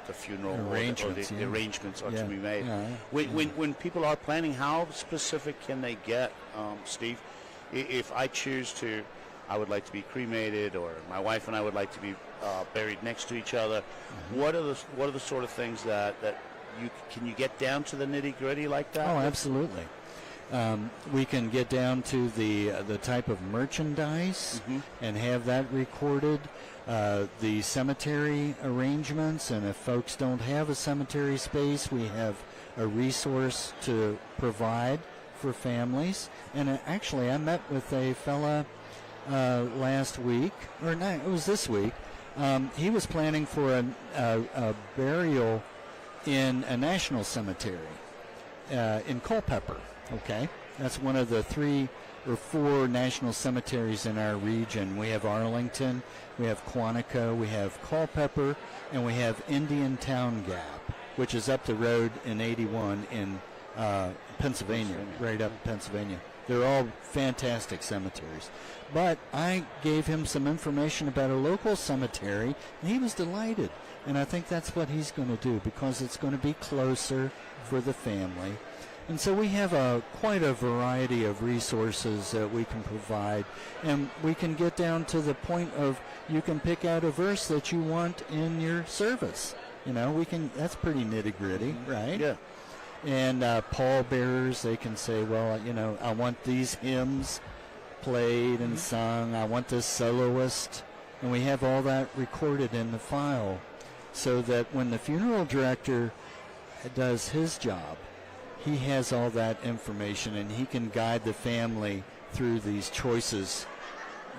the funeral arrangements, or the arrangements are to be made. Yeah. When people are planning, how specific can they get, Steve? If I choose to, I would like to be cremated, or my wife and I would like to be buried next to each other. Mm-hmm. What are the sort of things that can you get down to the nitty gritty like that? Oh, absolutely. We can get down to the type of merchandise and have that recorded. The cemetery arrangements, and if folks don't have a cemetery space, we have a resource to provide for families. And actually, I met with a fella last week, or no, it was this week. He was planning for a burial in a national cemetery in Culpeper. Okay, that's one of the 3 or 4 national cemeteries in our region. We have Arlington, we have Quantico, we have Culpeper, and we have Indian Town Gap, which is up the road in 81 in Pennsylvania, right up in Pennsylvania. They're all fantastic cemeteries. But I gave him some information about a local cemetery, and he was delighted. And I think that's what he's going to do, because it's going to be closer for the family. And so we have quite a variety of resources that we can provide, and we can get down to the point of you can pick out a verse that you want in your service. That's pretty nitty-gritty, right? Yeah. And pallbearers, they can say, well, I want these hymns played and sung. I want this soloist. And we have all that recorded in the file so that when the funeral director does his job, he has all that information, and he can guide the family through these choices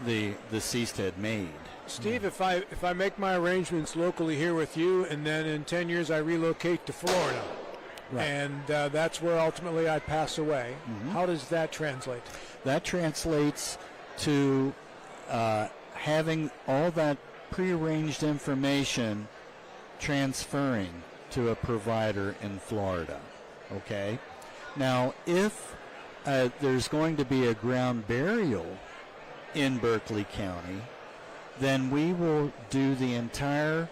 the deceased had made. Steve, if I make my arrangements locally here with you, and then in 10 years I relocate to Florida, right, and that's where ultimately I pass away, how does that translate? That translates to having all that prearranged information transferring to a provider in Florida. Okay? Now, if there's going to be a ground burial in Berkeley County, then we will do the entire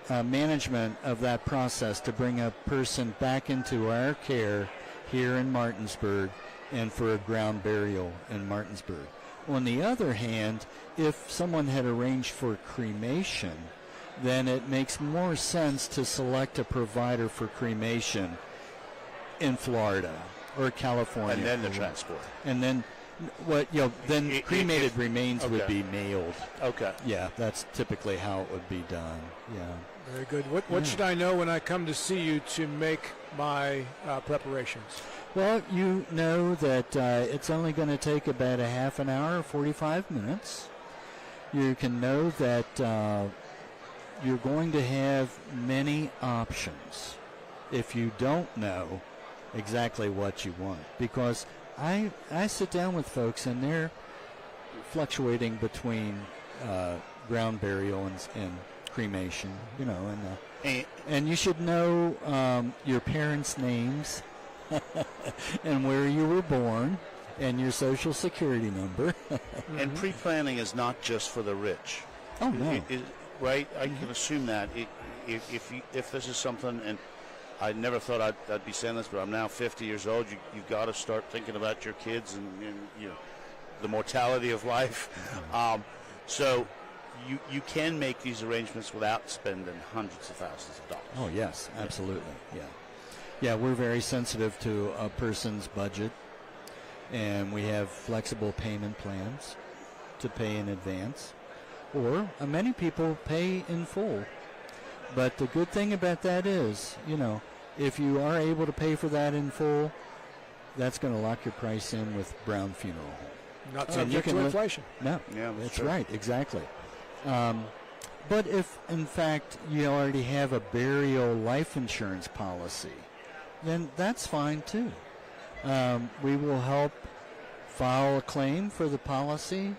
management of that process to bring a person back into our care here in Martinsburg and for a ground burial in Martinsburg. On the other hand, if someone had arranged for cremation, then it makes more sense to select a provider for cremation in Florida or California. And then the transport. And then then cremated remains would be mailed. Okay. Yeah, that's typically how it would be done. Yeah. Very good. What should I know when I come to see you to make my preparations? Well, you know that it's only going to take about a half an hour, 45 minutes. You can know that you're going to have many options if you don't know exactly what you want. Because I sit down with folks and they're fluctuating between ground burial and cremation, and you should know your parents' names and where you were born and your social security number. And pre-planning is not just for the rich. Oh, no. Right? I can assume that. If this is something, and I never thought I'd be saying this, but I'm now 50 years old, you've got to start thinking about your kids and the mortality of life. So you can make these arrangements without spending hundreds of thousands of dollars. Oh, yes, absolutely. Yeah, we're very sensitive to a person's budget, and we have flexible payment plans to pay in advance, or many people pay in full. But the good thing about that is, if you are able to pay for that in full, that's going to lock your price in with Brown Funeral Home. Not subject to inflation. No, that's right, exactly. But if, in fact, you already have a burial life insurance policy, then that's fine too. We will help file a claim for the policy,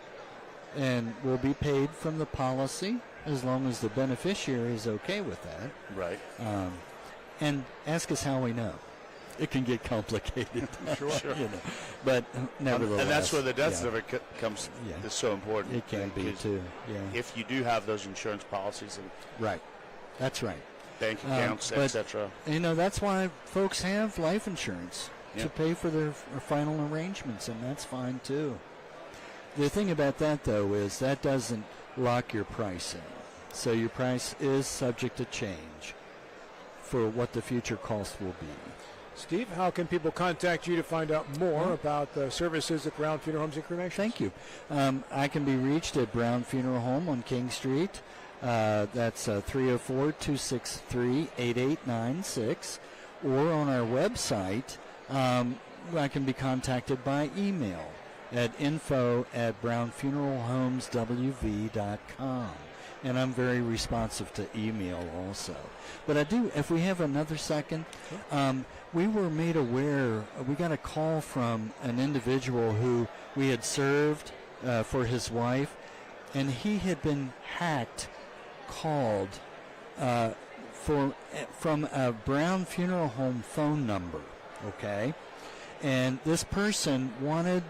and we'll be paid from the policy as long as the beneficiary is okay with that. Right. And ask us how we know. It can get complicated. Sure. But nevertheless. And that's where the death certificate comes. Is so important. It can be too. Yeah. If you do have those insurance policies. Right. That's right. Bank accounts, etc. That's why folks have life insurance to pay for their final arrangements, and that's fine too. The thing about that, though, is that doesn't lock your price in. So your price is subject to change for what the future cost will be. Steve, how can people contact you to find out more about the services at Brown Funeral Homes and Cremation? Thank you. I can be reached at Brown Funeral Home on King Street. That's 304-263-8896. Or on our website, I can be contacted by email at info@brownfuneralhomeswv.com. And I'm very responsive to email also. But I do, if we have another second, we were made aware, we got a call from an individual who we had served for his wife, and he had been called from a Brown Funeral Home phone number, okay? And this person wanted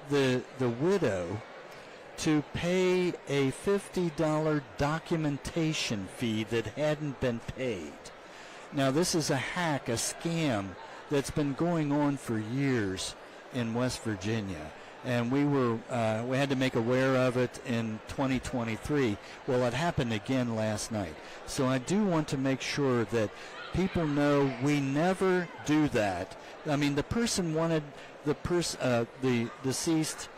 the widow to pay a $50 documentation fee that hadn't been paid. Now, this is a hack, a scam that's been going on for years in West Virginia, and we had to make aware of it in 2023. Well, it happened again last night. So I do want to make sure that people know we never do that. I mean, the person wanted the deceased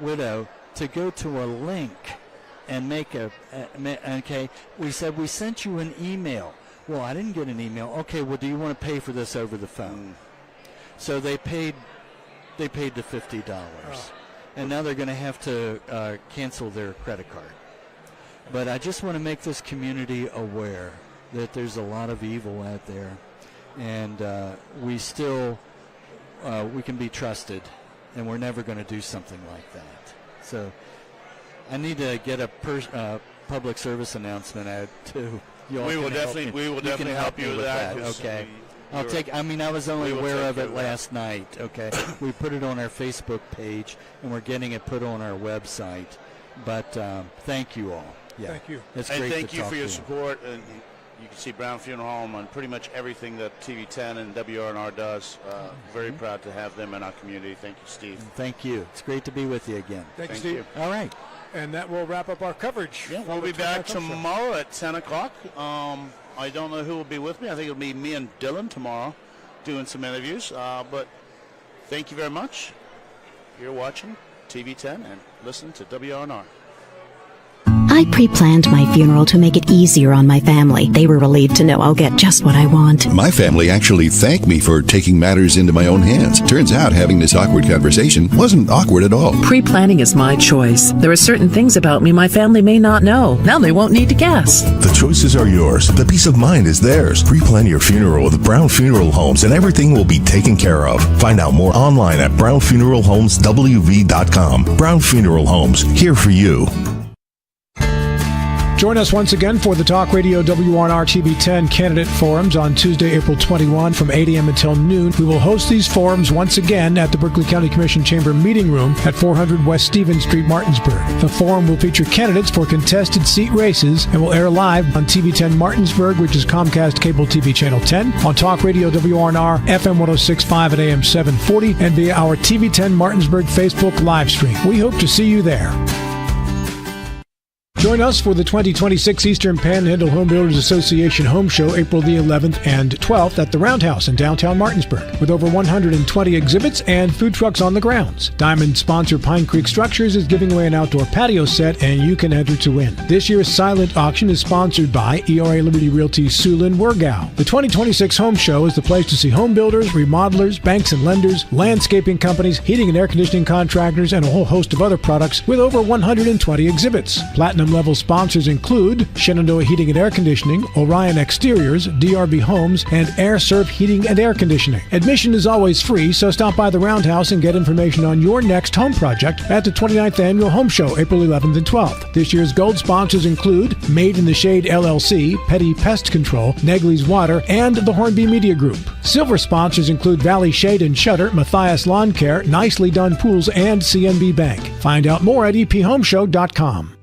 widow to go to a link and make okay. We said we sent you an email. Well, I didn't get an email. Okay, well, do you want to pay for this over the phone? So they paid the $50, and now they're going to have to cancel their credit card. But I just want to make this community aware that there's a lot of evil out there, and we can be trusted, and we're never going to do something like that. So I need to get a public service announcement out too. We will definitely help you with that. Okay. I was only aware of it last night. Okay. We put it on our Facebook page, and we're getting it put on our website. But thank you all. Yeah. Thank you. It's and great thank to you talk for to your support. And you can see Brown Funeral Home on pretty much everything that TV10 and WRNR does. Very proud to have them in our community. Thank you, Steve. Thank you. It's great to be with you again. Thank you, Steve. All right. And that will wrap up our coverage. Yeah, we'll be back tomorrow at 10 o'clock. I don't know who will be with me. I think it'll be me and Dylan tomorrow doing some interviews. But thank you very much. You're watching TV10 and listening to WRNR. I pre-planned my funeral to make it easier on my family. They were relieved to know I'll get just what I want. My family actually thanked me for taking matters into my own hands. Turns out having this awkward conversation wasn't awkward at all. Pre-planning is my choice. There are certain things about me my family may not know. Now they won't need to guess. The choices are yours. The peace of mind is theirs. Pre-plan your funeral with Brown Funeral Homes and everything will be taken care of. Find out more online at brownfuneralhomeswv.com. Brown Funeral Homes, here for you. Join us once again for the Talk Radio WRNR TV10 Candidate Forums on Tuesday, April 21 from 8 a.m. until noon. We will host these forums once again at the Berkeley County Commission Chamber Meeting Room at 400 West Stevens Street, Martinsburg. The forum will feature candidates for contested seat races and will air live on TV10 Martinsburg, which is Comcast Cable TV Channel 10, on Talk Radio WRNR, FM 106.5 at AM 740, and via our TV10 Martinsburg Facebook live stream. We hope to see you there. Join us for the 2026 Eastern Panhandle Home Builders Association Home Show April the 11th and 12th at the Roundhouse in downtown Martinsburg, with over 120 exhibits and food trucks on the grounds. Diamond sponsor Pine Creek Structures is giving away an outdoor patio set, and you can enter to win. This year's silent auction is sponsored by ERA Liberty Realty Sulin Wergau. The 2026 Home Show is the place to see home builders, remodelers, banks and lenders, landscaping companies, heating and air conditioning contractors, and a whole host of other products with over 120 exhibits. Platinum level sponsors include Shenandoah Heating and Air Conditioning, Orion Exteriors, DRB Homes, and Air Serve Heating and Air Conditioning. Admission is always free, so stop by the Roundhouse and get information on your next home project at the 29th Annual Home Show, April 11th and 12th. This year's gold sponsors include Made in the Shade LLC, Petty Pest Control, Negley's Water, and the Hornby Media Group. Silver sponsors include Valley Shade and Shutter, Matthias Lawn Care, Nicely Done Pools, and CNB Bank. Find out more at ephomeshow.com.